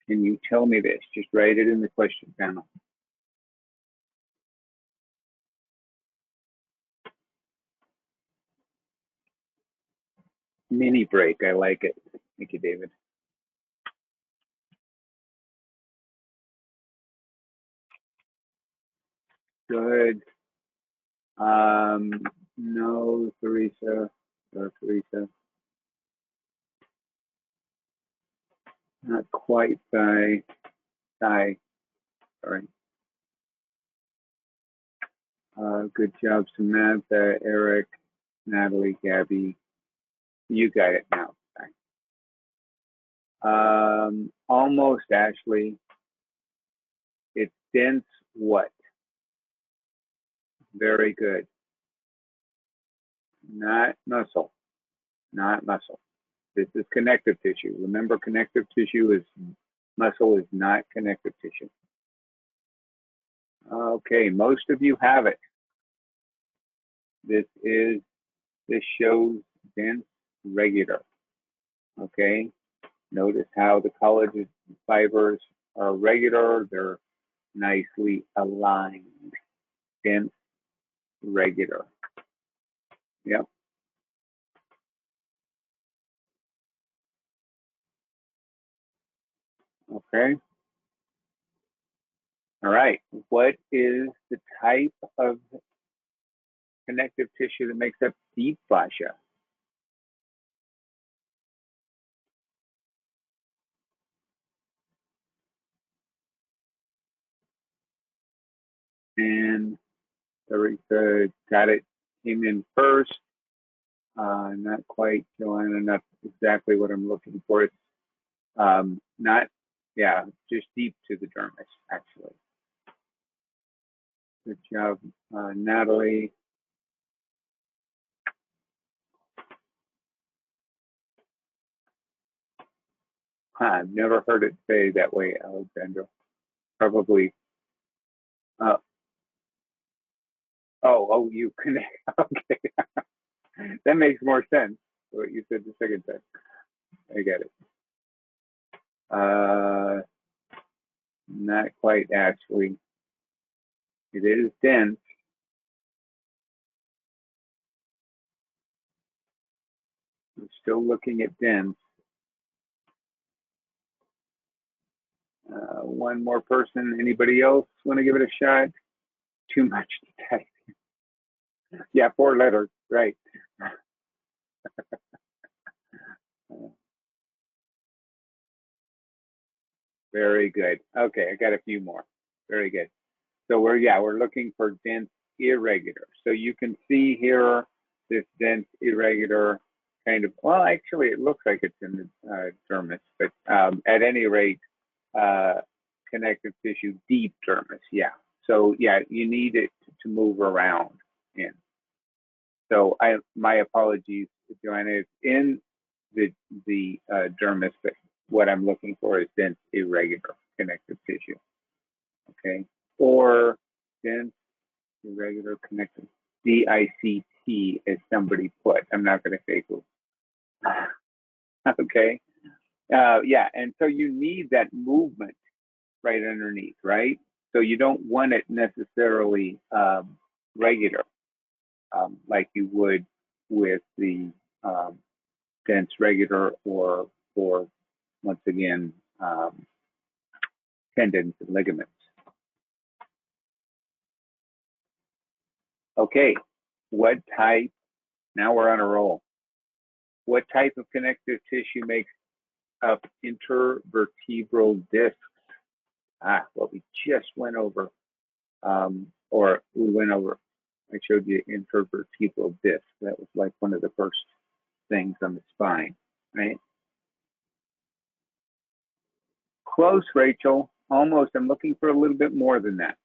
Can you tell me this? Just write it in the question panel. Mini break. I like it. Thank you, David. Good. No, Teresa. No, Teresa. Not quite Thai. Sorry. Good job, Samantha, Eric, Natalie, Gabby. You got it now. Almost, Ashley. It's dense what? Very good. Not muscle. Not muscle. This is connective tissue. Remember, connective tissue is muscle is not connective tissue. Okay, most of you have it. This shows dense regular. Okay, notice how the collagen fibers are regular. They're nicely aligned. Dense regular. Yep. Okay. All right. What is the type of connective tissue that makes up deep fascia? And Teresa got it, came in first. Not quite, Joanna, not exactly what I'm looking for. It's not, yeah, just deep to the dermis, actually. Good job, Natalie. I've never heard it say that way, Alexandra. Probably. Oh, you connect. Okay. That makes more sense, what you said the second time. I get it. Not quite, actually. It is dense. We're still looking at dense. One more person. Anybody else want to give it a shot? Too much to type. Yeah, 4 letters, right. Very good. Okay, I got a few more. Very good. So we're looking for dense irregular. So you can see here this dense irregular kind of, well, actually it looks like it's in the dermis, but at any rate, connective tissue, deep dermis, yeah. So yeah, you need it to move around in. So my apologies, Joanna, it's in the dermis, but what I'm looking for is dense irregular connective tissue, okay? Or dense irregular connective, DICT, as somebody put. I'm not going to say who. Okay. Yeah, and so you need that movement right underneath, right? So you don't want it necessarily regular, like you would with the dense regular or once again tendons and ligaments. Okay, what type, now we're on a roll. What type of connective tissue makes up intervertebral discs? What we just went over, or we went over, I showed you intervertebral disc. That was like one of the first things on the spine, right? Close, Rachel, almost. I'm looking for a little bit more than that.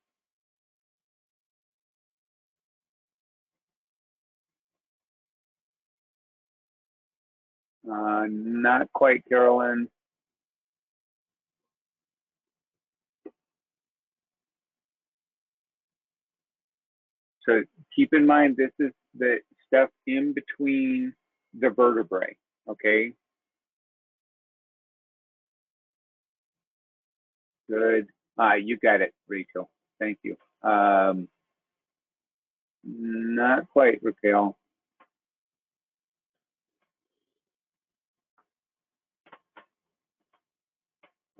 Not quite, Carolyn. So keep in mind, this is the stuff in between the vertebrae, okay? Good. You got it, Rachel. Thank you. Not quite, Raquel.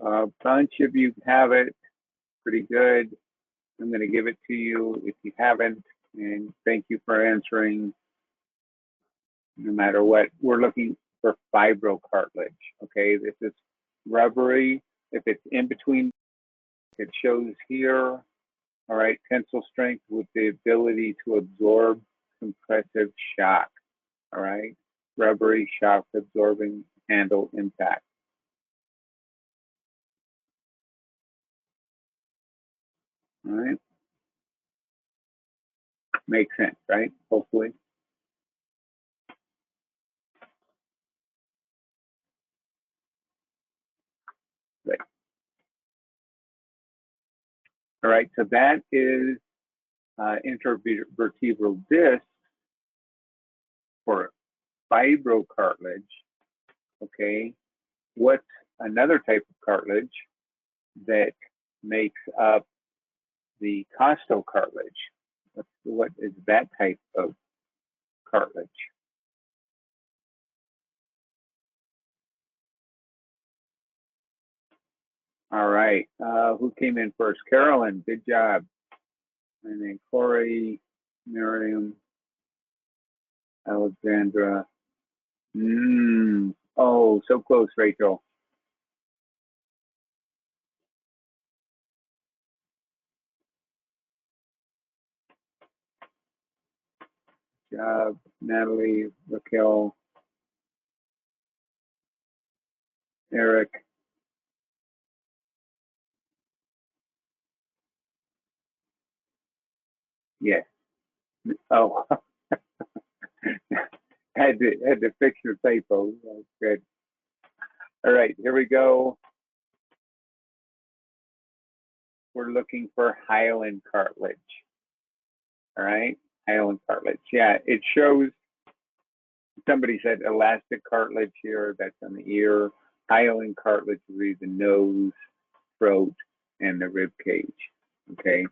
A bunch of you have it. Pretty good. I'm going to give it to you if you haven't. And thank you for answering. No matter what, we're looking for fibrocartilage. Okay, this is rubbery. If it's in between, it shows here. All right, tensile strength with the ability to absorb compressive shock. All right, rubbery, shock absorbing, handle impact. All right, makes sense, right? Hopefully. Right. All right, so that is intervertebral disc for fibrocartilage. Okay, what's another type of cartilage that makes up the costal cartilage? What is that type of cartilage? All right, who came in first? Carolyn, good job. And then Corey, Miriam, Alexandra. Oh, so close, Rachel. Good job, Natalie, Raquel, Eric. Yes. Oh, had to fix your typo. That's good. All right, here we go. We're looking for hyaline cartilage. All right, hyaline cartilage. Yeah, it shows. Somebody said elastic cartilage here. That's on the ear. Hyaline cartilage would be the nose, throat, and the rib cage. Okay,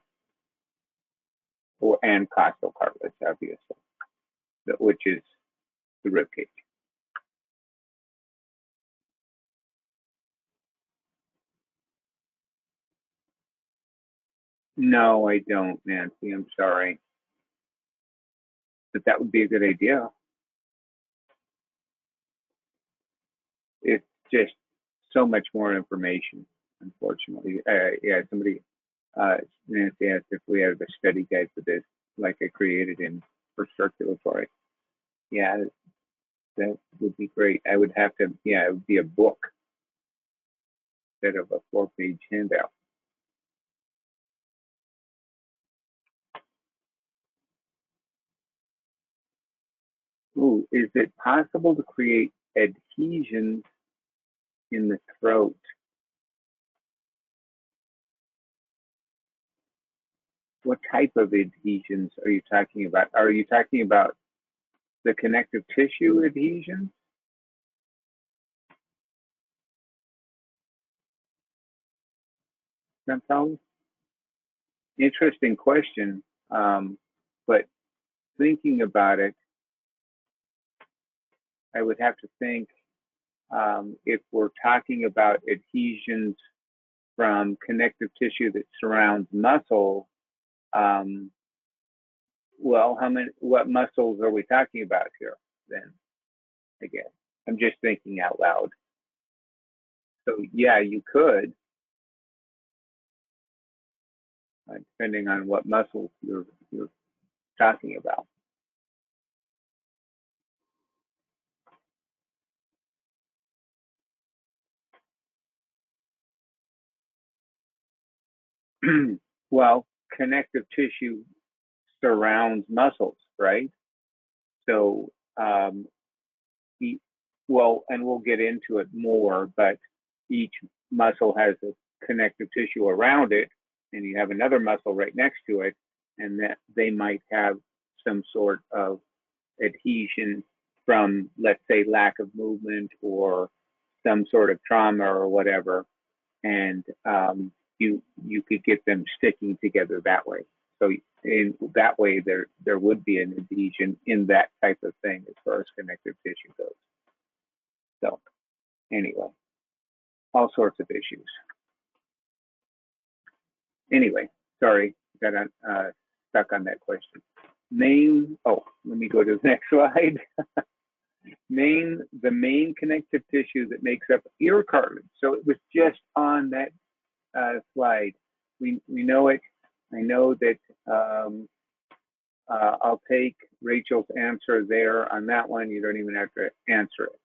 and costal cartilage, obviously, which is the rib cage. No, I don't, Nancy. I'm sorry, but that would be a good idea. It's just so much more information, unfortunately. Yeah, somebody, Nancy asked if we have a study guide for this, like I created for circulatory. Yeah, that would be great. I would have to, yeah, it would be a book instead of a 4-page handout. Ooh, is it possible to create adhesions in the throat? What type of adhesions are you talking about? Are you talking about the connective tissue adhesions? Sometimes? Interesting question, but thinking about it, I would have to think if we're talking about adhesions from connective tissue that surrounds muscle, Well, what muscles are we talking about here then? Again, I'm just thinking out loud. So yeah, you could, depending on what muscles you're talking about. Well, connective tissue surrounds muscles, right? So, well, and we'll get into it more, but each muscle has a connective tissue around it, and you have another muscle right next to it, and that they might have some sort of adhesion from, let's say, lack of movement or some sort of trauma or whatever, and you could get them sticking together that way. So in that way, there would be an adhesion in that type of thing as far as connective tissue goes. So anyway, all sorts of issues. Anyway, sorry, got stuck on that question. Let me go to the next slide. The main connective tissue that makes up ear cartilage. So it was just on that slide. We know it. I know that I'll take Rachel's answer there on that one. You don't even have to answer it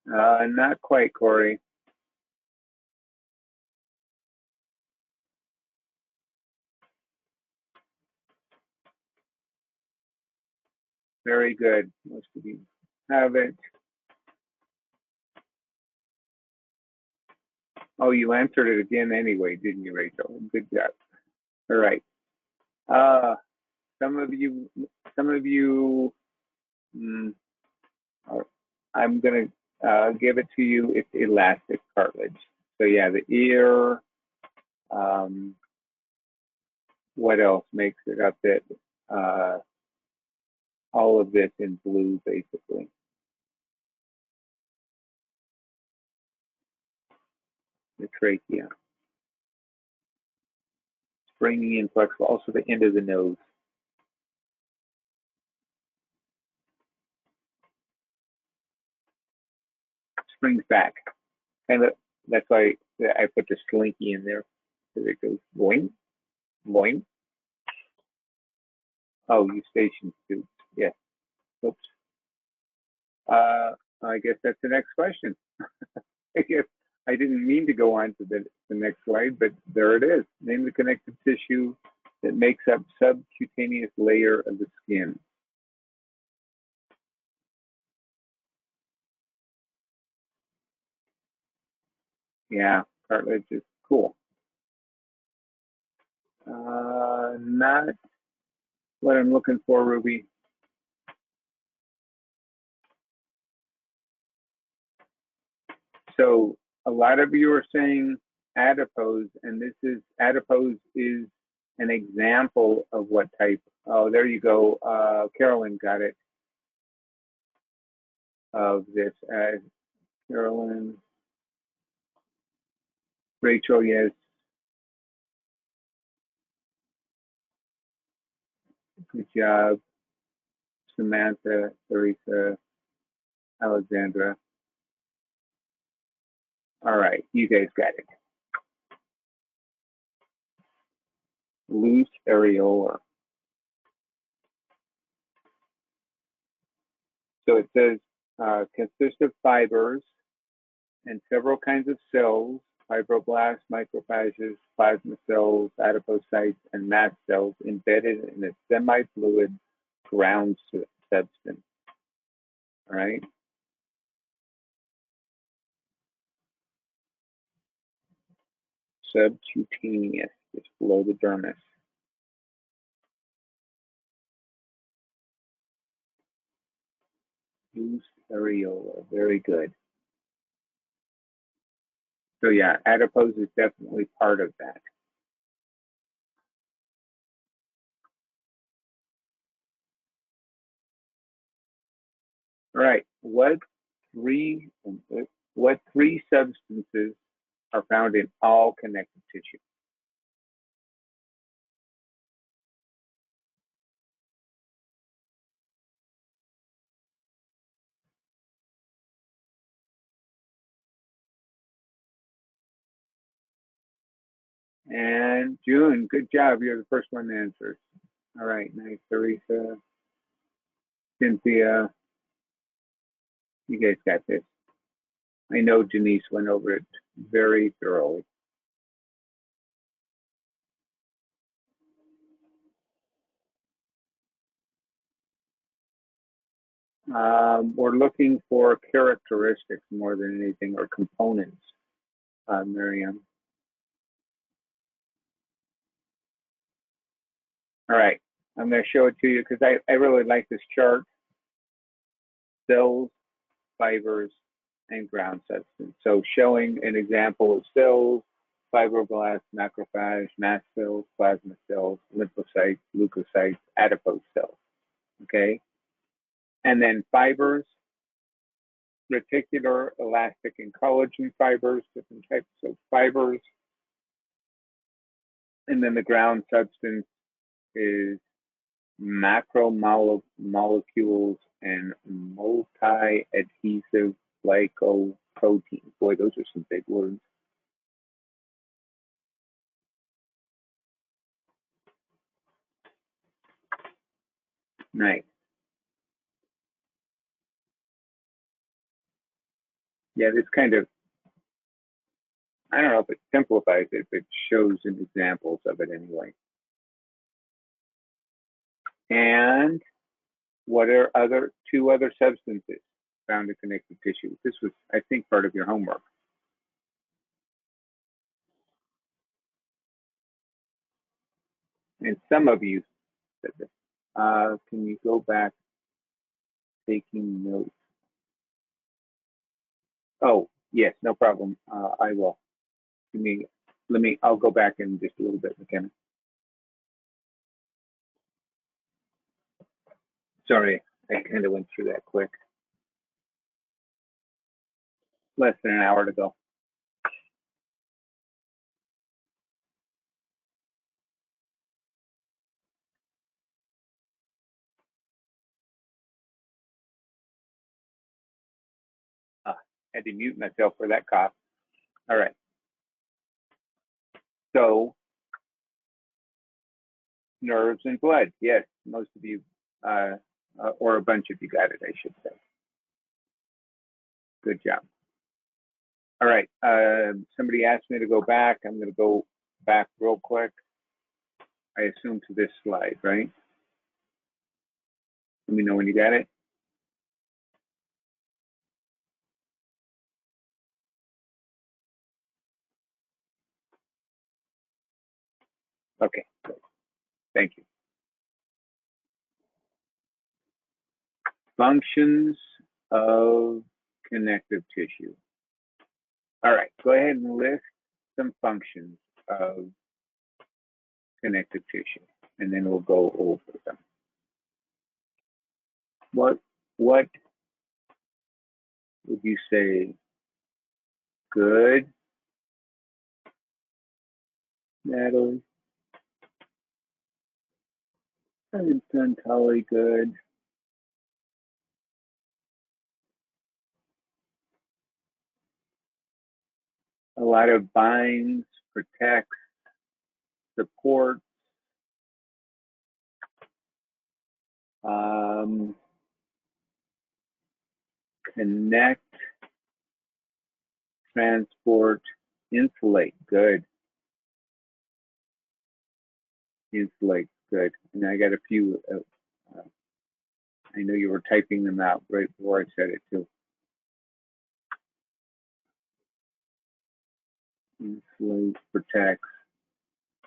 now. Not quite, Corey. Very good. Most of you have it. Oh, you answered it again anyway, didn't you, Rachel? Good job. All right. Some of you, I'm going to give it to you. It's elastic cartilage. So yeah, the ear. What else makes it up? That all of this in blue, basically. The trachea. Springy and flexible. Also the end of the nose. Springs back. And that's why I put the slinky in there. Because it goes boing, boing. Oh, eustachian tubes. Yes. Oops. I guess that's the next question. I guess I didn't mean to go on to the next slide, but there it is. Name the connective tissue that makes up subcutaneous layer of the skin. Yeah, cartilage is cool. Not what I'm looking for, Ruby. So a lot of you are saying adipose, and adipose is an example of what type. Oh, there you go. Carolyn got it. Of this, Carolyn, Rachel, yes. Good job. Samantha, Teresa, Alexandra. All right, you guys got it. Loose areola. So it says consists of fibers and several kinds of cells, fibroblasts, macrophages, plasma cells, adipocytes, and mast cells embedded in a semi-fluid ground substance. All right. Subcutaneous, just below the dermis. Loose areola, very good. So yeah, adipose is definitely part of that. All right, what three substances are found in all connective tissue? And June, good job. You're the first one to answer. All right, nice. Teresa, Cynthia, you guys got this. I know Denise went over it very thoroughly. We're looking for characteristics more than anything, or components, Miriam. All right, I'm going to show it to you because I really like this chart. Cells, fibers, and ground substance. So showing an example of cells, fibroblasts, macrophage, mast cells, plasma cells, lymphocytes, leukocytes, adipose cells. Okay. And then fibers, reticular, elastic, and collagen fibers, different types of fibers. And then the ground substance is macromolecules and multi-adhesive glycoproteins. Boy, those are some big words. Nice. Yeah, this kind of, I don't know if it simplifies it, but shows some examples of it anyway. And what are two other substances found in connective tissue? This was, I think, part of your homework. And some of you said this. Can you go back taking notes? Oh, yes, no problem. I will. I'll go back in just a little bit, McKenna. Sorry, I kind of went through that quick. Less than an hour to go. Had to mute myself for that cough. All right. So, nerves and blood. Yes, most of you, or a bunch of you got it, I should say. Good job. All right. Somebody asked me to go back. I'm going to go back real quick. I assume to this slide, right? Let me know when you got it. Okay, good. Thank you. Functions of connective tissue. All right, go ahead and list some functions of connective tissue, and then we'll go over them. What would you say? Good, Natalie? I've done totally good. A lot of binds, protects, supports, connect, transport, insulate. Good. Insulate. Good. And I got a few. I know you were typing them out right before I said it too. Insulate, protects.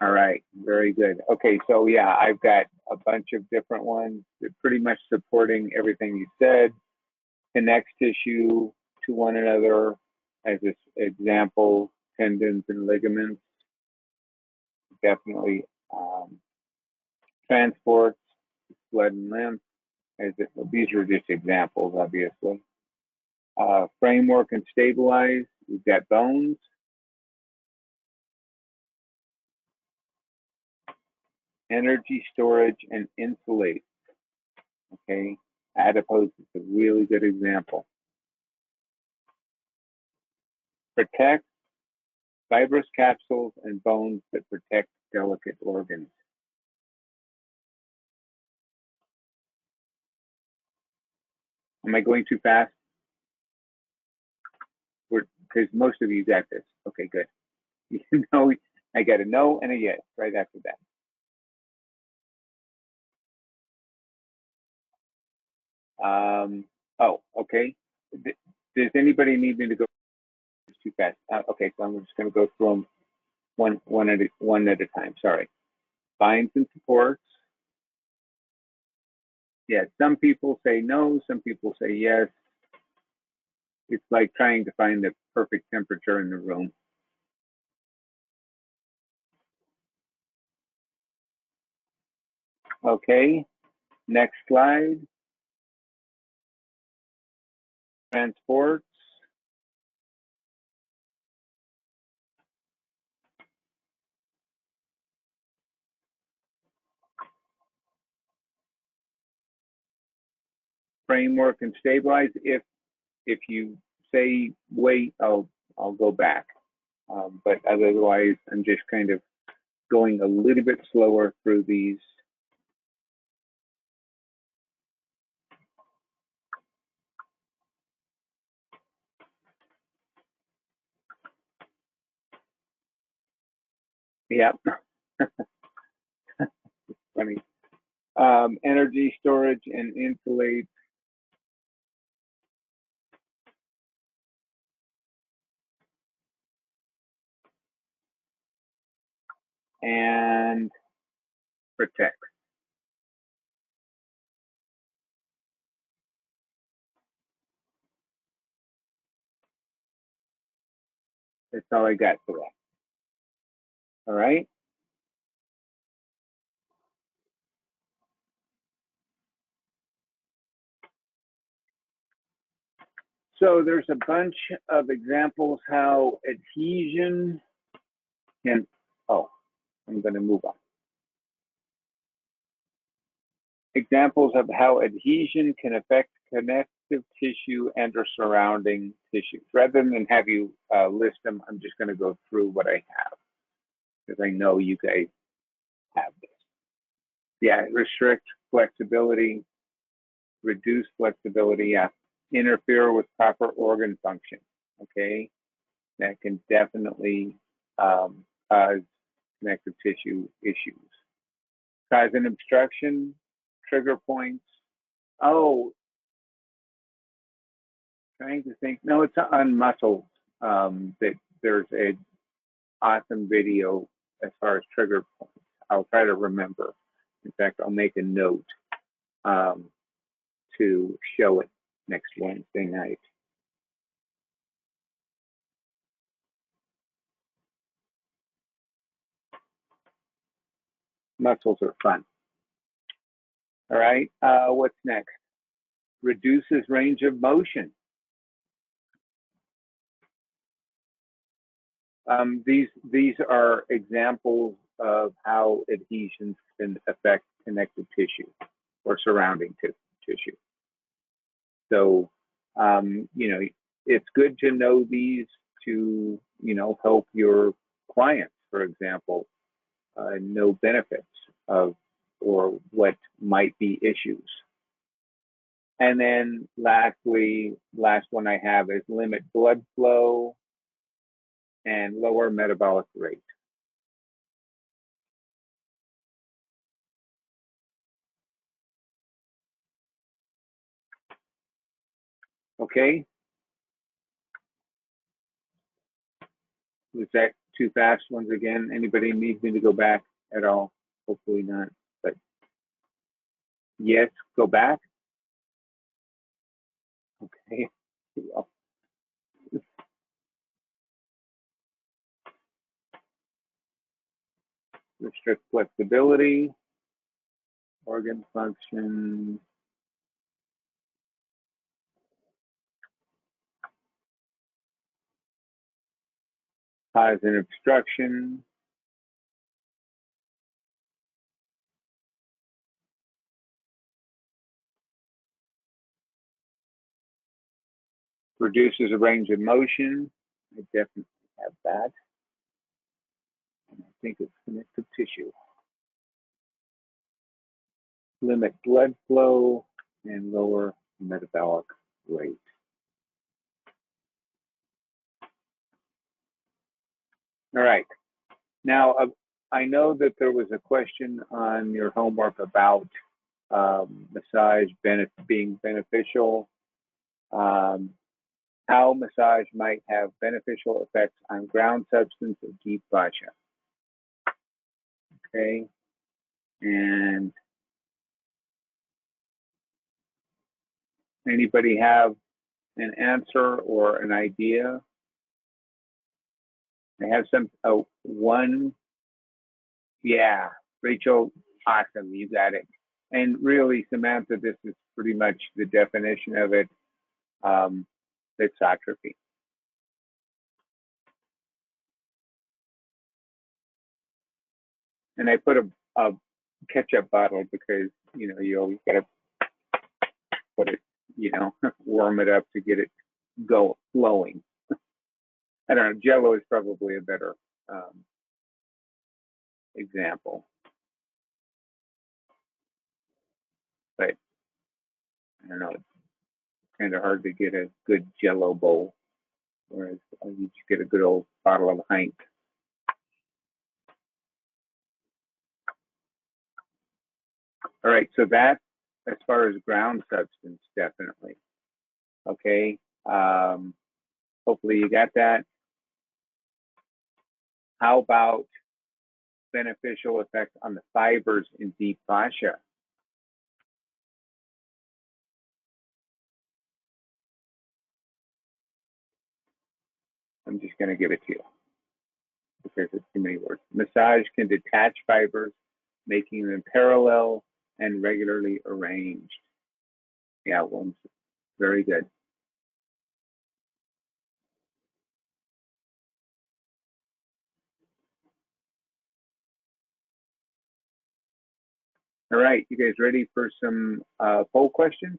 All right, very good. Okay, so yeah, I've got a bunch of different ones. They're pretty much supporting everything you said. Connects tissue to one another, as this example, tendons and ligaments. Definitely transports blood and lymph. These are just examples, obviously. Framework and stabilize. We've got bones. Energy storage and insulate. Okay, adipose is a really good example. Protect, fibrous capsules and bones that protect delicate organs. Am I going too fast? Because most of you got this. Okay, good. You know, I got a no and a yes right after that. Oh, okay. Does anybody need me to go too fast? Okay, so I'm just going to go through them one at a time. Sorry. Binds and supports. Yeah, some people say no, some people say yes. It's like trying to find the perfect temperature in the room. Okay, next slide. Transports. Framework and stabilize. If you say wait, I'll go back. But otherwise, I'm just kind of going a little bit slower through these. Yep. Funny. Energy storage and insulate. And protect. That's all I got for that. All right. So there's a bunch of examples how adhesion can, oh, I'm going to move on. Examples of how adhesion can affect connective tissue and or surrounding tissues. Rather than have you list them, I'm just going to go through what I have because I know you guys have this. Yeah, restrict flexibility, reduce flexibility, yeah. Interfere with proper organ function, okay? That can definitely cause connective tissue issues. Cause an obstruction, trigger points. Oh, trying to think. No, it's on muscles. That there's a awesome video as far as trigger points. I'll try to remember. In fact, I'll make a note to show it next Wednesday night. Muscles are fun. All right, what's next? Reduces range of motion. These are examples of how adhesions can affect connective tissue or surrounding tissue. So, you know, it's good to know these to, you know, help your clients, for example, know benefits of or what might be issues. And then lastly, last one I have is limit blood flow and lower metabolic rate. Okay. Was that too fast once again? Anybody needs me to go back at all? Hopefully not, but yes, go back. Okay. Well, restrict flexibility, organ function, cause an obstruction, reduces a range of motion. I definitely have that. think it's connective tissue. Limit blood flow and lower metabolic rate. All right. Now, I know that there was a question on your homework about massage being beneficial, how massage might have beneficial effects on ground substance of deep fascia. Okay, and anybody have an answer or an idea? I have some, one, yeah, Rachel, awesome, you got it. And really, Samantha, this is pretty much the definition of it, it's atrophy. And I put a ketchup bottle because, you know, you always got to put it, you know, warm it up to get it flowing. I don't know, Jello is probably a better example. But I don't know, it's kind of hard to get a good Jello bowl, whereas you just get a good old bottle of Heinz. All right, so that, as far as ground substance, definitely. Okay, hopefully you got that. How about beneficial effects on the fibers in deep fascia? I'm just going to give it to you because it's too many words. Massage can detach fibers, making them parallel and regularly arranged. Yeah, well, very good. All right, you guys ready for some poll questions?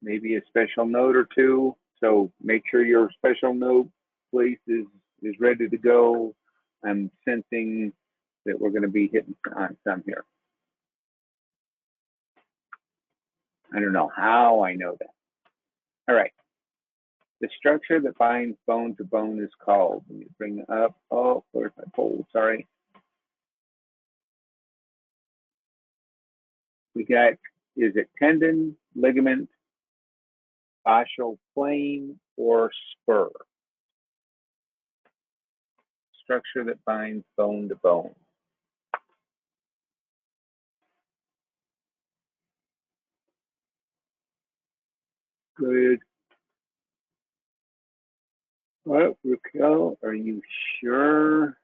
Maybe a special note or two. So make sure your special note place is ready to go. I'm sensing that we're going to be hitting on some here. I don't know how I know that. All right. The structure that binds bone to bone is called. Let me bring it up. Oh, where's my poll? Sorry. We got, is it tendon, ligament, fascial plane, or spur? Structure that binds bone to bone. Good. Well, Raquel, are you sure?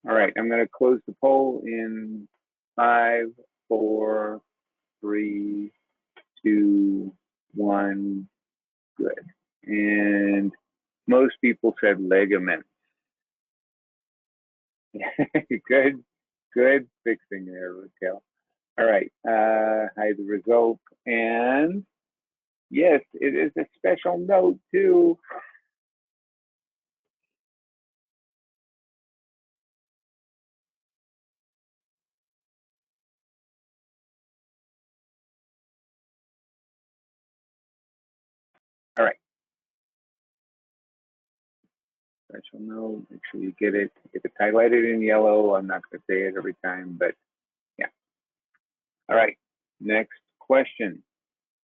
All right, I'm going to close the poll in 5, 4, 3, 2, 1. Good. And most people said ligament. Good, good fixing there, Raquel. All right, hide the result. And yes, it is a special note too. All right. Special note, make sure you get it. If it's highlighted in yellow, I'm not going to say it every time, but yeah. All right, next question.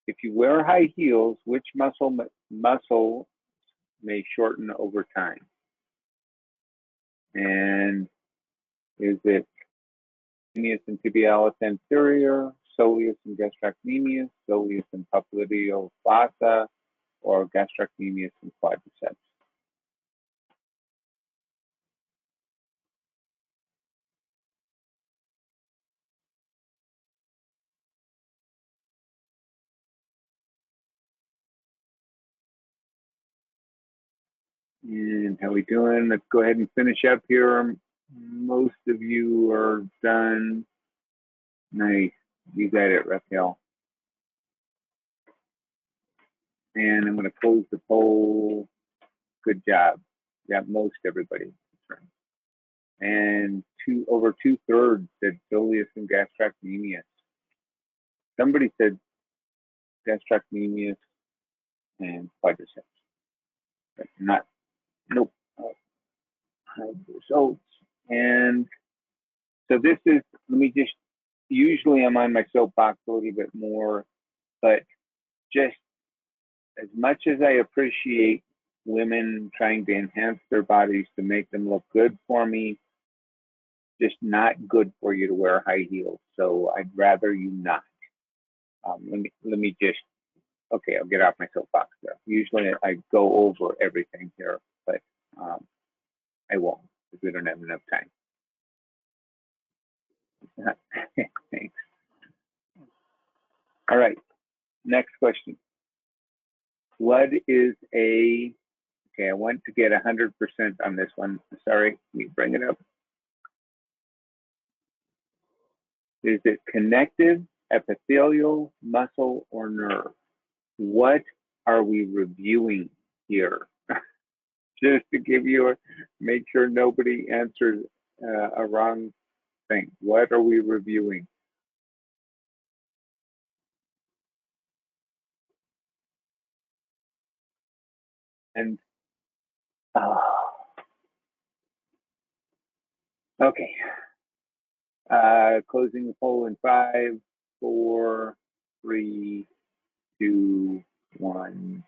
If you wear high heels, which muscle may shorten over time? And is it medius and tibialis anterior, soleus and gastrocnemius, soleus and popliteal fossa, or gastrocnemius and quadriceps? And how we doing? Let's go ahead and finish up here. Most of you are done. Nice. You got it, Raquel. And I'm going to close the poll. Good job. Got most everybody. And over 2/3 said soleus and gastrocnemius. Somebody said gastrocnemius and quadriceps, but not, nope. Results. And so this is, let me just, usually I'm on my soapbox a little bit more, but just as much as I appreciate women trying to enhance their bodies to make them look good for me, just not good for you to wear high heels. So I'd rather you not. Let me just, okay, I'll get off my soapbox there. Usually I go over everything here, but I won't because we don't have enough time. Thanks. All right, next question. Blood is a, okay, I want to get 100% on this one. Sorry, let me bring it up. Is it connective, epithelial, muscle, or nerve? What are we reviewing here? Just to give you make sure nobody answers a wrong thing. What are we reviewing? And okay. Closing the poll in 5, 4, 3, 2, 1.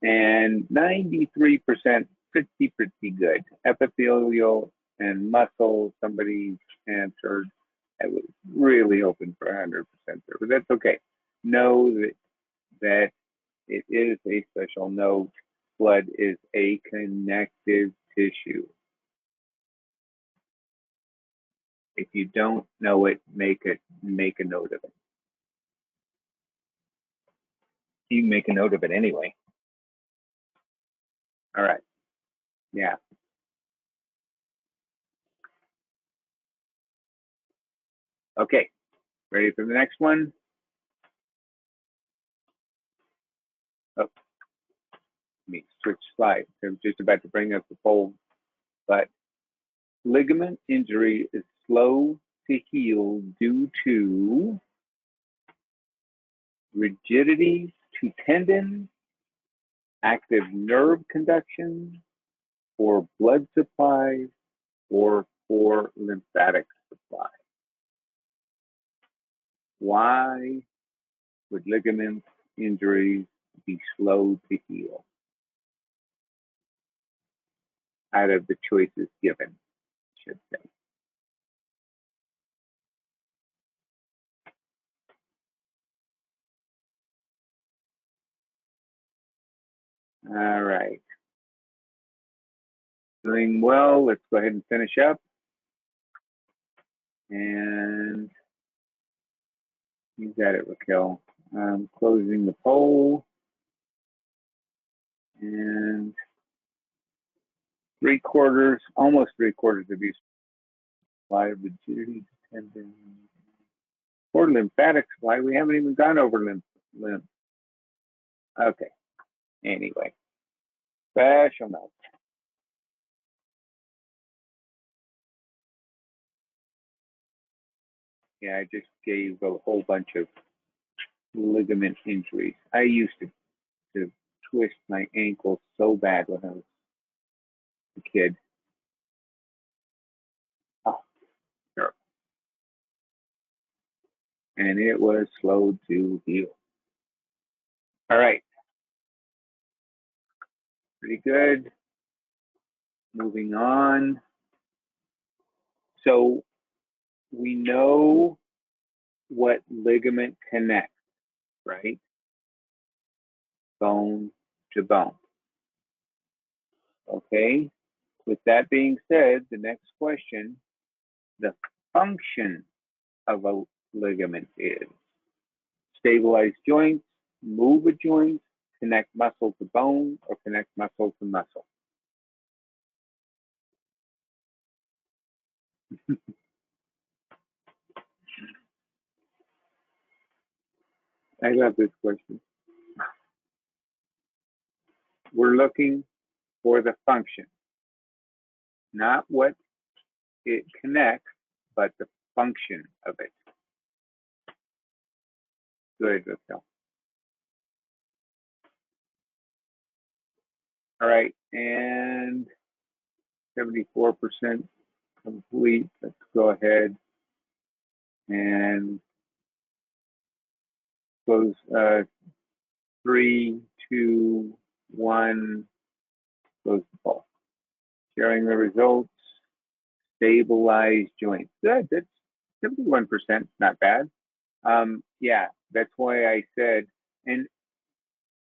And 93%, pretty good. Epithelial and muscle, somebody answered. I was really hoping for 100% there, but that's okay. Know that it is a special note. Blood is a connective tissue. If you don't know it, make a note of it. You can make a note of it anyway. All right. Yeah. Okay. Ready for the next one? Oh, let me switch slides. I'm just about to bring up the poll, but ligament injury is slow to heal due to rigidity to tendon, active nerve conduction, or blood supply, or poor lymphatic supply. Why would ligament injuries be slow to heal? Out of the choices given, I should say. All right. Doing well. Let's go ahead and finish up. And you got it, Raquel. I'm closing the poll. And almost three quarters of you supply rigidity tendon. Or lymphatic supply. We haven't even gone over lymph. Okay. Anyway. Special note. Yeah, I just gave a whole bunch of ligament injuries. I used to twist my ankle so bad when I was a kid. Oh, sure. And it was slow to heal. All right. Pretty good. Moving on. So we know what ligament connects, right? Bone to bone. Okay. With that being said, the next question, the function of a ligament is stabilize joints, move a joint, connect muscle to bone, or connect muscle to muscle. I love this question. We're looking for the function, not what it connects, but the function of it. Good, Raquel. All right, and 74% complete. Let's go ahead and close 3, 2, 1, close the poll. Sharing the results, stabilized joints. Good, that's 71%, not bad. Yeah, that's why I said, and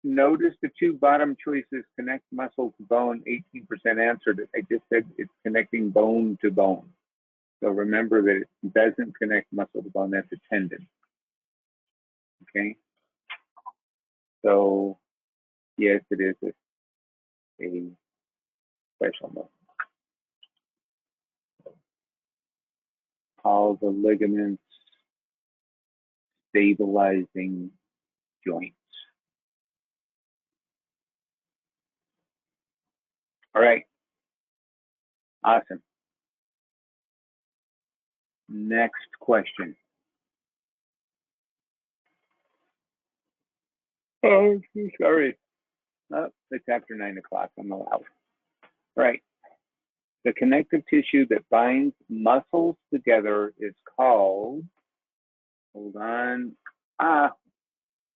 notice the two bottom choices, connect muscle to bone, 18% answered it. I just said it's connecting bone to bone. So remember that it doesn't connect muscle to bone, that's a tendon. Okay? So, yes, it is a special mode. All the ligaments, stabilizing joints. All right. Awesome. Next question. Oh, sorry. Oh, it's after 9 o'clock. I'm allowed. All right. The connective tissue that binds muscles together is called, hold on.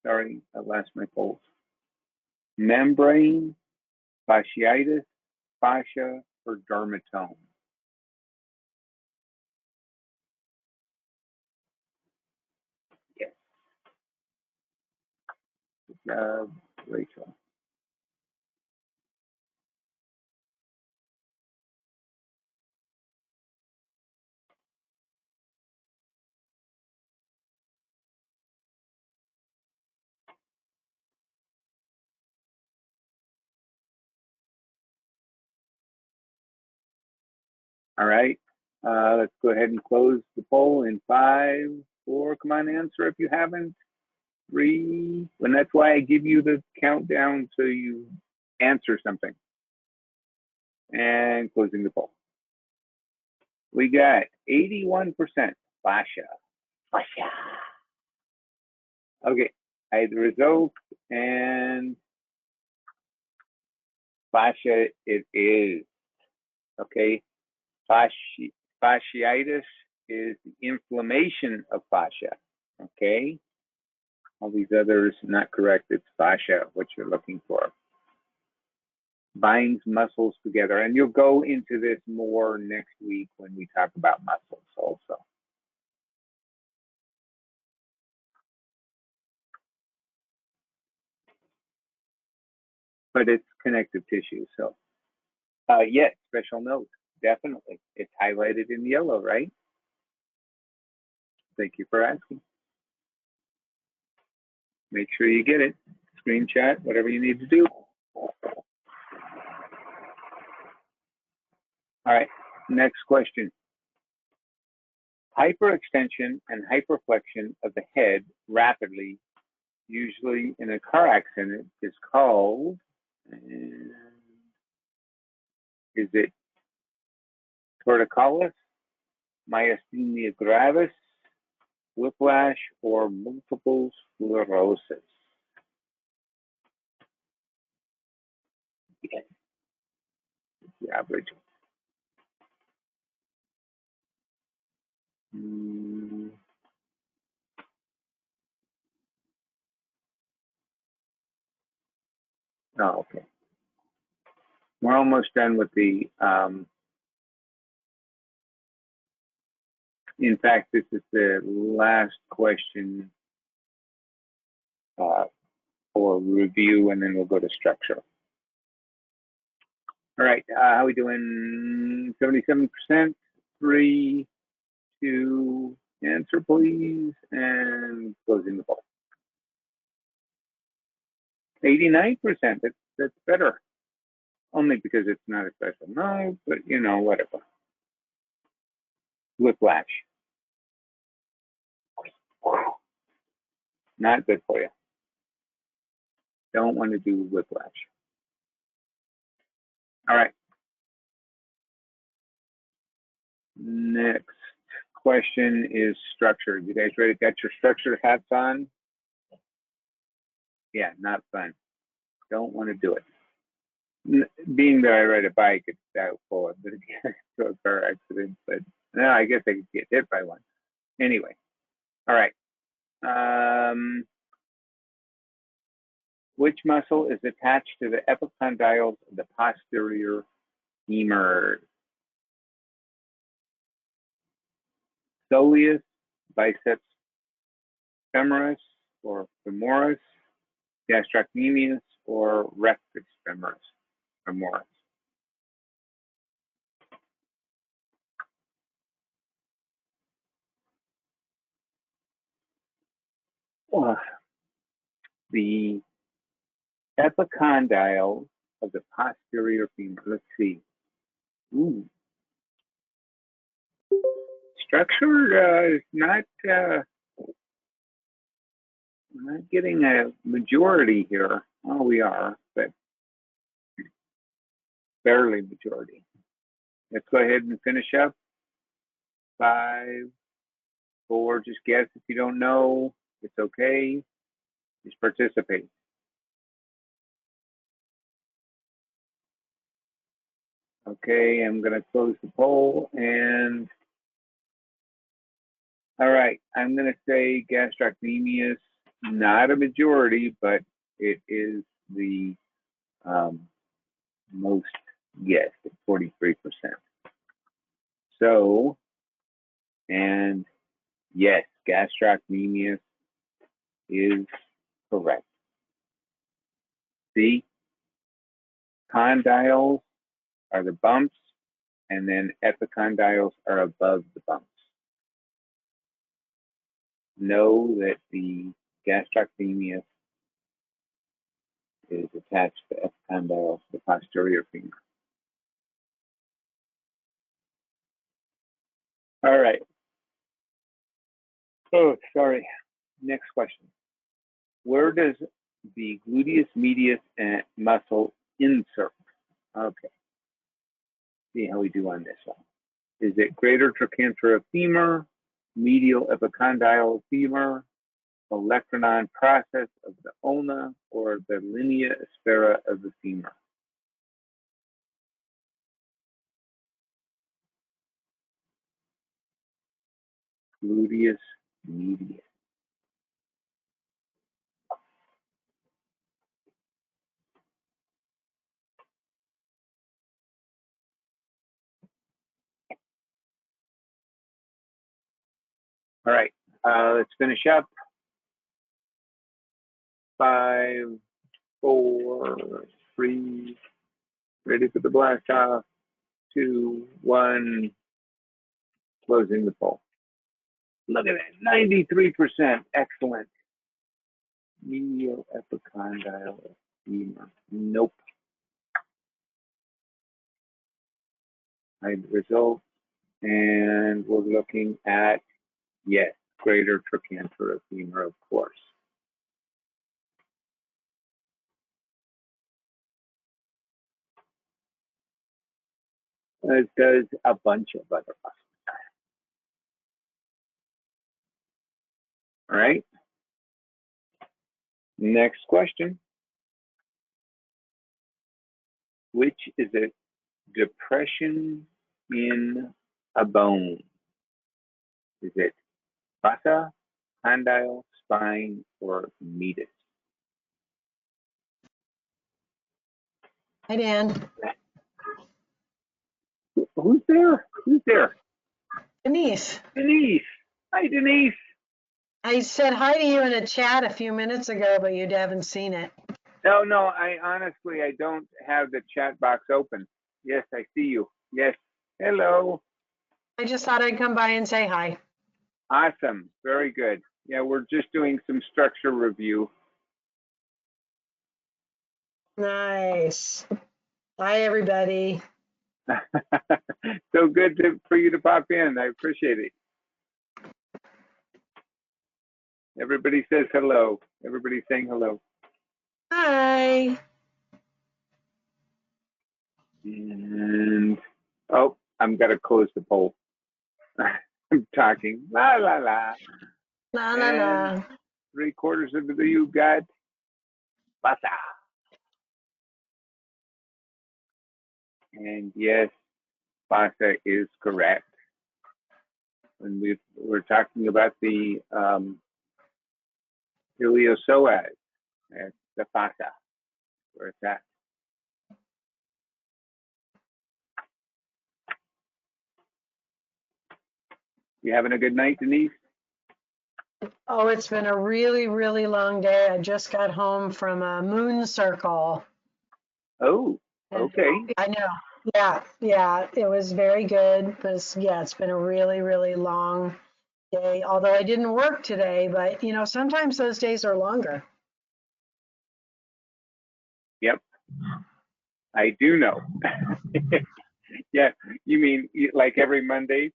Sorry, I lost my pulse. Membrane, fasciitis, fascia, or dermatome. Yes. Good job, Rachel. All right. Let's go ahead and close the poll in 5, 4. Come on, answer if you haven't. 3. And that's why I give you the countdown so you answer something. And closing the poll. We got 81% fascia. Fascia. Okay, I had the results, and fascia it is. Okay, fasciitis is the inflammation of fascia. Okay, all these others not correct. It's fascia, what you're looking for. Binds muscles together, and you'll go into this more next week when we talk about muscles also. But it's connective tissue, so yes, special note, definitely. It's highlighted in yellow, right? Thank you for asking. Make sure you get it. Screenshot, whatever you need to do. All right, next question. Hyperextension and hyperflexion of the head rapidly, usually in a car accident, is called, is it torticollis, myasthenia gravis, whiplash, or multiple sclerosis? Yes. The average. Oh, okay. We're almost done with the, in fact, this is the last question for review, and then we'll go to structure. All right, how are we doing? 77%, 3, 2, answer please, and closing the poll. 89%, that's better. Only because it's not a special note, but you know, whatever. Whiplash. Not good for you. Don't want to do whiplash. All right. Next question is structure. You guys ready? Got your structure hats on? Yeah, not fun. Don't want to do it. Being that I ride a bike, it's doubtful I'm going to get into a car accident, but no, I guess I could get hit by one. Anyway, all right. Which muscle is attached to the epicondyles of the posterior femur? Soleus, biceps femoris or femoris, gastrocnemius, or rectus femoris. The epicondyle of the posterior femur. Let's see. Ooh. Structure is not getting a majority here. Oh, we are, but barely majority. Let's go ahead and finish up. 5, 4, just guess if you don't know. It's okay. Just participate. Okay, I'm going to close the poll. And all right, I'm going to say gastrocnemius, not a majority, but it is the most guessed at 43%. So, and yes, gastrocnemius is correct. See, condyles are the bumps, and then epicondyles are above the bumps. Know that the gastrocnemius is attached to epicondyles, the posterior femur. All right. Oh, sorry. Next question. Where does the gluteus medius muscle insert? Okay. See how we do on this one. Is it greater trochanter femur, medial epicondyle femur, the olecranon process of the ulna, or the linea aspera of the femur? Gluteus medius. All right, let's finish up. 5, 4, 3, ready for the blast off. 2, 1, closing the poll. Look at that, 93%, excellent. Medial epicondyle femur, nope. Hide the results, and we're looking at, yes, greater trochanter femur, of course. It does a bunch of other muscles. All right. Next question. Which is a depression in a bone? Is it fossa, condyle, spine, or meatus? Hi, Dan. Who's there? Who's there? Denise. Denise. Hi, Denise. I said hi to you in a chat a few minutes ago, but you haven't seen it. No, I honestly, I don't have the chat box open. Yes, I see you. Yes. Hello. I just thought I'd come by and say hi. Awesome. Very good. Yeah, we're just doing some structure review. Nice. Hi, everybody. So good for you to pop in. I appreciate it. Everybody says hello. Everybody's saying hello. Hi. And oh, I'm gonna close the poll. I'm talking la la la. La la And la. 3/4 of you got pasa. And yes, pasa is correct. When we're talking about the Iliopsoas, that's the pasa, where it's at. You having a good night, Denise? Oh, it's been a really, really long day. I just got home from a moon circle. Oh, okay. I know. Yeah, yeah, it was very good. Yeah, it's been a really, really long day. Although I didn't work today, but you know, sometimes those days are longer. Yep, I do know. Yeah, you mean like every Monday?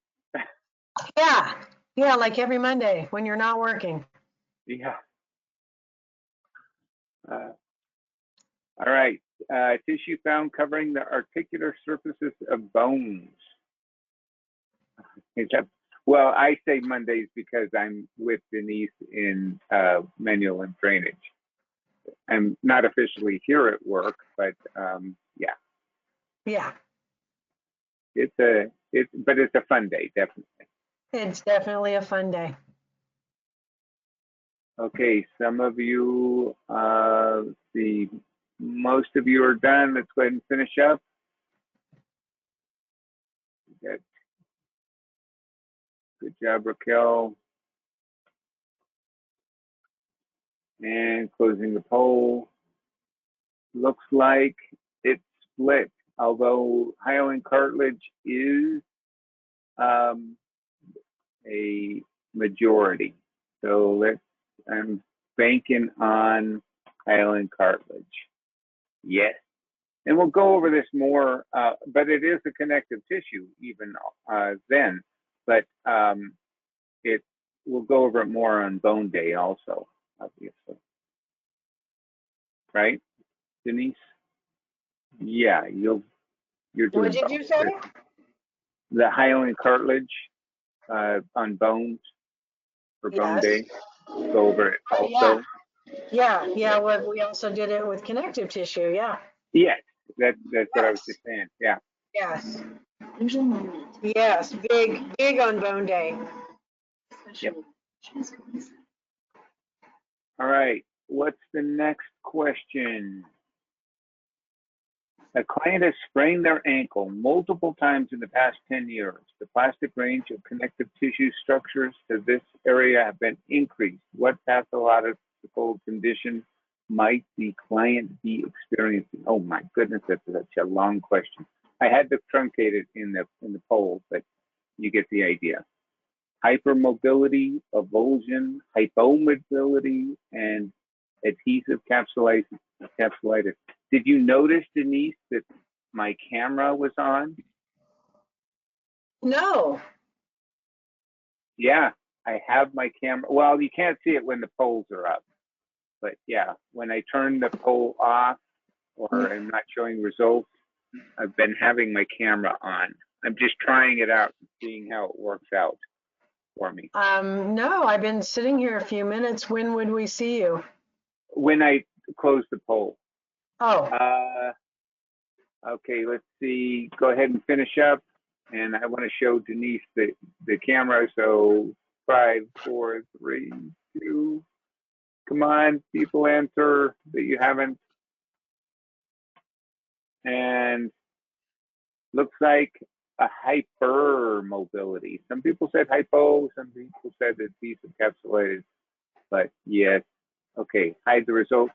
Yeah, yeah, like every Monday when you're not working. Yeah. All right. Tissue found covering the articular surfaces of bones. Well, I say Mondays because I'm with Denise in manual and drainage. I'm not officially here at work, but yeah, Yeah, but it's a fun day, definitely. it's definitely a fun day. Okay, some of you, most of you are done. Let's go ahead and finish up. Good job, Raquel. And closing the poll. Looks like it's split, although hyaline cartilage is a majority. So I'm banking on hyaline cartilage. Yes. And we'll go over this more, but it is a connective tissue even then. But we'll go over it more on bone day also, obviously. Right, Denise? Yeah, you're doing What did you say? the hyaline cartilage on bones for bone day. Go over it also. Yeah, yeah. We also did it with connective tissue. Yeah. Yes, that's what I was just saying. Yeah. Yes. Yes, big on bone day. Yep. All right. What's the next question? A client has sprained their ankle multiple times in the past 10 years. The plastic range of connective tissue structures to this area have been increased. What pathological condition might the client be experiencing? Oh my goodness, that's such a long question. I had to truncate it in the poll, but you get the idea. Hypermobility, avulsion, hypomobility, and adhesive capsulitis. Did you notice, Denise, that my camera was on? No. Yeah, I have my camera. Well, you can't see it when the polls are up. But yeah, when I turn the poll off or I'm not showing results, I've been having my camera on. I'm just trying it out and seeing how it works out for me. No, I've been sitting here a few minutes. When would we see you? When I close the poll. Oh. Okay, let's see. Go ahead and finish up. And I want to show Denise the camera. So 5, 4, 3, 2. Come on, people answer that you haven't. And looks like a hypermobility. Some people said hypo, some people said adhesive capsulated. But yes, okay, hide the results.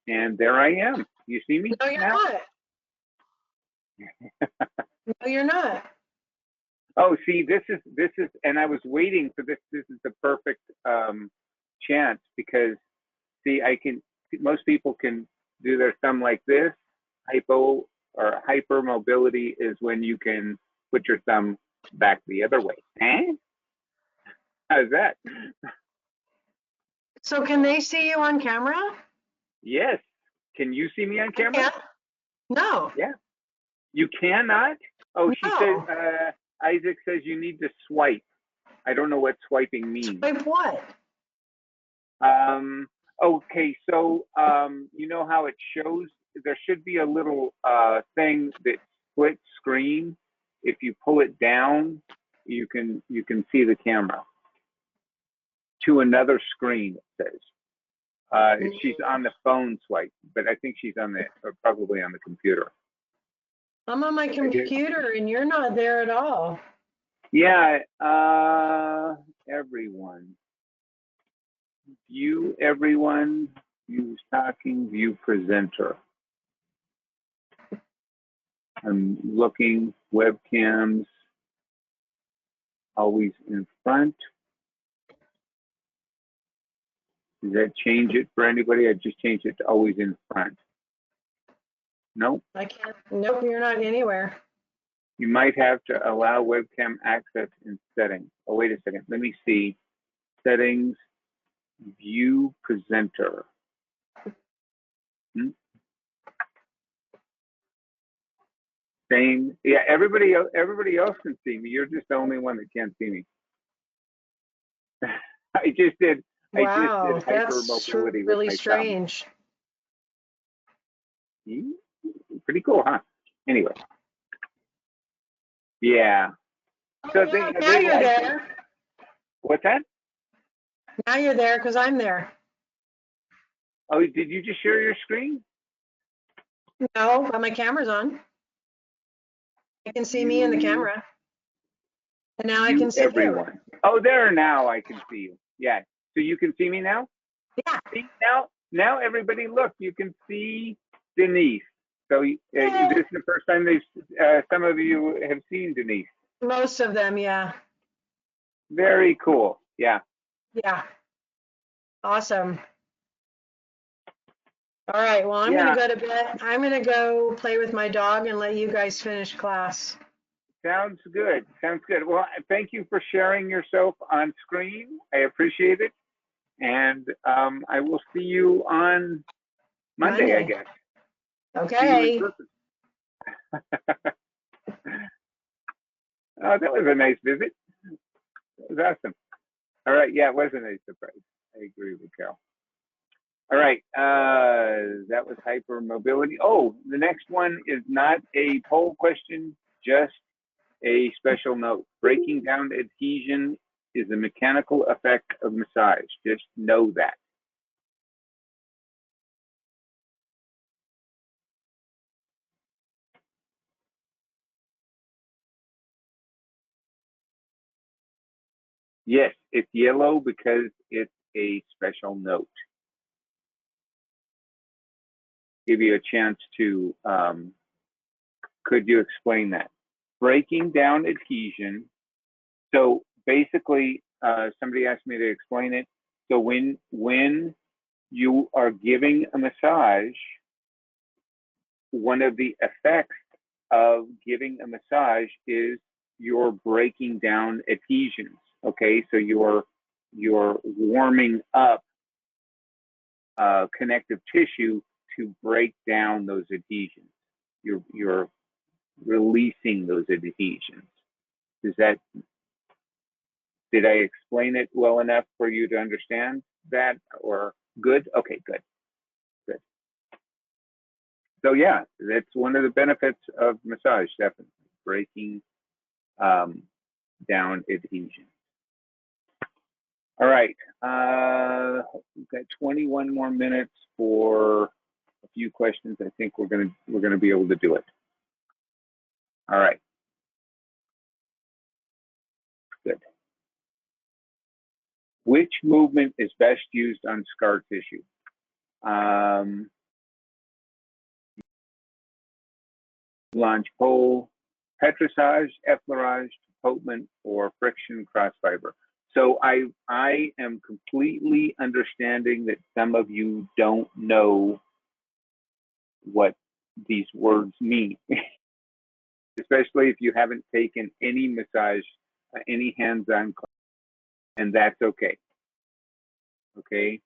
And there I am. You see me? No, you're now? not. No, you're not. Oh, see, this is, and I was waiting for this. This is the perfect chance because, see, most people can do their thumb like this. Hypo or hypermobility is when you can put your thumb back the other way. Eh? How's that? So can they see you on camera? Yes. Can you see me on camera? Yeah. No. Yeah. You cannot? Oh, she says, No. Isaac says you need to swipe. I don't know what swiping means. Swipe what? Okay, so you know how it shows, there should be a little thing that splits screen. If you pull it down, you can see the camera to another screen, it says. She's on the phone swipe, but I think she's on the probably on the computer. I'm on my computer and you're not there at all. Yeah, everyone. View everyone, view talking, view presenter. I'm looking, webcams, always in front. Does that change it for anybody? I just changed it to always in front. No? I can't. Nope, you're not anywhere. You might have to allow webcam access in settings. Oh, wait a second. Let me see. Settings, view presenter. Same. Yeah, everybody else can see me. You're just the only one that can't see me. I just did Wow, that's hypermobility really with my strange. thumb. Pretty cool, huh? Anyway. Yeah. So Oh, now you're there. What's that? Now you're there because I'm there. Oh, did you just share your screen? No, but my camera's on. You can see me in the camera. And now I can see everyone. You. Oh, there now I can see you. Yeah. So you can see me now? Yeah. See, now everybody look, you can see Denise. So this is the first time some of you have seen Denise. Most of them, yeah. Very cool. Yeah. Yeah. Awesome. All right. Well, I'm going to go to bed. I'm going to go play with my dog and let you guys finish class. Sounds good. Sounds good. Well, thank you for sharing yourself on screen. I appreciate it. And I will see you on Monday. I guess. Okay. Oh, that was a nice visit. That was awesome. All right. Yeah, it was a nice surprise. I agree with Carol. All right. That was hypermobility. Oh, the next one is not a poll question, just a special note. Breaking down adhesion is a mechanical effect of massage. Just know that. Yes, it's yellow because it's a special note. Give you a chance to, could you explain that? Breaking down adhesion. So basically, somebody asked me to explain it. So when you are giving a massage, one of the effects of giving a massage is you're breaking down adhesions. Okay, so you're warming up connective tissue to break down those adhesions. You're releasing those adhesions. Did I explain it well enough for you to understand that, or good? Okay, good. So yeah, that's one of the benefits of massage, definitely, breaking down adhesion. All right, we've got 21 more minutes for a few questions. I think we're gonna be able to do it. All right, good. Which movement is best used on scar tissue? Lunge pull, petrissage, effleurage, Popeman, or friction cross fiber. So I am completely understanding that some of you don't know what these words mean, especially if you haven't taken any massage, any hands-on class, and that's okay. Okay,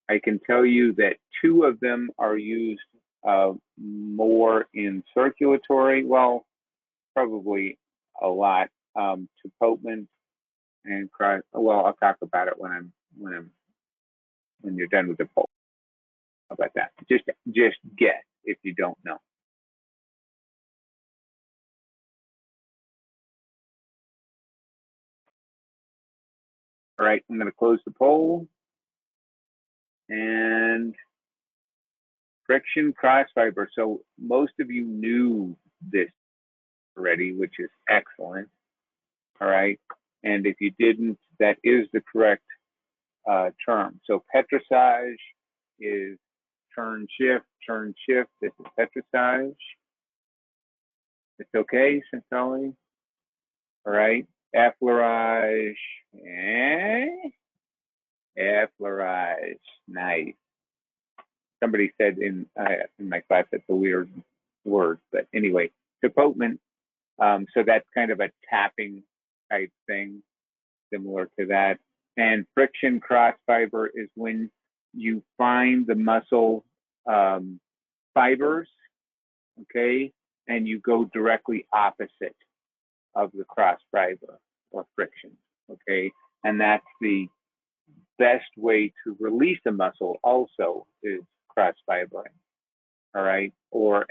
I can tell you that 2 of them are used more in circulatory, well, probably a lot, Troponin and well, I'll talk about it when you're done with the poll. How about that? Just guess if you don't know. All right, I'm going to close the poll. And friction cross fiber. So most of you knew this already, which is excellent. All right. And if you didn't, that is the correct term. So petrissage is turn shift, turn shift. This is petrissage. It's okay, Centrally. All right. Effleurage. Effleurage. Nice. Somebody said in my class that's a weird word, but anyway, Troponin. So that's kind of a tapping type thing, similar to that. And friction cross fiber is when you find the muscle fibers, okay, and you go directly opposite of the cross fiber or friction, okay, and that's the best way to release a muscle also is cross fibering, all right, or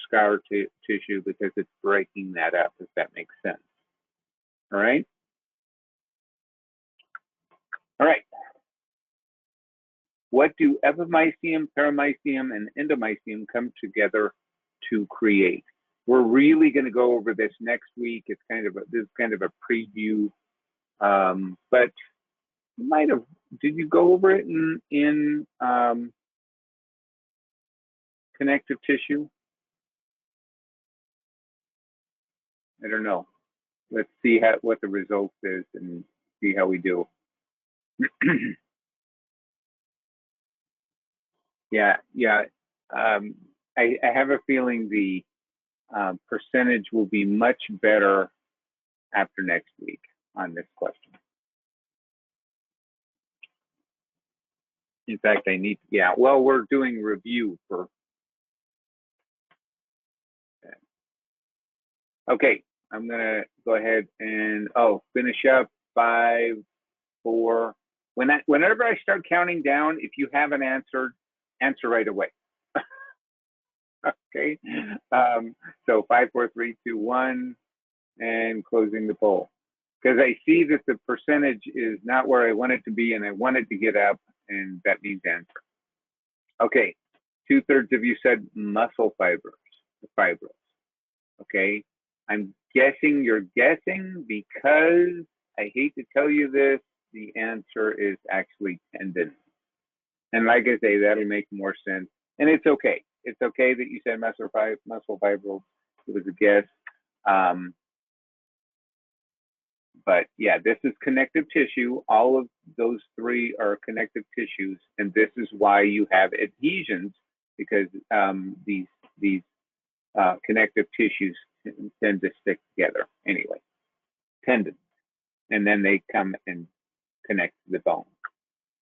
scar tissue because it's breaking that up, if that makes sense. All right. All right. What do epimysium, paramysium, and endomysium come together to create? We're really going to go over this next week. It's this is kind of a preview, but you might have. Did you go over it in connective tissue? I don't know. Let's see what the results is and see how we do. Yeah. I have a feeling the percentage will be much better after next week on this question. In fact, well, we're doing review for. Okay, I'm gonna go ahead and finish up 5, 4. Whenever I start counting down, if you haven't answered, answer right away. Okay, so 5, 4, 3, 2, 1, and closing the poll. Because I see that the percentage is not where I want it to be, and I want it to get up, and that means answer. Okay, 2/3 of you said muscle fibrous. Okay, I'm guessing you're guessing because I hate to tell you this, the answer is actually tendon. And like I say, that'll make more sense. And it's okay. It's okay that you said muscle fibrils. It was a guess. But yeah, this is connective tissue. All of those 3 are connective tissues, and this is why you have adhesions, because these connective tissues tend to stick together anyway. Tendons, and then they come and connect to the bone,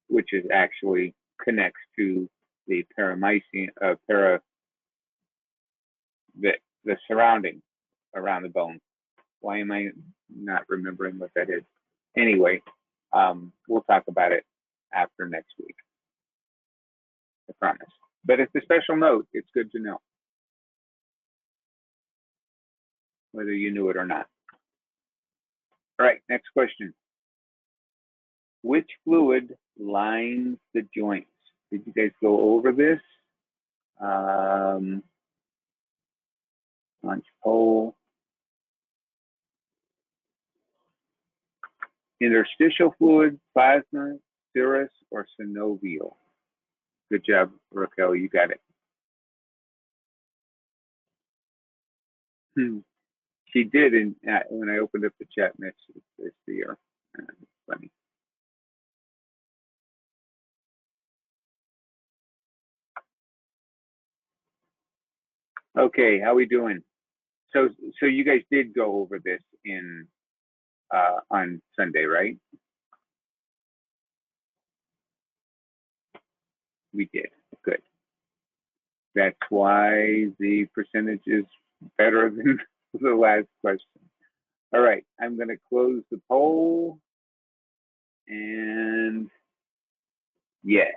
which is actually connects to the paramysium, the surrounding around the bone. Why am I not remembering what that is? Anyway, we'll talk about it after next week. I promise. But it's a special note. It's good to know, whether you knew it or not. All right, next question. Which fluid lines the joints? Did you guys go over this? Lunch poll. Interstitial fluid, plasma, serous, or synovial? Good job, Raquel. You got it. She did when I opened up the chat message this year. It's funny. Okay, how we doing? So you guys did go over this in on Sunday, right? We did. Good. That's why the percentage is better than the last question. All right, I'm going to close the poll. And yes,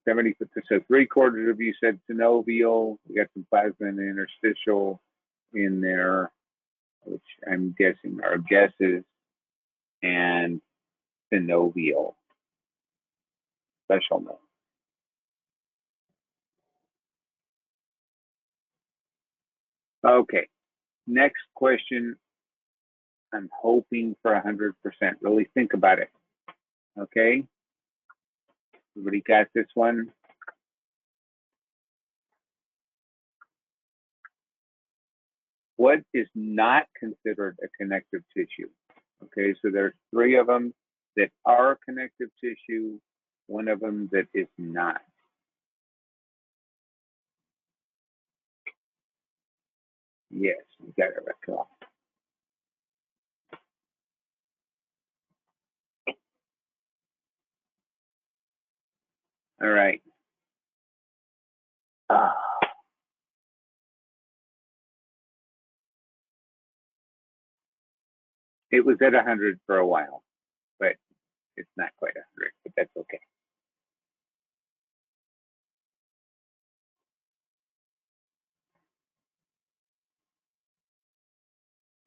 70%. So 3/4 of you said synovial. We got some plasma and interstitial in there, which I'm guessing are guesses, and synovial. Special note. Okay, next question. I'm hoping for 100%. Really think about it. Okay, everybody got this one? What is not considered a connective tissue? Okay, so there's 3 of them that are connective tissue, 1 of them that is not. Yes, we got it right. Cool. All right. It was at 100 for a while, but it's not quite 100, but that's okay.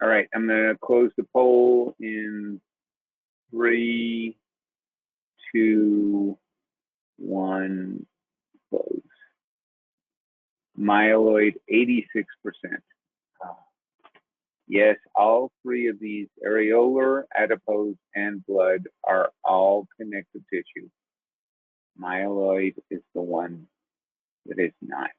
All right, I'm going to close the poll in 3, 2, 1, close. Myeloid, 86%. Yes, all 3 of these, areolar, adipose, and blood, are all connective tissue. Myeloid is the one that is not.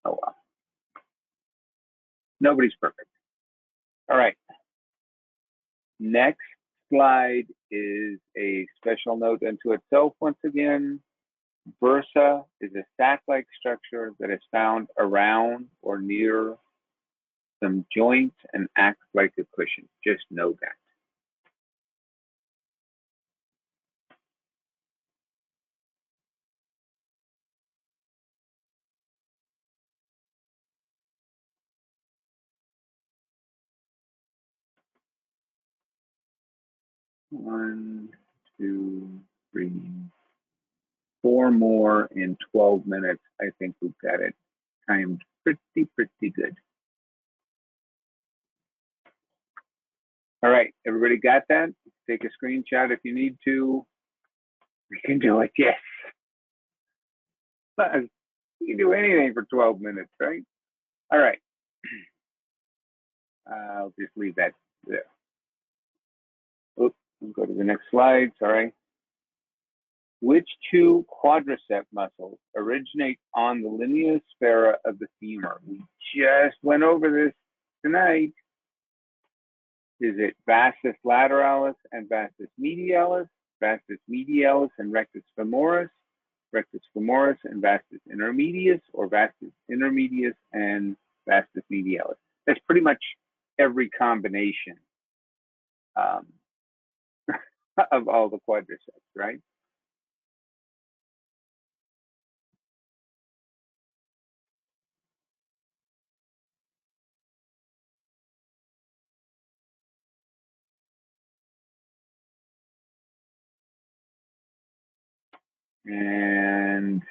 Oh well. Nobody's perfect. All right. Next slide is a special note unto itself once again. Bursa is a sac-like structure that is found around or near some joints and acts like a cushion. Just know that. One, two, three, 4 more in 12 minutes. I think we've got it timed pretty good. All right, everybody got that? Take a screenshot if you need to. We can do it, yes. You can do anything for 12 minutes, right? All right. I'll just leave that there. Oops, we'll go to the next slide, sorry. Which 2 quadricep muscles originate on the linea aspera of the femur? We just went over this tonight. Is it vastus lateralis and vastus medialis, vastus medialis and rectus femoris and vastus intermedius, or vastus intermedius and vastus medialis? That's pretty much every combination of all the quadriceps, right? And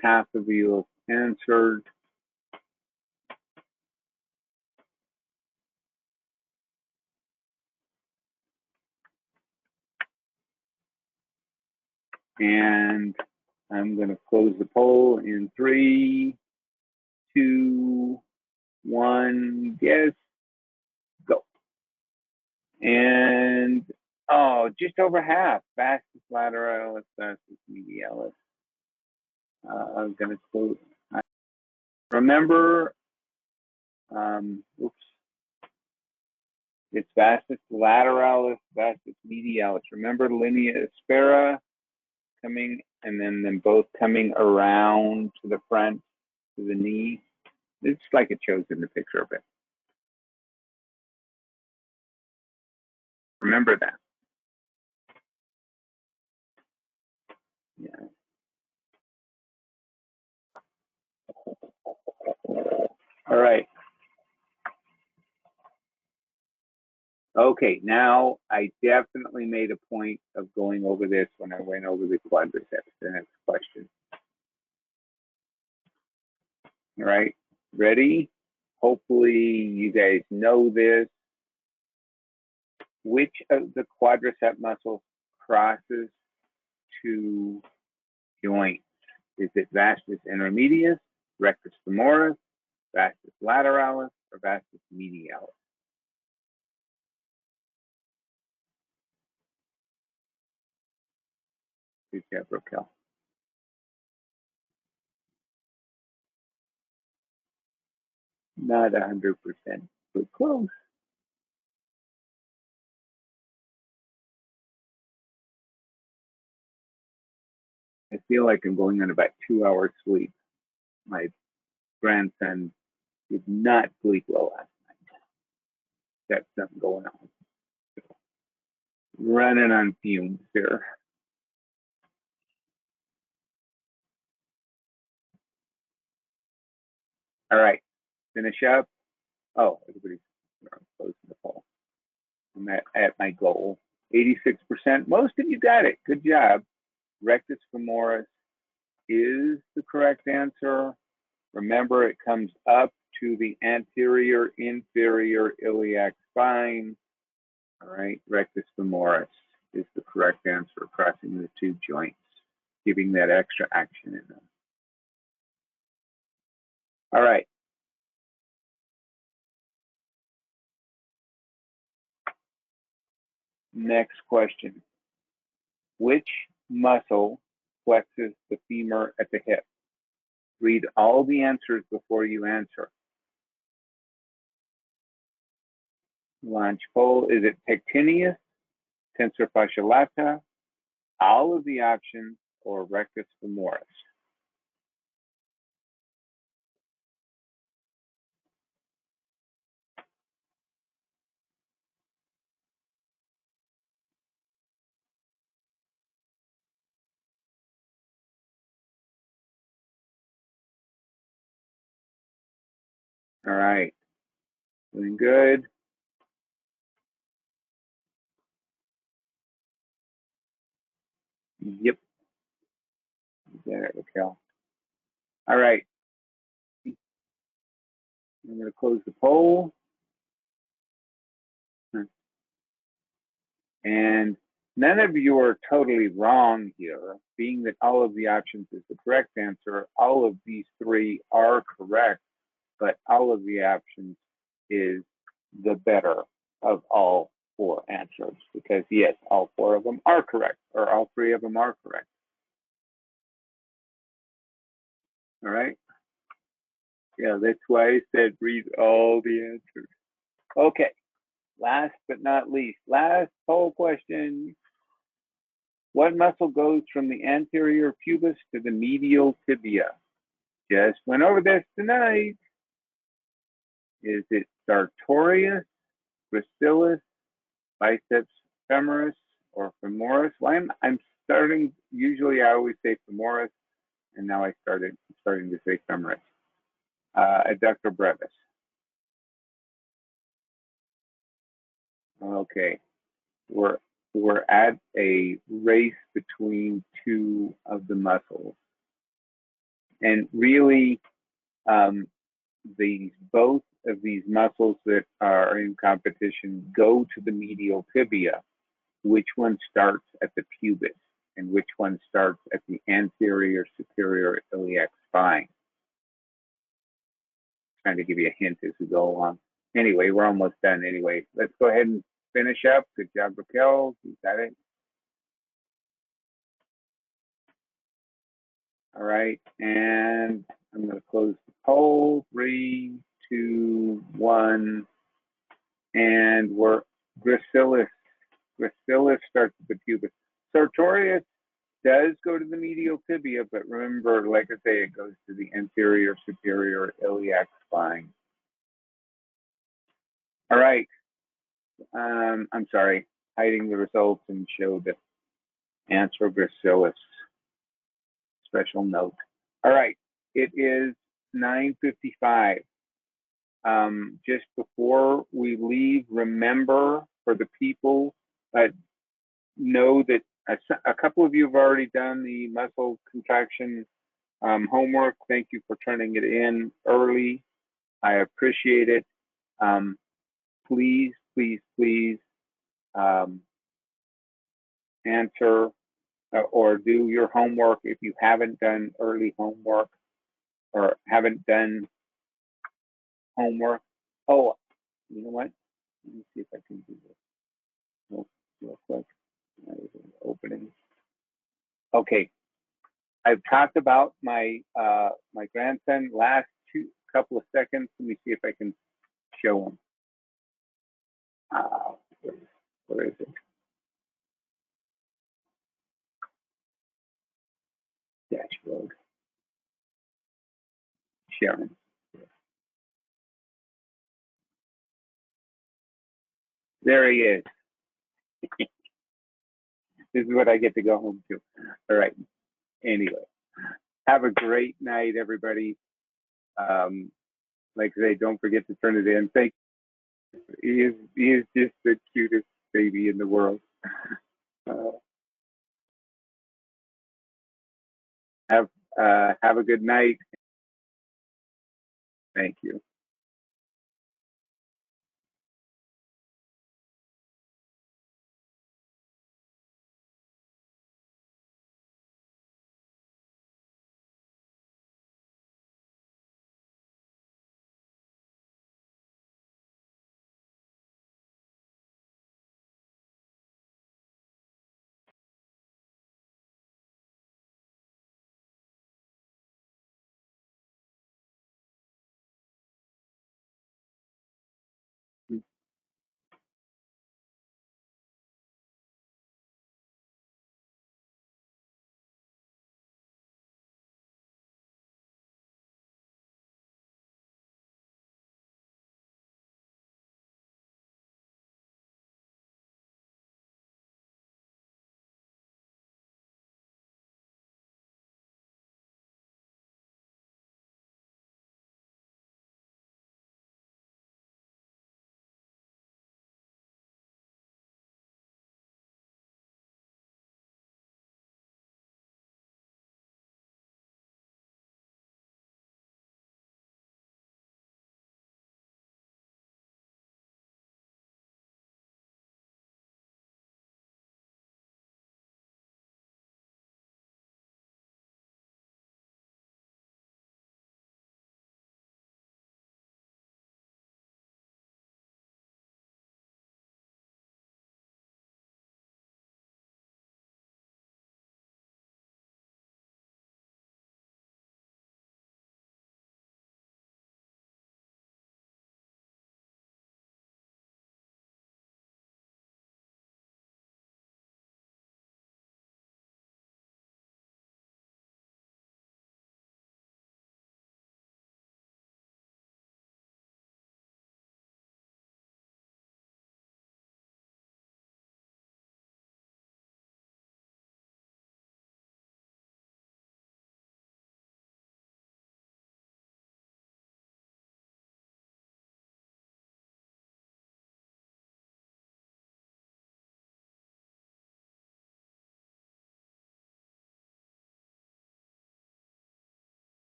half of you have answered. And I'm going to close the poll in 3, 2, 1. Yes, go. And oh, just over half. Vastus lateralis, vastus medialis. I'm going to close. Remember, oops. It's vastus lateralis, vastus medialis. Remember linea aspera coming, and then them both coming around to the front, to the knee. It's like it shows in the picture of it. Remember that. Yeah. All right. Okay, now I definitely made a point of going over this when I went over the quadriceps. The next question. All right, ready? Hopefully you guys know this. Which of the quadricep muscles crosses two joints? Is it vastus intermedius, rectus femoris, vastus lateralis, or vastus medialis? Good job, Raquel. Not 100%, but close. I feel like I'm going on about 2 hours sleep. My grandson did not sleep well last night. Got something going on. Running on fumes here. All right, finish up. Oh, everybody's closing the poll. I'm at my goal. 86%. Most of you got it. Good job. Rectus femoris is the correct answer. Remember, it comes up to the anterior inferior iliac spine. All right, rectus femoris is the correct answer, crossing the two joints, giving that extra action in them. All right. Next question. Which muscle flexes the femur at the hip? Read all the answers before you answer. Launch poll. Is it pectineus, tensor fascia lata, all of the options, or rectus femoris? All right. Doing good. Yep. There, Raquel. All right. I'm going to close the poll. And none of you are totally wrong here, being that all of the options is the correct answer. All of these three are correct, but all of the options is the better of all four answers, because yes, all four of them are correct, or all three of them are correct. All right. Yeah, that's why I said read all the answers. Okay. Last but not least, last poll question. What muscle goes from the anterior pubis to the medial tibia? Just went over this tonight. Is it sartorius, gracilis, biceps femoris, or femoris? Well, I'm starting, usually I always say femoris, and now I'm starting to say femoris. Adductor brevis. Okay, we're at a race between two of the muscles, and really, both of these muscles that are in competition go to the medial tibia. Which one starts at the pubis, and which one starts at the anterior superior iliac spine? Trying to give you a hint as we go along. Anyway, we're almost done anyway. Let's go ahead and finish up. Good job, Raquel. You got it. All right, and I'm going to close the poll. 3, 2, 1, and we're gracilis. Gracilis starts at the pubis. Sartorius does go to the medial tibia, but remember, like I say, it goes to the anterior superior iliac spine. All right. I'm sorry. hiding the results and show the answer gracilis. Special note. All right, it is 9:55. Just before we leave, remember for the people, know that a couple of you have already done the muscle contraction homework. Thank you for turning it in early. I appreciate it. Please, please, please answer or do your homework if you haven't done early homework or haven't done homework. Oh, you know what? Let me see if I can do this real quick. Opening. Okay, I've talked about my my grandson last couple of seconds. Let me see if I can show him. Where is it? Dashboard. Sharon. There he is. This is what I get to go home to. All right. Anyway, have a great night, everybody. Like I say, don't forget to turn it in. Thank you. He is just the cutest baby in the world. Have a good night. Thank you.